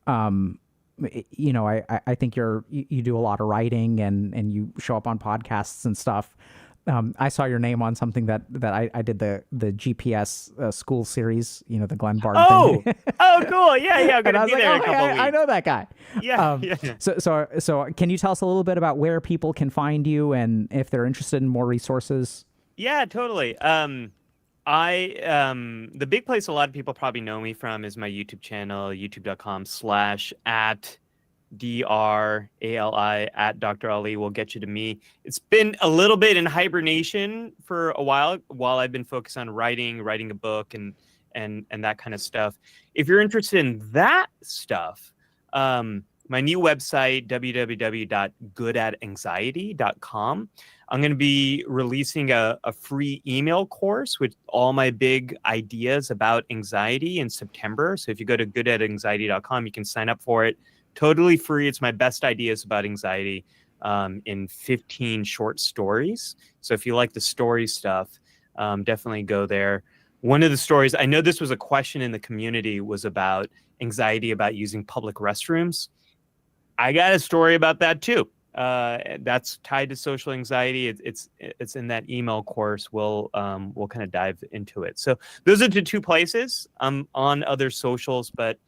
Speaker 1: You know, I think you do a lot of writing and you show up on podcasts and stuff. I saw your name on something that I did the GPS school series, you know, the Glenn Barton thing.
Speaker 3: Oh, cool. Yeah. I'm going to be there in a couple
Speaker 1: hey,
Speaker 3: weeks.
Speaker 1: I know that guy.
Speaker 3: Yeah.
Speaker 1: So can you tell us a little bit about where people can find you and if they're interested in more resources?
Speaker 3: Yeah, totally. The big place a lot of people probably know me from is my YouTube channel, youtube.com/@DRALI at Dr. Ali will get you to me. It's been a little bit in hibernation for a while I've been focused on writing a book and that kind of stuff. If you're interested in that stuff, my new website, www.goodatanxiety.com. I'm going to be releasing a free email course with all my big ideas about anxiety in September. So if you go to goodatanxiety.com, you can sign up for it. Totally free. It's my best ideas about anxiety in 15 short stories. So if you like the story stuff, definitely go there. One of the stories, I know this was a question in the community, was about anxiety about using public restrooms. I got a story about that too. That's tied to social anxiety. It's in that email course. We'll kind of dive into it. So those are the two places. I'm on other socials, but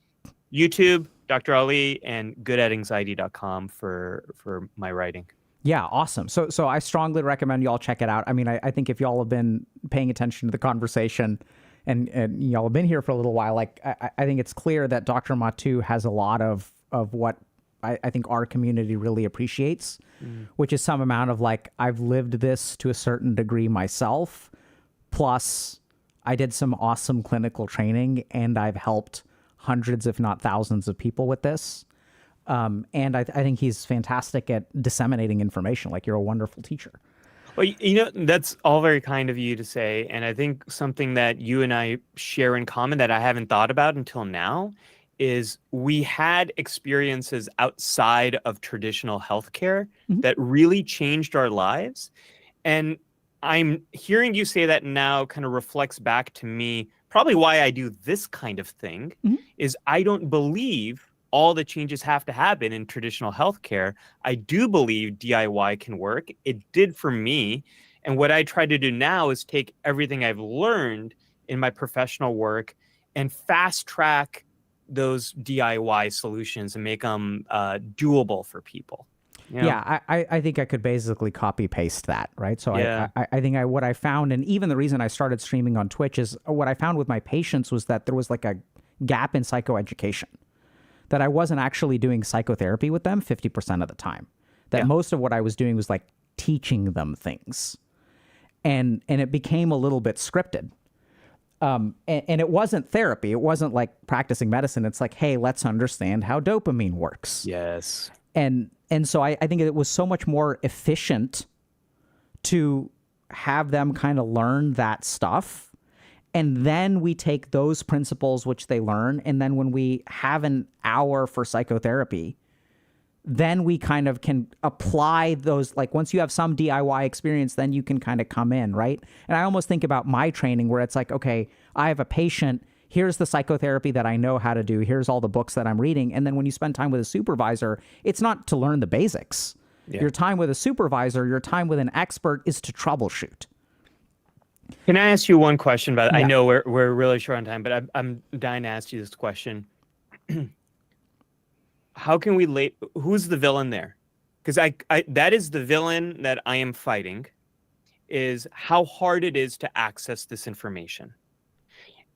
Speaker 3: YouTube, Dr. Ali, and goodatanxiety.com for my writing.
Speaker 1: Yeah, awesome. So I strongly recommend y'all check it out. I mean, I think if y'all have been paying attention to the conversation and y'all have been here for a little while, like I think it's clear that Dr. Mattu has a lot of what I think our community really appreciates, which is some amount of like, I've lived this to a certain degree myself, plus I did some awesome clinical training and I've helped hundreds, if not thousands of people with this. And I think he's fantastic at disseminating information. Like, you're a wonderful teacher.
Speaker 3: Well, you know, that's all very kind of you to say. And I think something that you and I share in common that I haven't thought about until now is we had experiences outside of traditional healthcare that really changed our lives. And I'm hearing you say that now kind of reflects back to me, probably why I do this kind of thing, is I don't believe all the changes have to happen in traditional healthcare. I do believe DIY can work. It did for me. And what I try to do now is take everything I've learned in my professional work and fast track those DIY solutions and make them doable for people. You know?
Speaker 1: Yeah, I think I could basically copy paste that, right? So
Speaker 3: Yeah.
Speaker 1: I think what I found, and even the reason I started streaming on Twitch, is what I found with my patients was that there was like a gap in psychoeducation, that I wasn't actually doing psychotherapy with them 50% of the time. That most of what I was doing was like teaching them things, and it became a little bit scripted. And it wasn't therapy. It wasn't like practicing medicine. It's like, hey, let's understand how dopamine works.
Speaker 3: Yes.
Speaker 1: And so I think it was so much more efficient to have them kind of learn that stuff. And then we take those principles which they learn. And then when we have an hour for psychotherapy, then we kind of can apply those, like once you have some DIY experience, then you can kind of come in, right? And I almost think about my training where it's like, okay, I have a patient, here's the psychotherapy that I know how to do, here's all the books that I'm reading. And then when you spend time with a supervisor, it's not to learn the basics. Yeah. Your time with a supervisor, your time with an expert is to troubleshoot.
Speaker 3: Can I ask you one question about it? Yeah. I know we're really short on time, but I'm dying to ask you this question. how can we who's the villain there? Because I that is the villain that I am fighting, is how hard it is to access this information.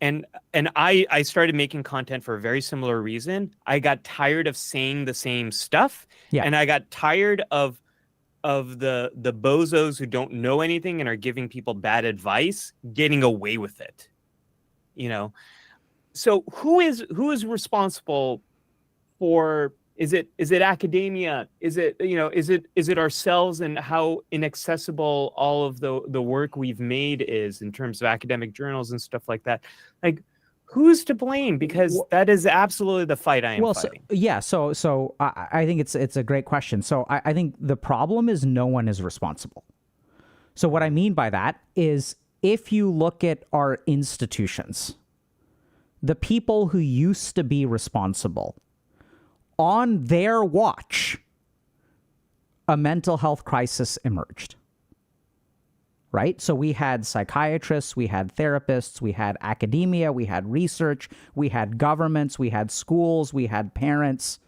Speaker 3: And I started making content for a very similar reason. I got tired of saying the same stuff,
Speaker 1: Yeah.
Speaker 3: and I got tired of the bozos who don't know anything and are giving people bad advice getting away with it. You know, so who is responsible for? Is it academia? Is it, you know, is it ourselves, and how inaccessible all of the work we've made is in terms of academic journals and stuff like that? Like, who's to blame? Because that is absolutely the fight I am fighting.
Speaker 1: So I think it's a great question. So I think the problem is no one is responsible. So what I mean by that is, if you look at our institutions, the people who used to be responsible, on their watch, a mental health crisis emerged. Right? So we had psychiatrists, we had therapists, we had academia, we had research, we had governments, we had schools, we had parents.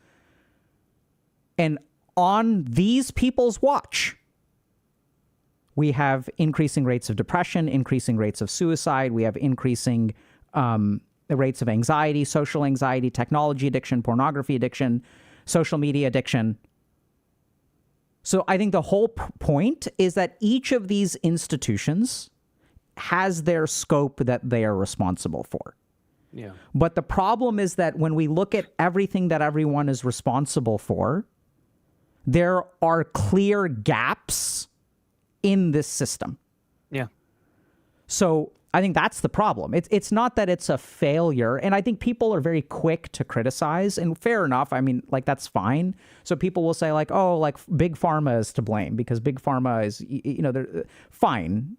Speaker 1: And on these people's watch, we have increasing rates of depression, increasing rates of suicide, we have increasing the rates of anxiety, social anxiety, technology addiction, pornography addiction, social media addiction. So I think the whole point is that each of these institutions has their scope that they are responsible for.
Speaker 3: Yeah.
Speaker 1: But the problem is that when we look at everything that everyone is responsible for, there are clear gaps in this system.
Speaker 3: Yeah.
Speaker 1: So I think that's the problem. It's not that it's a failure. And I think people are very quick to criticize, and fair enough. I mean, like, that's fine. So people will say, like, oh, like, big pharma is to blame because big pharma is, you know, they're fine.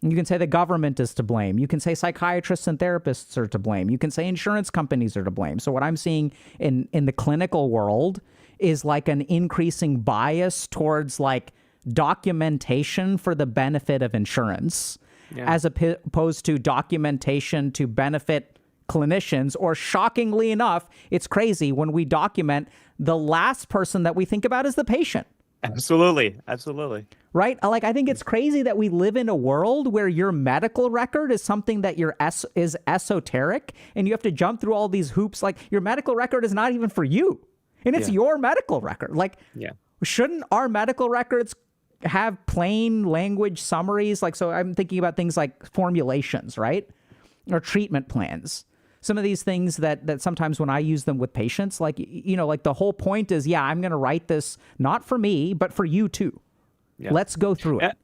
Speaker 1: You can say the government is to blame. You can say psychiatrists and therapists are to blame. You can say insurance companies are to blame. So what I'm seeing in the clinical world is like an increasing bias towards like documentation for the benefit of insurance. Yeah. As opposed to documentation to benefit clinicians, or shockingly enough, it's crazy when we document, the last person that we think about is the patient.
Speaker 3: Absolutely. Absolutely.
Speaker 1: Right? Like, I think it's crazy that we live in a world where your medical record is something that is esoteric, and you have to jump through all these hoops. Like, your medical record is not even for you, and it's your medical record. Like, shouldn't our medical records have plain language summaries? Like, so I'm thinking about things like formulations, right? Or treatment plans. Some of these things that sometimes when I use them with patients, like, you know, like the whole point is, I'm going to write this not for me, but for you too. Yeah. Let's go through it.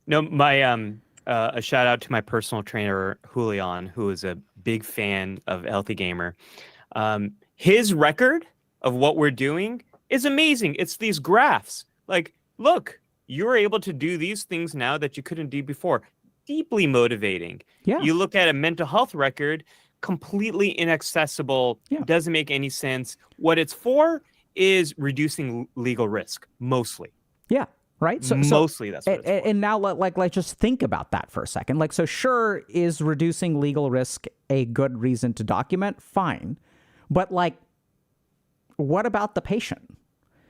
Speaker 3: No, my, a shout out to my personal trainer, Julian, who is a big fan of Healthy Gamer. His record of what we're doing is amazing. It's these graphs. Like, look, you're able to do these things now that you couldn't do before. Deeply motivating. Yeah. You look at a mental health record, completely inaccessible, doesn't make any sense. What it's for is reducing legal risk, mostly.
Speaker 1: Yeah, right? So
Speaker 3: mostly that's what it's for.
Speaker 1: And now, let's just think about that for a second. Like, so sure, is reducing legal risk a good reason to document? Fine. But, like, what about the patient?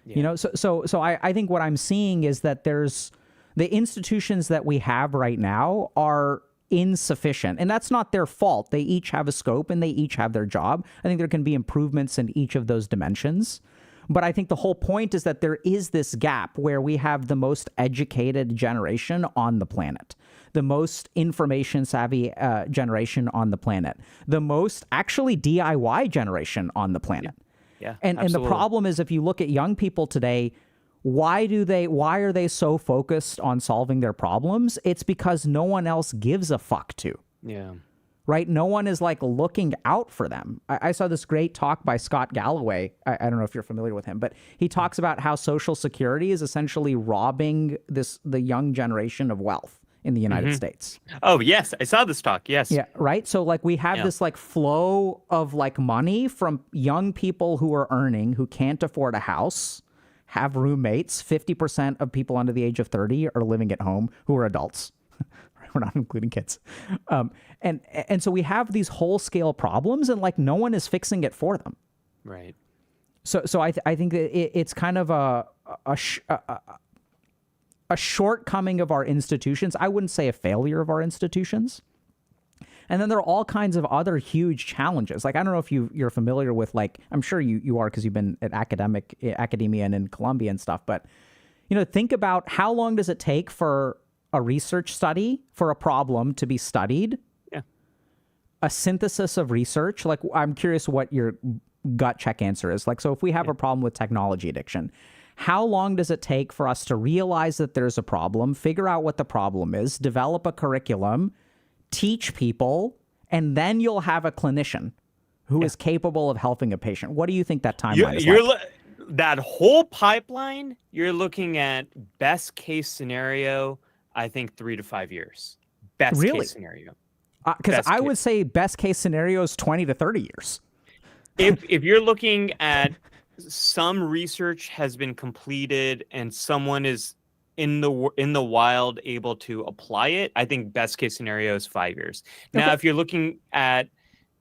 Speaker 1: Yeah. You know, so I think what I'm seeing is that there's the institutions that we have right now are insufficient, and that's not their fault. They each have a scope and they each have their job. I think there can be improvements in each of those dimensions. But I think the whole point is that there is this gap where we have the most educated generation on the planet, the most information savvy generation on the planet, the most actually DIY generation on the planet.
Speaker 3: Yeah,
Speaker 1: and the problem is, if you look at young people today, why are they so focused on solving their problems? It's because no one else gives a fuck to.
Speaker 3: Yeah.
Speaker 1: Right? No one is like looking out for them. I saw this great talk by Scott Galloway. I don't know if you're familiar with him, but he talks about how Social Security is essentially robbing the young generation of wealth in the United States.
Speaker 3: Oh, yes. I saw this talk. Yes.
Speaker 1: Yeah. Right. So like we have this like flow of like money from young people who are earning, who can't afford a house, have roommates. 50% of people under the age of 30 are living at home who are adults. We're not including kids. And so we have these whole scale problems, and like no one is fixing it for them.
Speaker 3: Right.
Speaker 1: So I think that it's kind of a shortcoming of our institutions. I wouldn't say a failure of our institutions. And then there are all kinds of other huge challenges. Like, I don't know if you're familiar with, like, I'm sure you are because you've been at academia and in Columbia and stuff. But, think about how long does it take for a research study for a problem to be studied?
Speaker 3: Yeah.
Speaker 1: A synthesis of research. Like, I'm curious what your gut check answer is. Like, so if we have a problem with technology addiction, how long does it take for us to realize that there's a problem, figure out what the problem is, develop a curriculum, teach people, and then you'll have a clinician who is capable of helping a patient? What do you think that timeline is like?
Speaker 3: That whole pipeline, you're looking at best case scenario, I think 3 to 5 years. Best case scenario.
Speaker 1: Because I would say best case scenario is 20 to 30 years.
Speaker 3: If you're looking at some research has been completed and someone is in the wild able to apply it, I think best case scenario is 5 years. Now, if you're looking at,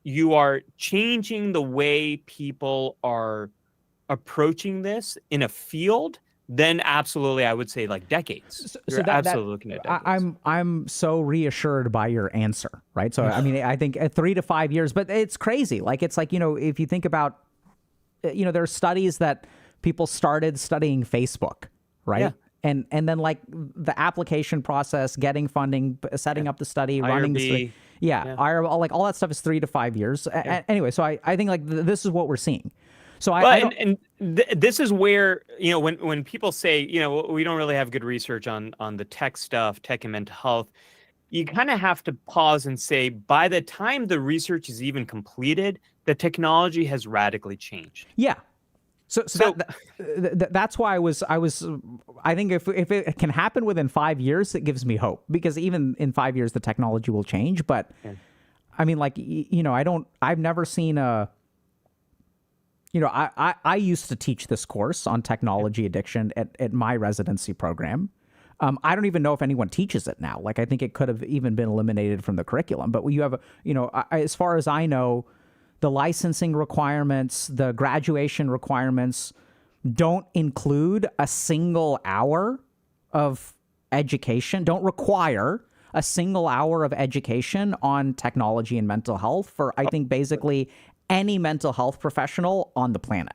Speaker 3: you are changing the way people are approaching this in a field, then absolutely, I would say like decades. You're absolutely looking at decades.
Speaker 1: I'm so reassured by your answer, right? So I mean, I think 3 to 5 years, but it's crazy. Like, it's like, if you think about, there are studies that people started studying Facebook, right? Yeah. And then, like, the application process, getting funding, setting up the study, running the study. Like, all that stuff is 3 to 5 years. Anyway, so I think, like, this is what we're seeing. So
Speaker 3: this is where, when people say, we don't really have good research on the tech stuff, tech and mental health, you kind of have to pause and say, by the time the research is even completed, the technology has radically changed.
Speaker 1: Yeah. So that's why I think if it can happen within 5 years, it gives me hope, because even in 5 years, the technology will change. But I mean, like, I've never seen I used to teach this course on technology addiction at my residency program. I don't even know if anyone teaches it now. Like, I think it could have even been eliminated from the curriculum. But you have, as far as I know, the licensing requirements, the graduation requirements don't include a single hour of education, don't require a single hour of education on technology and mental health for, I think, basically any mental health professional on the planet.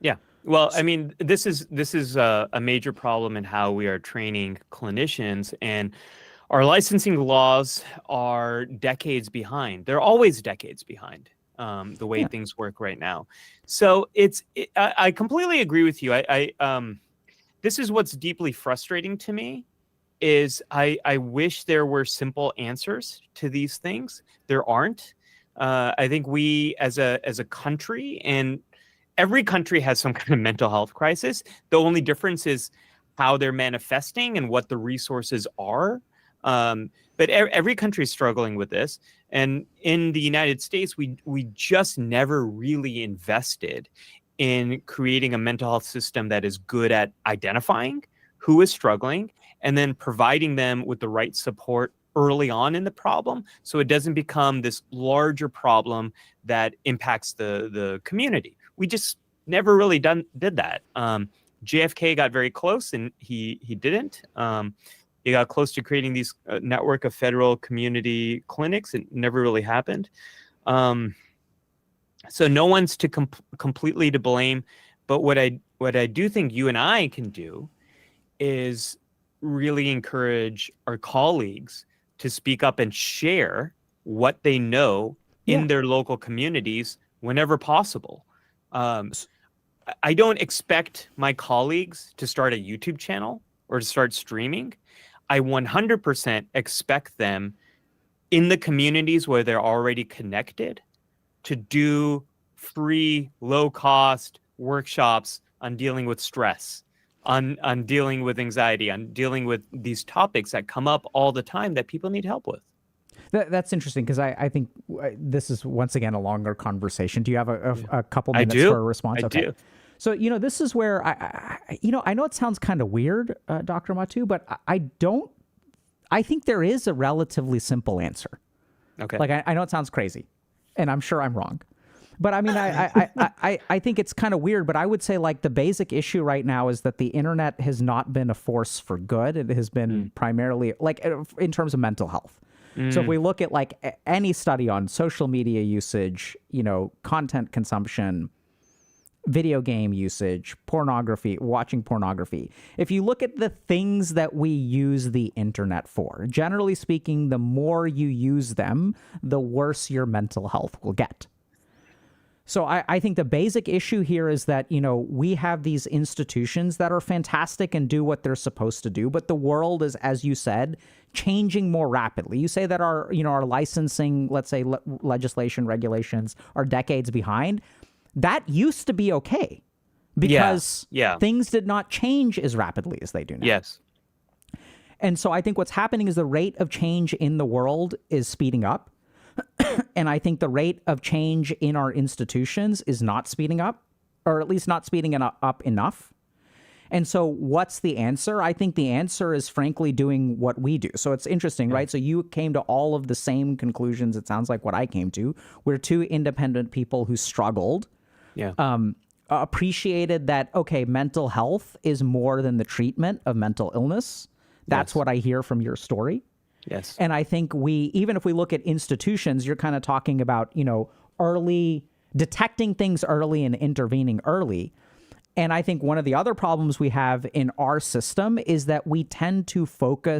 Speaker 3: Yeah. Well, I mean, this is a major problem in how we are training clinicians, and our licensing laws are decades behind. They're always decades behind. The way things work right now. So I completely agree with you. This is what's deeply frustrating to me is I wish there were simple answers to these things. There aren't. I think we as a country, and every country has some kind of mental health crisis. The only difference is how they're manifesting and what the resources are. But every country is struggling with this. And in the United States, we just never really invested in creating a mental health system that is good at identifying who is struggling and then providing them with the right support early on in the problem, so it doesn't become this larger problem that impacts the community. We just never really did that. JFK got very close, and he didn't. He got close to creating these network of federal community clinics. It never really happened. So no one's completely to blame. But what I do think you and I can do is really encourage our colleagues to speak up and share what they know in their local communities whenever possible. I don't expect my colleagues to start a YouTube channel or to start streaming. I 100% expect them in the communities where they're already connected to do free, low-cost workshops on dealing with stress, on dealing with anxiety, on dealing with these topics that come up all the time that people need help with.
Speaker 1: That's interesting, because I think this is, once again, a longer conversation. Do you have a couple minutes for a response?
Speaker 3: I do.
Speaker 1: So, this is where I know it sounds kind of weird, Dr. Mattu, but I think there is a relatively simple answer.
Speaker 3: Okay.
Speaker 1: Like, I know it sounds crazy, and I'm sure I'm wrong. But I mean, I think it's kind of weird, but I would say like the basic issue right now is that the internet has not been a force for good. It has been primarily like in terms of mental health. So if we look at like any study on social media usage, content consumption, video game usage, pornography, watching pornography. If you look at the things that we use the internet for, generally speaking, the more you use them, the worse your mental health will get. So I think the basic issue here is that, we have these institutions that are fantastic and do what they're supposed to do, but the world is, as you said, changing more rapidly. You say that our licensing, let's say legislation, regulations are decades behind. That used to be okay because things did not change as rapidly as they do now.
Speaker 3: Yes.
Speaker 1: And so I think what's happening is the rate of change in the world is speeding up. And I think the rate of change in our institutions is not speeding up, or at least not speeding up enough. And so what's the answer? I think the answer is frankly doing what we do. So it's interesting, right? So you came to all of the same conclusions, it sounds like what I came to. We're two independent people who struggled. Appreciated that, okay, mental health is more than the treatment of mental illness. That's what I hear from your story.
Speaker 3: Yes.
Speaker 1: And I think even if we look at institutions, you're kind of talking about, early, detecting things early and intervening early. And I think one of the other problems we have in our system is that we tend to devote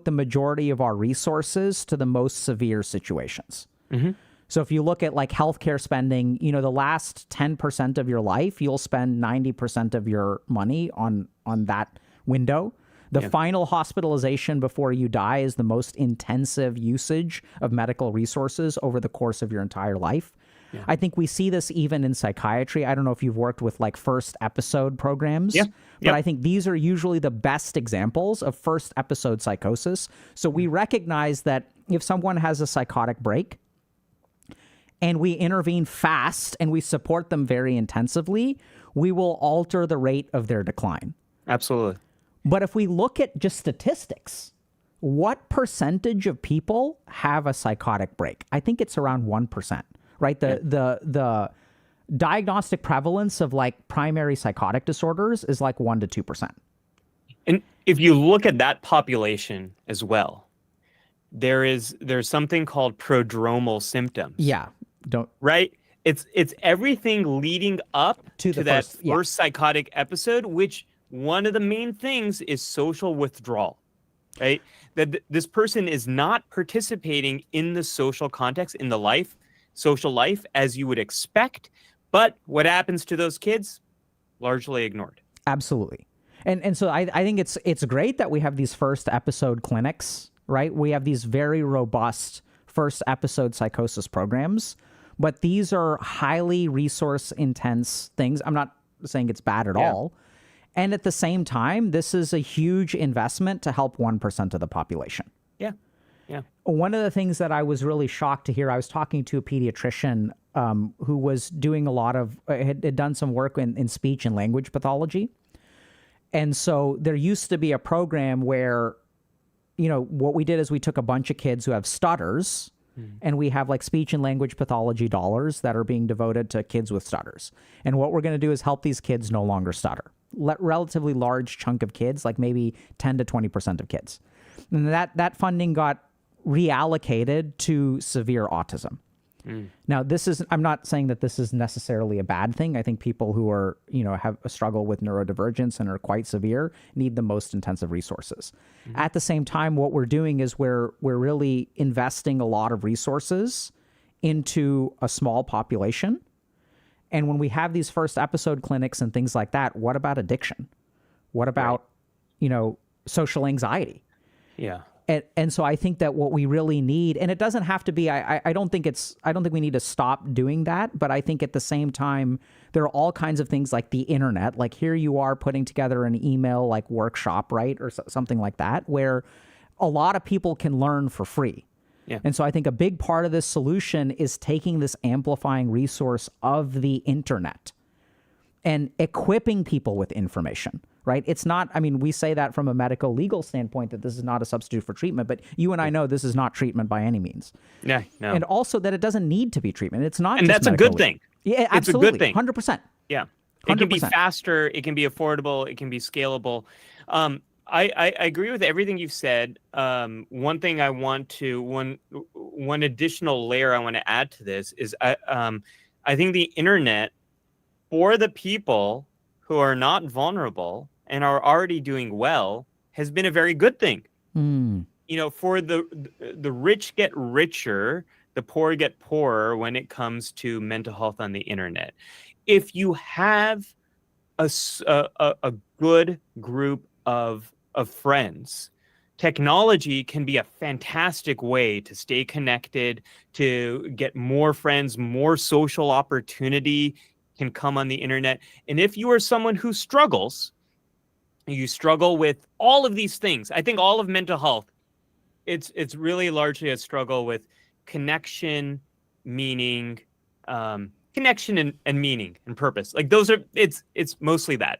Speaker 1: the majority of our resources to the most severe situations. Mm-hmm. So if you look at like healthcare spending, the last 10% of your life, you'll spend 90% of your money on that window. The final hospitalization before you die is the most intensive usage of medical resources over the course of your entire life. Yeah. I think we see this even in psychiatry. I don't know if you've worked with like first episode programs, but I think these are usually the best examples of first episode psychosis. So we recognize that if someone has a psychotic break, and we intervene fast and we support them very intensively, we will alter the rate of their decline.
Speaker 3: Absolutely.
Speaker 1: But if we look at just statistics, what percentage of people have a psychotic break? I think it's around 1%, right? The diagnostic prevalence of like primary psychotic disorders is like 1% to 2%.
Speaker 3: And if you look at that population as well, there's something called prodromal symptoms.
Speaker 1: Yeah.
Speaker 3: Right? It's everything leading up to that first psychotic episode, which one of the main things is social withdrawal, right? That this person is not participating in the social context, in the social life as you would expect. But what happens to those kids? Largely ignored.
Speaker 1: Absolutely. And so I think it's great that we have these first episode clinics, right? We have these very robust first episode psychosis programs. But these are highly resource intense things. I'm not saying it's bad at all. And at the same time, this is a huge investment to help 1% of the population.
Speaker 3: Yeah. Yeah.
Speaker 1: One of the things that I was really shocked to hear, I was talking to a pediatrician who was doing had done some work in speech and language pathology. And so there used to be a program where, what we did is we took a bunch of kids who have stutters, and we have like speech and language pathology dollars that are being devoted to kids with stutters. And what we're going to do is help these kids no longer stutter. Relatively large chunk of kids, like maybe 10 to 20% of kids. And that funding got reallocated to severe autism. Now, I'm not saying that this is necessarily a bad thing. I think people who are, have a struggle with neurodivergence and are quite severe need the most intensive resources. At the same time, what we're doing is we're really investing a lot of resources into a small population. And when we have these first episode clinics and things like that, what about addiction? What about, social anxiety?
Speaker 3: Yeah.
Speaker 1: And so I think that what we really need, and it doesn't have to be, I don't think we need to stop doing that, but I think at the same time, there are all kinds of things like the internet, like here you are putting together an email like workshop, right? Or something like that, where a lot of people can learn for free.
Speaker 3: Yeah.
Speaker 1: And so I think a big part of this solution is taking this amplifying resource of the internet and equipping people with information, right? It's not, I mean, we say that from a medical legal standpoint that this is not a substitute for treatment, but you and I know this is not treatment by any means.
Speaker 3: Yeah, no.
Speaker 1: And also that it doesn't need to be treatment. It's not
Speaker 3: And
Speaker 1: just
Speaker 3: that's a
Speaker 1: medical
Speaker 3: good thing.
Speaker 1: Yeah, absolutely.
Speaker 3: It's a good thing.
Speaker 1: 100%.
Speaker 3: Yeah. It can be
Speaker 1: 100%.
Speaker 3: faster. It can be affordable. It can be scalable. I agree with everything you've said. One thing I want to, one additional layer I want to add to this is I think the internet, for the people who are not vulnerable and are already doing well, has been a very good thing. You know, for the rich get richer, the poor get poorer when it comes to mental health on the internet. If you have a good group of friends, technology can be a fantastic way to stay connected, to get more friends, more social opportunity can come on the internet. And if you are someone who struggles, you struggle with all of these things. I think all of mental health, it's really largely a struggle with connection, meaning, connection and meaning and purpose. Like those are, it's mostly that.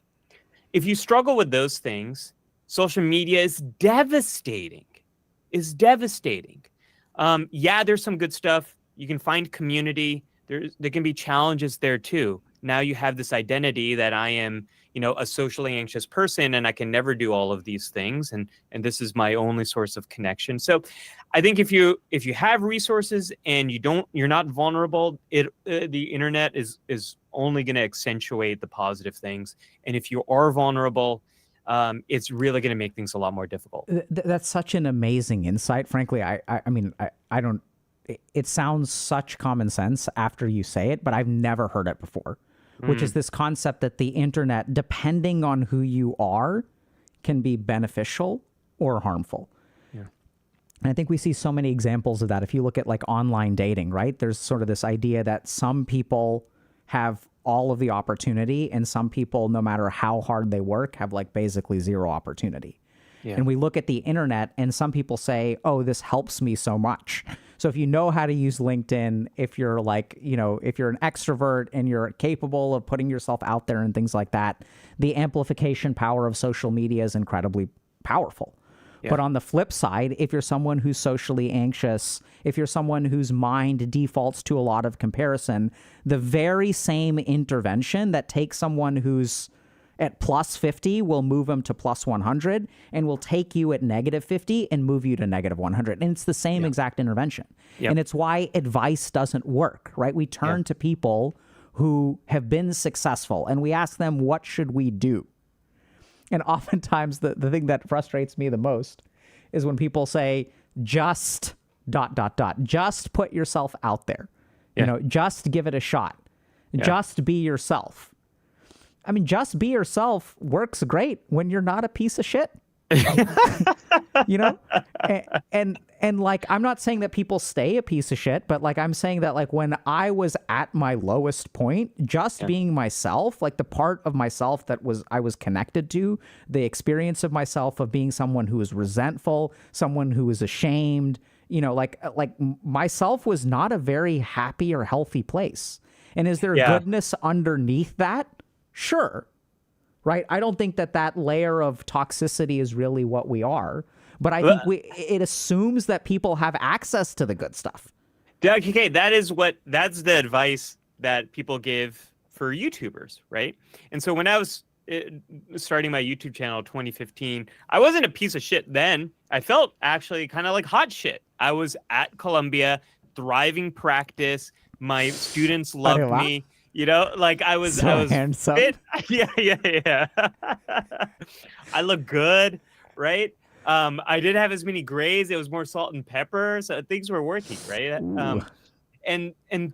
Speaker 3: If you struggle with those things, social media is devastating. Yeah, there's some good stuff. You can find community. There can be challenges there too. Now you have this identity that I am, you know, a socially anxious person and I can never do all of these things. And this is my only source of connection. So I think if you have resources and you're not vulnerable, the internet is only going to accentuate the positive things. And if you are vulnerable, it's really going to make things a lot more difficult.
Speaker 1: That's such an amazing insight. Frankly, I mean, I don't, it sounds such common sense after you say it, but I've never heard it before, which is this concept that the internet, depending on who you are, can be beneficial or harmful.
Speaker 3: Yeah.
Speaker 1: And I think we see so many examples of that. If you look at like online dating, right? There's sort of this idea that some people have all of the opportunity and some people, no matter how hard they work, have like basically zero opportunity. Yeah. And we look at the internet and some people say, oh, this helps me so much. So if you know how to use LinkedIn, if you're like, you know, if you're an extrovert and you're capable of putting yourself out there and things like that, the amplification power of social media is incredibly powerful. Yeah. But on the flip side, if you're someone who's socially anxious, if you're someone whose mind defaults to a lot of comparison, the very same intervention that takes someone who's at plus 50 will move them to plus 100 and will take you at negative 50 and move you to negative 100. And it's the same exact intervention. Yep. And it's why advice doesn't work, right? We turn to people who have been successful and we ask them, what should we do? And oftentimes the thing that frustrates me the most is when people say, just ... Just put yourself out there. You know, just give it a shot. Just be yourself. I mean, just be yourself works great when you're not a piece of shit. You know? And like, I'm not saying that people stay a piece of shit, but like, I'm saying that like when I was at my lowest point, just being myself, like the part of myself that I was connected to, the experience of myself of being someone who was resentful, someone who was ashamed, you know, like myself was not a very happy or healthy place. And is there goodness underneath that? Sure. Right. I don't think that layer of toxicity is really what we are, but I think it assumes that people have access to the good stuff.
Speaker 3: Okay. That's the advice that people give for YouTubers. Right. And so when I was starting my YouTube channel 2015, I wasn't a piece of shit then. I felt actually kind of like hot shit. I was at Columbia, thriving practice. My students loved me. You know, like I was
Speaker 1: handsome.
Speaker 3: Fit. Yeah. I look good, right? I didn't have as many grades. It was more salt and pepper, so things were working, right? And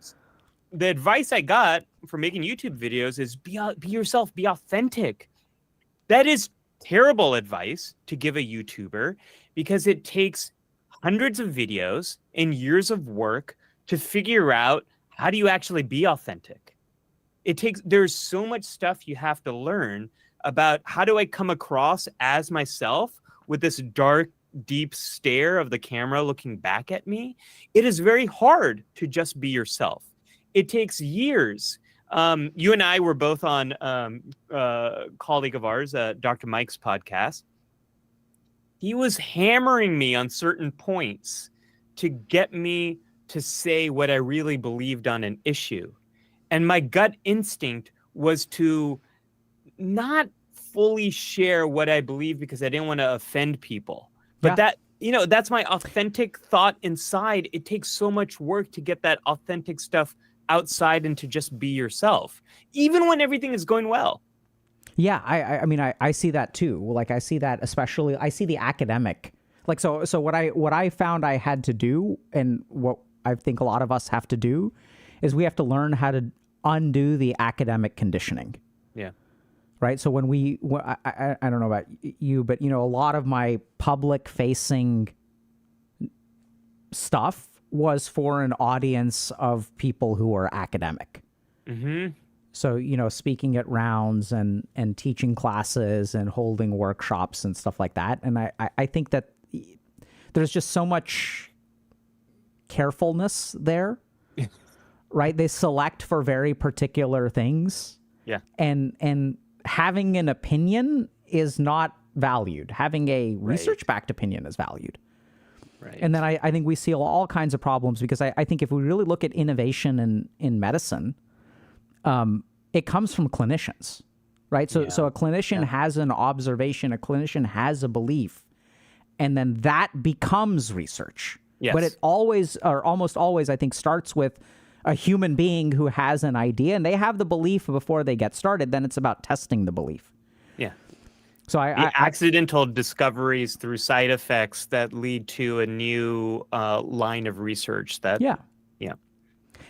Speaker 3: the advice I got for making YouTube videos is be yourself, be authentic. That is terrible advice to give a YouTuber because it takes hundreds of videos and years of work to figure out how do you actually be authentic. There's so much stuff you have to learn about how do I come across as myself with this dark, deep stare of the camera looking back at me. It is very hard to just be yourself. It takes years You and I were both on colleague of ours, Dr. Mike's podcast. He was hammering me on certain points to get me to say what I really believed on an issue. And my gut instinct was to not fully share what I believe because I didn't want to offend people. But that, that's my authentic thought inside. It takes so much work to get that authentic stuff outside and to just be yourself, even when everything is going well.
Speaker 1: Yeah, I mean, I see that too. Like, I see that especially. I see the academic. Like, so what I found I had to do, and what I think a lot of us have to do, is we have to learn how to undo the academic conditioning.
Speaker 3: Yeah.
Speaker 1: Right. So when I don't know about you, but a lot of my public facing stuff was for an audience of people who are academic.
Speaker 3: Mm-hmm.
Speaker 1: So, speaking at rounds and teaching classes and holding workshops and stuff like that. And I think that there's just so much carefulness there, right? They select for very particular things.
Speaker 3: Yeah.
Speaker 1: And having an opinion is not valued. Having a research-backed opinion is valued.
Speaker 3: Right.
Speaker 1: And then I think we see all kinds of problems because I think if we really look at innovation in medicine, it comes from clinicians, right? So a clinician has an observation, a clinician has a belief, and then that becomes research.
Speaker 3: Yes.
Speaker 1: But it always, or almost always, I think, starts with a human being who has an idea, and they have the belief before they get started. Then it's about testing the belief.
Speaker 3: Yeah.
Speaker 1: So
Speaker 3: accidental discoveries through side effects that lead to a new line of research. Yeah.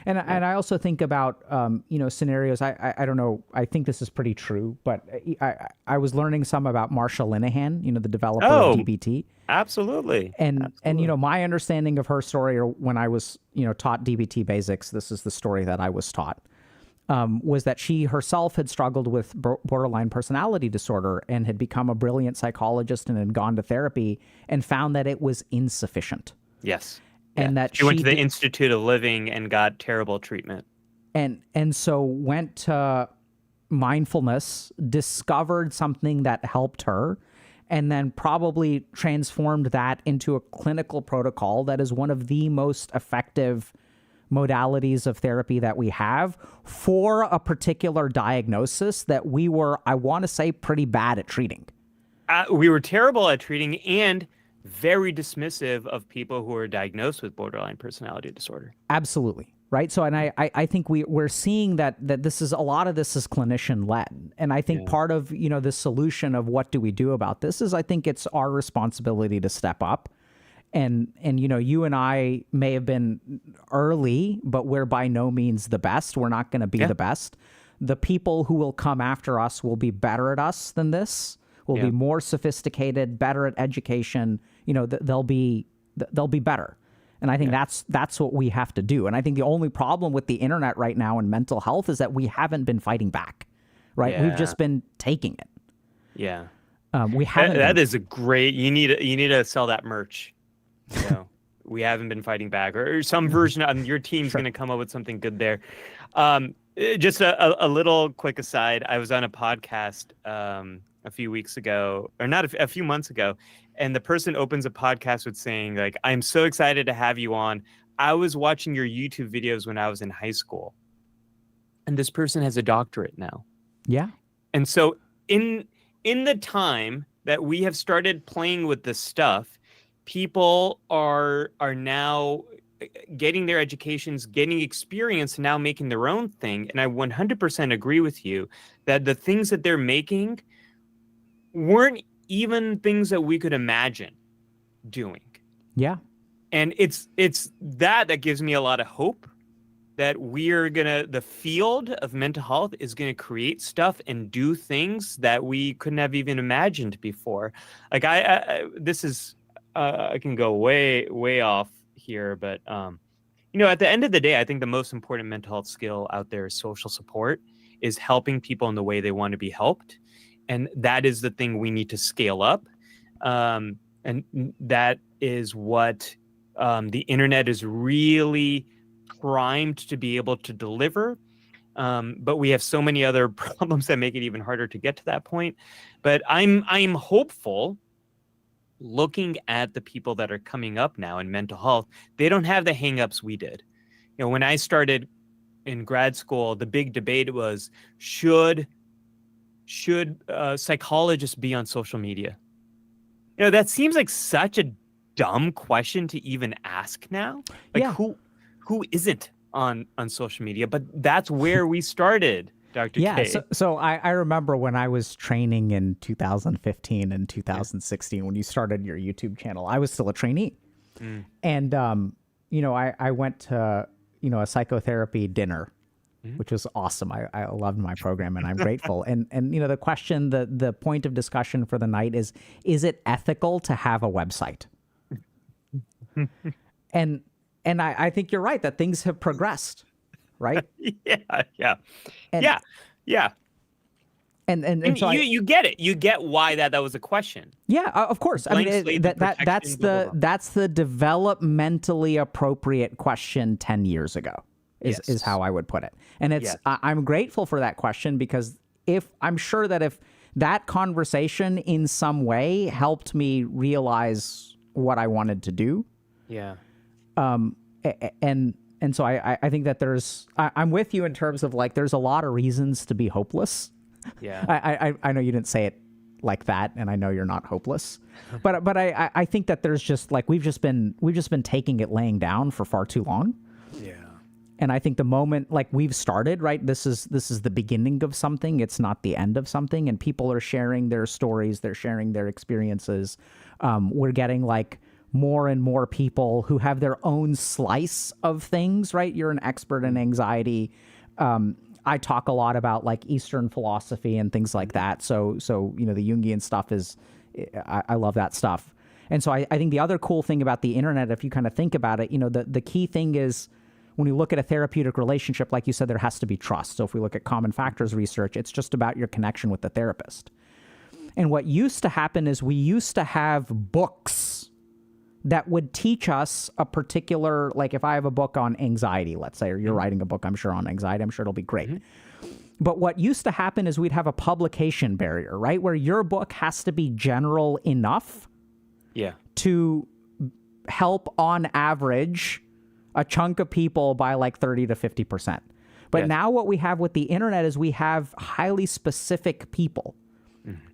Speaker 1: And I also think about, scenarios. I don't know. I think this is pretty true, but I was learning some about Marsha Linehan, the developer of DBT.
Speaker 3: Absolutely.
Speaker 1: And my understanding of her story, or when I was, taught DBT basics, this is the story that I was taught, was that she herself had struggled with borderline personality disorder and had become a brilliant psychologist and had gone to therapy and found that it was insufficient.
Speaker 3: Yes.
Speaker 1: And that
Speaker 3: she went to the Institute of Living and got terrible treatment.
Speaker 1: And so went to mindfulness, discovered something that helped her, and then probably transformed that into a clinical protocol that is one of the most effective modalities of therapy that we have for a particular diagnosis that we were, I want to say, pretty bad at treating.
Speaker 3: We were terrible at treating and very dismissive of people who are diagnosed with borderline personality disorder.
Speaker 1: Absolutely. Right. So, and I think we're seeing that this is, a lot of this is clinician led. And I think part of, the solution of what do we do about this is, I think it's our responsibility to step up. And you and I may have been early, but we're by no means the best. We're not going to be the best. The people who will come after us will be better at us than this, will be more sophisticated, better at education. They'll be better. And I think that's what we have to do. And I think the only problem with the internet right now in mental health is that we haven't been fighting back, right?
Speaker 3: Yeah.
Speaker 1: We've just been taking it.
Speaker 3: Yeah.
Speaker 1: We haven't.
Speaker 3: That is a great, you need to sell that merch. We haven't been fighting back, or some version of your team's going to come up with something good there. Just a little quick aside. I was on a podcast a few weeks ago, or not a few months ago, and the person opens a podcast with saying, like, I'm so excited to have you on. I was watching your YouTube videos when I was in high school. And this person has a doctorate now.
Speaker 1: Yeah.
Speaker 3: And so in the time that we have started playing with this stuff, people are now getting their educations, getting experience, and now making their own thing. And I 100% agree with you that the things that they're making weren't even things that we could imagine doing.
Speaker 1: Yeah.
Speaker 3: And it's that gives me a lot of hope that the field of mental health is going to create stuff and do things that we couldn't have even imagined before. Like this is, I can go way off here, but at the end of the day, I think the most important mental health skill out there is social support, is helping people in the way they want to be helped. And that is the thing we need to scale up. And that is what the internet is really primed to be able to deliver. But we have so many other problems that make it even harder to get to that point. But I'm hopeful, looking at the people that are coming up now in mental health. They don't have the hangups we did. When I started in grad school, the big debate was, should psychologists be on social media? That seems like such a dumb question to even ask now. Like,
Speaker 1: Yeah.
Speaker 3: who isn't on social media? But that's where we started, Dr.
Speaker 1: Yeah,
Speaker 3: K.
Speaker 1: so I remember when I was training in 2015 and 2016, when you started your YouTube channel, I was still a trainee. And, I went to, a psychotherapy dinner, which was awesome. I loved my program and I'm grateful. And the question, the point of discussion for the night is it ethical to have a website? and I think you're right that things have progressed, right?
Speaker 3: Yeah.
Speaker 1: And,
Speaker 3: Yeah.
Speaker 1: And so
Speaker 3: you get it. You get why that was a question.
Speaker 1: Yeah, of course. I
Speaker 3: Blank
Speaker 1: mean,
Speaker 3: slate, the
Speaker 1: that's
Speaker 3: protection, blah, blah, blah.
Speaker 1: that's the developmentally appropriate question 10 years ago is how I would put it. And it's I'm grateful for that question, because I'm sure that if that conversation in some way helped me realize what I wanted to do.
Speaker 3: Yeah.
Speaker 1: And so I think that I'm with you in terms of, like, there's a lot of reasons to be hopeless.
Speaker 3: Yeah.
Speaker 1: I know you didn't say it like that, and I know you're not hopeless, but I think that there's just, like, we've just been taking it laying down for far too long.
Speaker 3: Yeah.
Speaker 1: And I think the moment, like, we've started, right, this is the beginning of something. It's not the end of something. And people are sharing their stories. They're sharing their experiences. We're getting, like, more and more people who have their own slice of things, right? You're an expert in anxiety. I talk a lot about, like, Eastern philosophy and things like that. So the Jungian stuff I love that stuff. And so I think the other cool thing about the internet, if you kind of think about it, the key thing is, when you look at a therapeutic relationship, like you said, there has to be trust. So if we look at common factors research, it's just about your connection with the therapist. And what used to happen is we used to have books that would teach us a particular, like, if I have a book on anxiety, let's say, or you're writing a book, I'm sure, on anxiety, I'm sure it'll be great. But what used to happen is we'd have a publication barrier, right? Where your book has to be general enough to help, on average, a chunk of people by, like, 30 to 50%. But now what we have with the internet is we have highly specific people.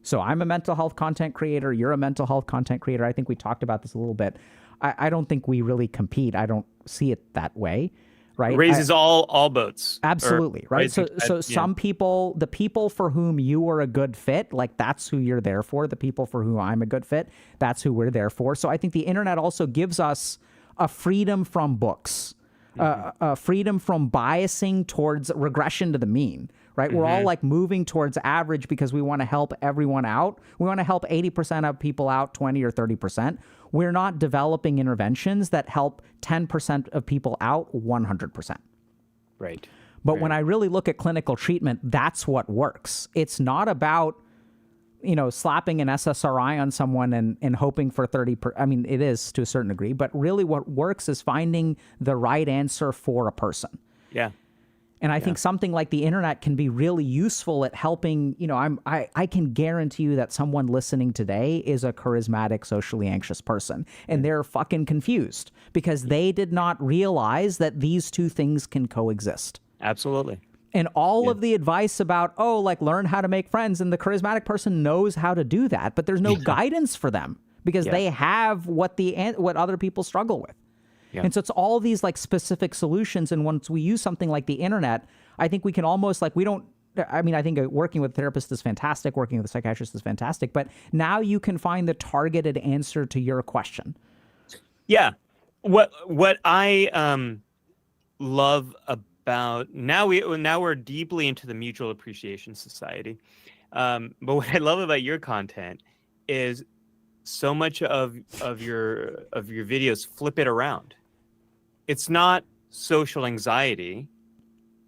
Speaker 1: So I'm a mental health content creator. You're a mental health content creator. I think we talked about this a little bit. I don't think we really compete. I don't see it that way, right?
Speaker 3: It raises all boats.
Speaker 1: Absolutely, right? So some people, the people for whom you are a good fit, like, that's who you're there for. The people for whom I'm a good fit, that's who we're there for. So I think the internet also gives us a freedom from books, a freedom from biasing towards regression to the mean, right? We're all, like, moving towards average because we want to help everyone out. We want to help 80% of people out, 20 or 30%. We're not developing interventions that help 10% of people out 100%.
Speaker 3: Right.
Speaker 1: But when I really look at clinical treatment, that's what works. It's not about, slapping an SSRI on someone and hoping for 30%. I mean, it is to a certain degree, but really what works is finding the right answer for a person.
Speaker 3: Yeah.
Speaker 1: And I think something like the internet can be really useful at helping. I can guarantee you that someone listening today is a charismatic, socially anxious person, and they're fucking confused because they did not realize that these two things can coexist.
Speaker 3: Absolutely.
Speaker 1: And all of the advice about, learn how to make friends, and the charismatic person knows how to do that, but there's no guidance for them because they have what other people struggle with. Yeah. And so it's all these, like, specific solutions. And once we use something like the internet, I think we can almost, like, I think working with a therapist is fantastic. Working with a psychiatrist is fantastic. But now you can find the targeted answer to your question.
Speaker 3: Yeah. What I love about now we're deeply into the Mutual Appreciation Society. But what I love about your content is so much of your videos flip it around. It's not social anxiety,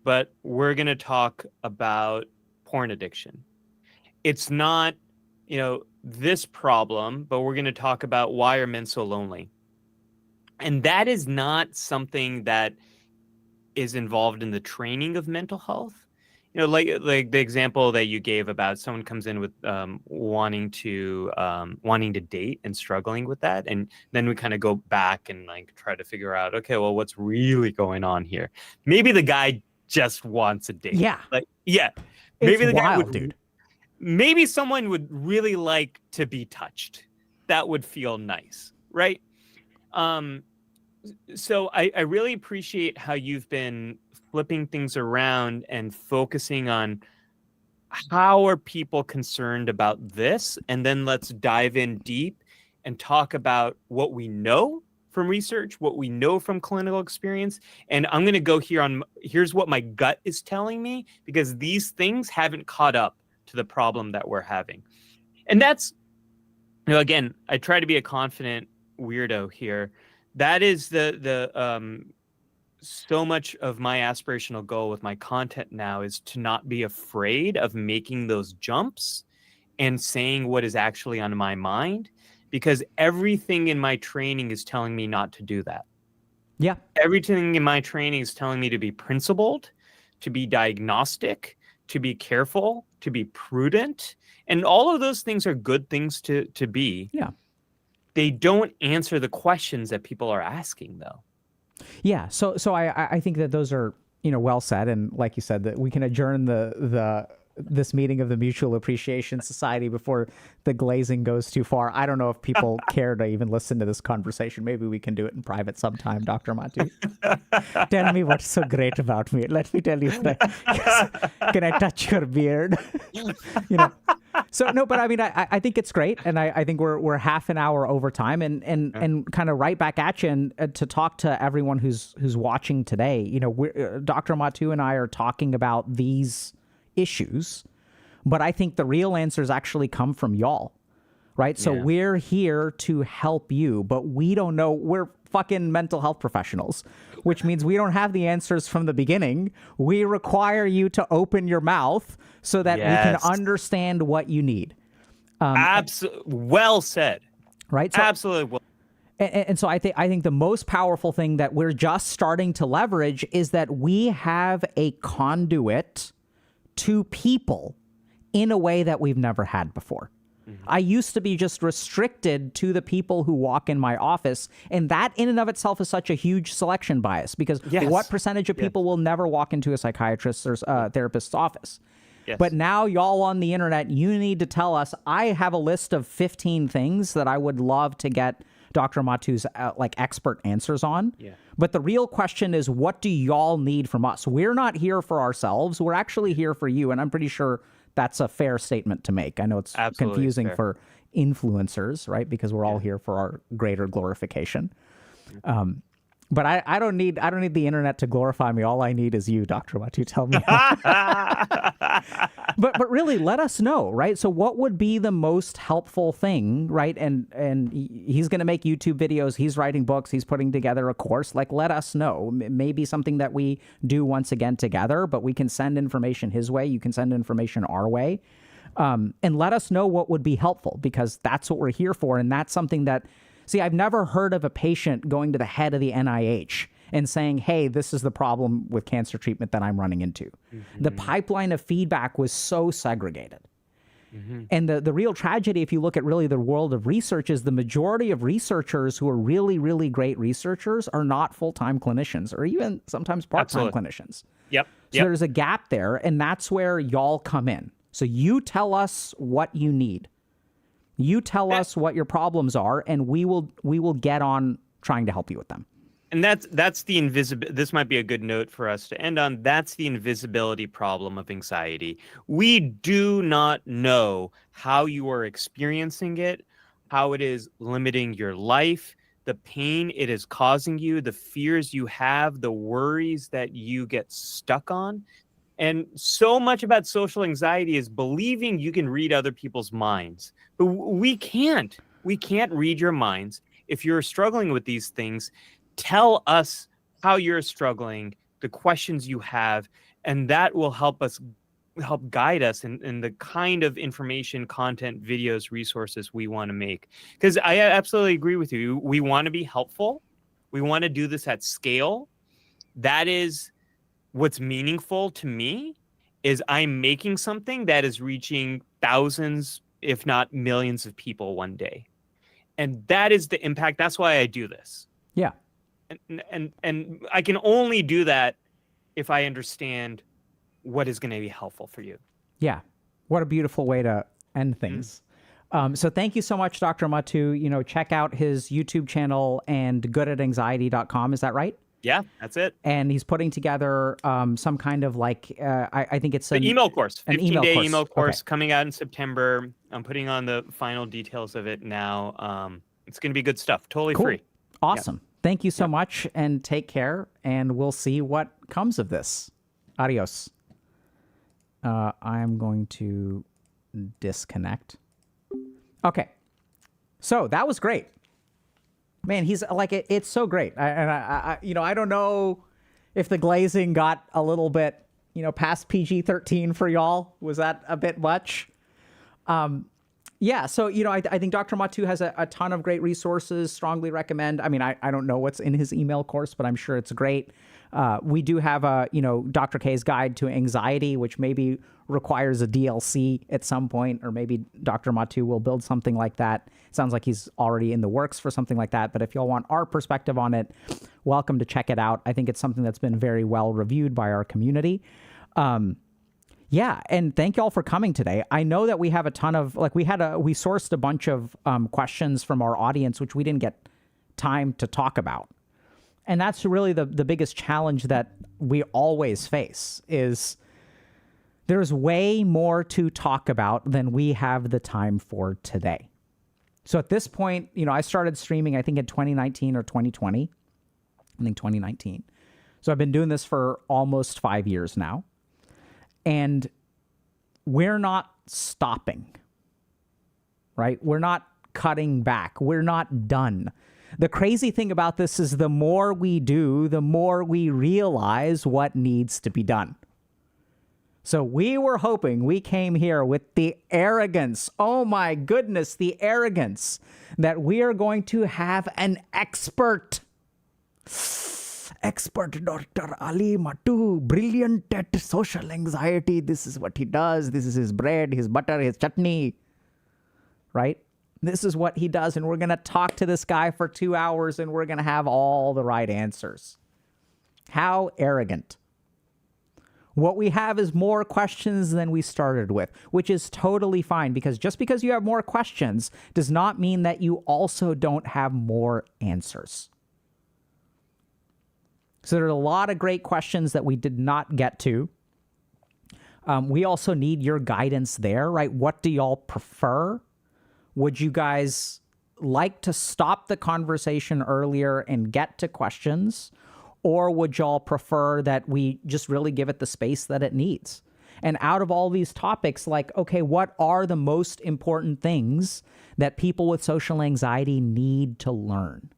Speaker 3: but we're going to talk about porn addiction. It's not, this problem, but we're going to talk about why are men so lonely. And that is not something that is involved in the training of mental health. You know, like the example that you gave about someone comes in with wanting to date and struggling with that, and then we kind of go back and like try to figure out, okay, well, what's really going on here? Maybe the guy just wants a date.
Speaker 1: Yeah.
Speaker 3: Like, yeah,
Speaker 1: It's
Speaker 3: maybe the guy
Speaker 1: wild,
Speaker 3: would,
Speaker 1: dude.
Speaker 3: maybe someone would really like to be touched. That would feel nice, right? So I really appreciate how you've been flipping things around and focusing on how are people concerned about this, and then let's dive in deep and talk about what we know from research, what we know from clinical experience. And I'm going to go here on here's what my gut is telling me, because these things haven't caught up to the problem that we're having. And that's, you know, again, I try to be a confident weirdo here. That is the so much of my aspirational goal with my content now is to not be afraid of making those jumps and saying what is actually on my mind, because everything in my training is telling me not to do that.
Speaker 1: Yeah.
Speaker 3: Everything in my training is telling me to be principled, to be diagnostic, to be careful, to be prudent. And all of those things are good things to be.
Speaker 1: Yeah.
Speaker 3: They don't answer the questions that people are asking, though.
Speaker 1: Yeah. So I think that those are, you know, well said. And like you said, that we can adjourn this meeting of the Mutual Appreciation Society before the glazing goes too far. I don't know if people care to even listen to this conversation. Maybe we can do it in private sometime, Dr. Mattu. Tell me what's so great about me. Let me tell you. Can I touch your beard? You know. So no, but I mean, I think it's great, and I think we're half an hour over time, and kind of right back at you, and to talk to everyone who's watching today. You know, Dr. Mattu and I are talking about these issues, but I think the real answers actually come from y'all, right? So we're here to help you, but we don't know. We're fucking mental health professionals, which means we don't have the answers from the beginning. We require you to open your mouth so that we can understand what you need.
Speaker 3: Absolutely. Well said.
Speaker 1: Right? So,
Speaker 3: absolutely. Well.
Speaker 1: And so I think the most powerful thing that we're just starting to leverage is that we have a conduit to people in a way that we've never had before. I used to be just restricted to the people who walk in my office, and that in and of itself is such a huge selection bias, because what percentage of people will never walk into a psychiatrist's or therapist's office? Yes. But now y'all on the internet, you need to tell us. I have a list of 15 things that I would love to get Dr. Mattu's like expert answers on. Yeah. But the real question is, what do y'all need from us? We're not here for ourselves. We're actually here for you. And I'm pretty sure that's a fair statement to make. I know it's confusing for influencers, right? Because we're all here for our greater glorification. But I don't need the internet to glorify me. All I need is you, Dr. Mattu. Tell me. But really, let us know, right? So what would be the most helpful thing, right? And he's going to make YouTube videos. He's writing books. He's putting together a course. Like, let us know. Maybe something that we do once again together, but we can send information his way. You can send information our way. And let us know what would be helpful, because that's what we're here for. And that's something that, see, I've never heard of a patient going to the head of the NIH and saying, hey, this is the problem with cancer treatment that I'm running into. The pipeline of feedback was so segregated. And the real tragedy, if you look at really the world of research, is the majority of researchers who are really, really great researchers are not full-time clinicians, or even sometimes part-time clinicians. So there's a gap there, and that's where y'all come in. So you tell us what you need. You tell us what your problems are, and we will get on trying to help you with them.
Speaker 3: And that's the invisibility. This might be a good note for us to end on. That's the invisibility problem of anxiety. We do not know how you are experiencing it, how it is limiting your life, the pain it is causing you, the fears you have, the worries that you get stuck on. And so much about social anxiety is believing you can read other people's minds. But we can't. We can't read your minds. If you're struggling with these things, tell us how you're struggling, the questions you have, and that will help guide us in the kind of information, content, videos, resources we want to make. Because I absolutely agree with you. We want to be helpful. We want to do this at scale. That is what's meaningful to me is I'm making something that is reaching thousands, if not millions of people one day. And that is the impact. That's why I do this.
Speaker 1: Yeah.
Speaker 3: And I can only do that if I understand what is going to be helpful for you.
Speaker 1: Yeah. What a beautiful way to end things. So thank you so much, Dr. Mattu. Check out his YouTube channel and goodatanxiety.com. Is that right?
Speaker 3: Yeah, that's it.
Speaker 1: And he's putting together some kind of I think it's
Speaker 3: an email course,
Speaker 1: 15-day
Speaker 3: email course coming out in September. I'm putting on the final details of it now. It's going to be good stuff. Totally free.
Speaker 1: Awesome. Yep. Thank you so much, and take care, and we'll see what comes of this. Adios. I'm going to disconnect. Okay. So that was great. Man, he's like, it's so great. I don't know if the glazing got a little bit, past PG-13 for y'all. Was that a bit much? Yeah. So, I think Dr. Mattu has a ton of great resources. Strongly recommend. I mean, I don't know what's in his email course, but I'm sure it's great. We do have Dr. K's Guide to Anxiety, which maybe requires a DLC at some point, or maybe Dr. Mattu will build something like that. It sounds like he's already in the works for something like that. But if y'all want our perspective on it, welcome to check it out. I think it's something that's been very well reviewed by our community. Yeah, and thank y'all for coming today. I know that we have a ton of, we sourced a bunch of questions from our audience, which we didn't get time to talk about. And that's really the biggest challenge that we always face is there's way more to talk about than we have the time for today. So at this point, I started streaming, I think in 2019 or 2020. I think 2019. So I've been doing this for almost 5 years now. And we're not stopping, right? We're not cutting back. We're not done. The crazy thing about this is the more we do, the more we realize what needs to be done. So we were hoping, we came here with the arrogance, oh my goodness, the arrogance that we are going to have an expert Dr. Ali Mattu, brilliant at social anxiety. This is what he does. This is his bread, his butter, his chutney, right? This is what he does. And we're going to talk to this guy for 2 hours and we're going to have all the right answers. How arrogant. What we have is more questions than we started with, which is totally fine, because just because you have more questions does not mean that you also don't have more answers. So there are a lot of great questions that we did not get to. We also need your guidance there, right? What do y'all prefer? Would you guys like to stop the conversation earlier and get to questions? Or would y'all prefer that we just really give it the space that it needs? And out of all these topics, okay, what are the most important things that people with social anxiety need to learn?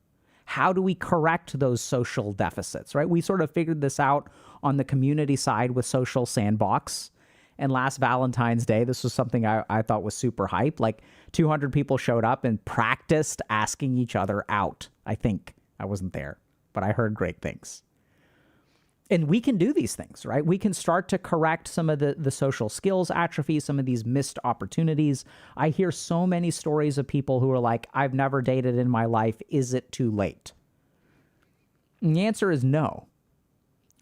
Speaker 1: How do we correct those social deficits, right? We sort of figured this out on the community side with Social Sandbox. And last Valentine's Day, this was something I thought was super hype. 200 people showed up and practiced asking each other out. I think I wasn't there, but I heard great things. And we can do these things, right? We can start to correct some of the social skills atrophy, some of these missed opportunities. I hear so many stories of people who are like, I've never dated in my life. Is it too late? And the answer is no,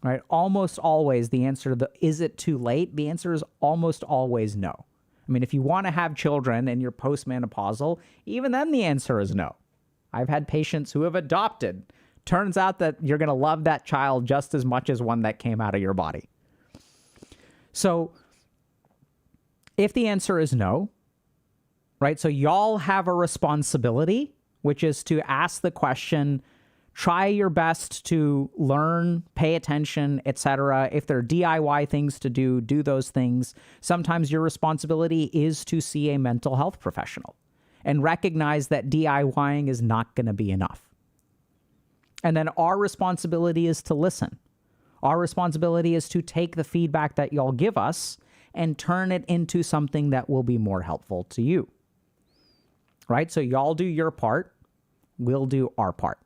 Speaker 1: right? Almost always the answer to the, is it too late? The answer is almost always no. I mean, if you want to have children and you're postmenopausal, even then the answer is no. I've had patients who have adopted. Turns out that you're going to love that child just as much as one that came out of your body. So if the answer is no, right? So y'all have a responsibility, which is to ask the question, try your best to learn, pay attention, etc. If there are DIY things to do, do those things. Sometimes your responsibility is to see a mental health professional and recognize that DIYing is not going to be enough. And then our responsibility is to listen. Our responsibility is to take the feedback that y'all give us and turn it into something that will be more helpful to you. Right? So y'all do your part. We'll do our part.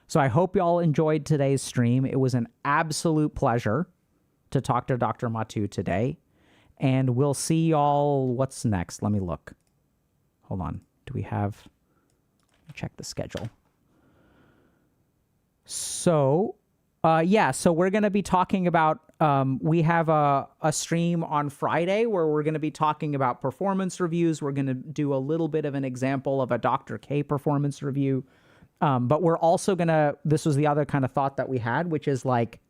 Speaker 1: So I hope y'all enjoyed today's stream. It was an absolute pleasure to talk to Dr. Mattu today. And we'll see y'all. What's next? Let me look. Hold on. Do we have... Check the schedule. So, so we're going to be talking about... we have a stream on Friday where we're going to be talking about performance reviews. We're going to do a little bit of an example of a Dr. K performance review. But we're also going to... This was the other kind of thought that we had, which is like,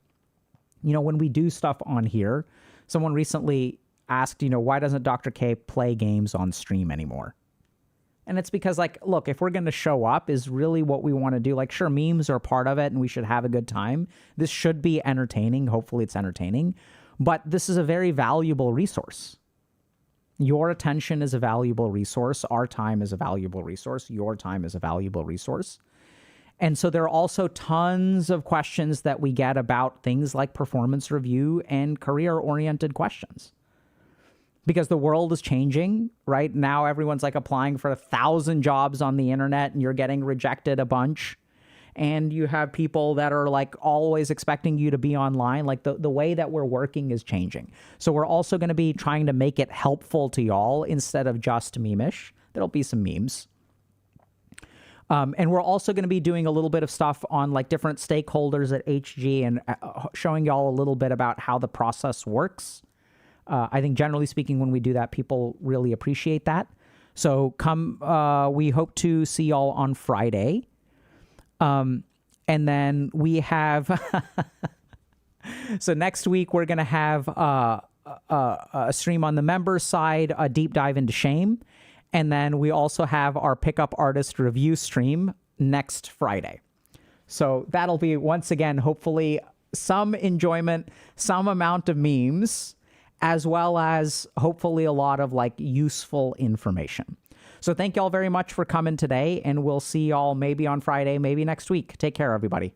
Speaker 1: when we do stuff on here, someone recently asked, why doesn't Dr. K play games on stream anymore? And it's because, like, look, if we're going to show up is really what we want to do. Like, sure, memes are part of it and we should have a good time. This should be entertaining. Hopefully it's entertaining. But this is a very valuable resource. Your attention is a valuable resource. Our time is a valuable resource. Your time is a valuable resource. And so there are also tons of questions that we get about things like performance review and career-oriented questions. Because the world is changing, right? Now everyone's like applying for 1,000 jobs on the internet and you're getting rejected a bunch. And you have people that are like always expecting you to be online. Like the way that we're working is changing. So we're also going to be trying to make it helpful to y'all instead of just meme-ish. There'll be some memes. And we're also going to be doing a little bit of stuff on like different stakeholders at HG and showing y'all a little bit about how the process works. I think generally speaking, when we do that, people really appreciate that. So we hope to see y'all on Friday. And then we have, so next week, we're going to have a stream on the members side, a deep dive into shame. And then we also have our pickup artist review stream next Friday. So that'll be, once again, hopefully some enjoyment, some amount of memes, as well as hopefully a lot of like useful information. So thank y'all very much for coming today, and we'll see y'all maybe on Friday, maybe next week. Take care, everybody.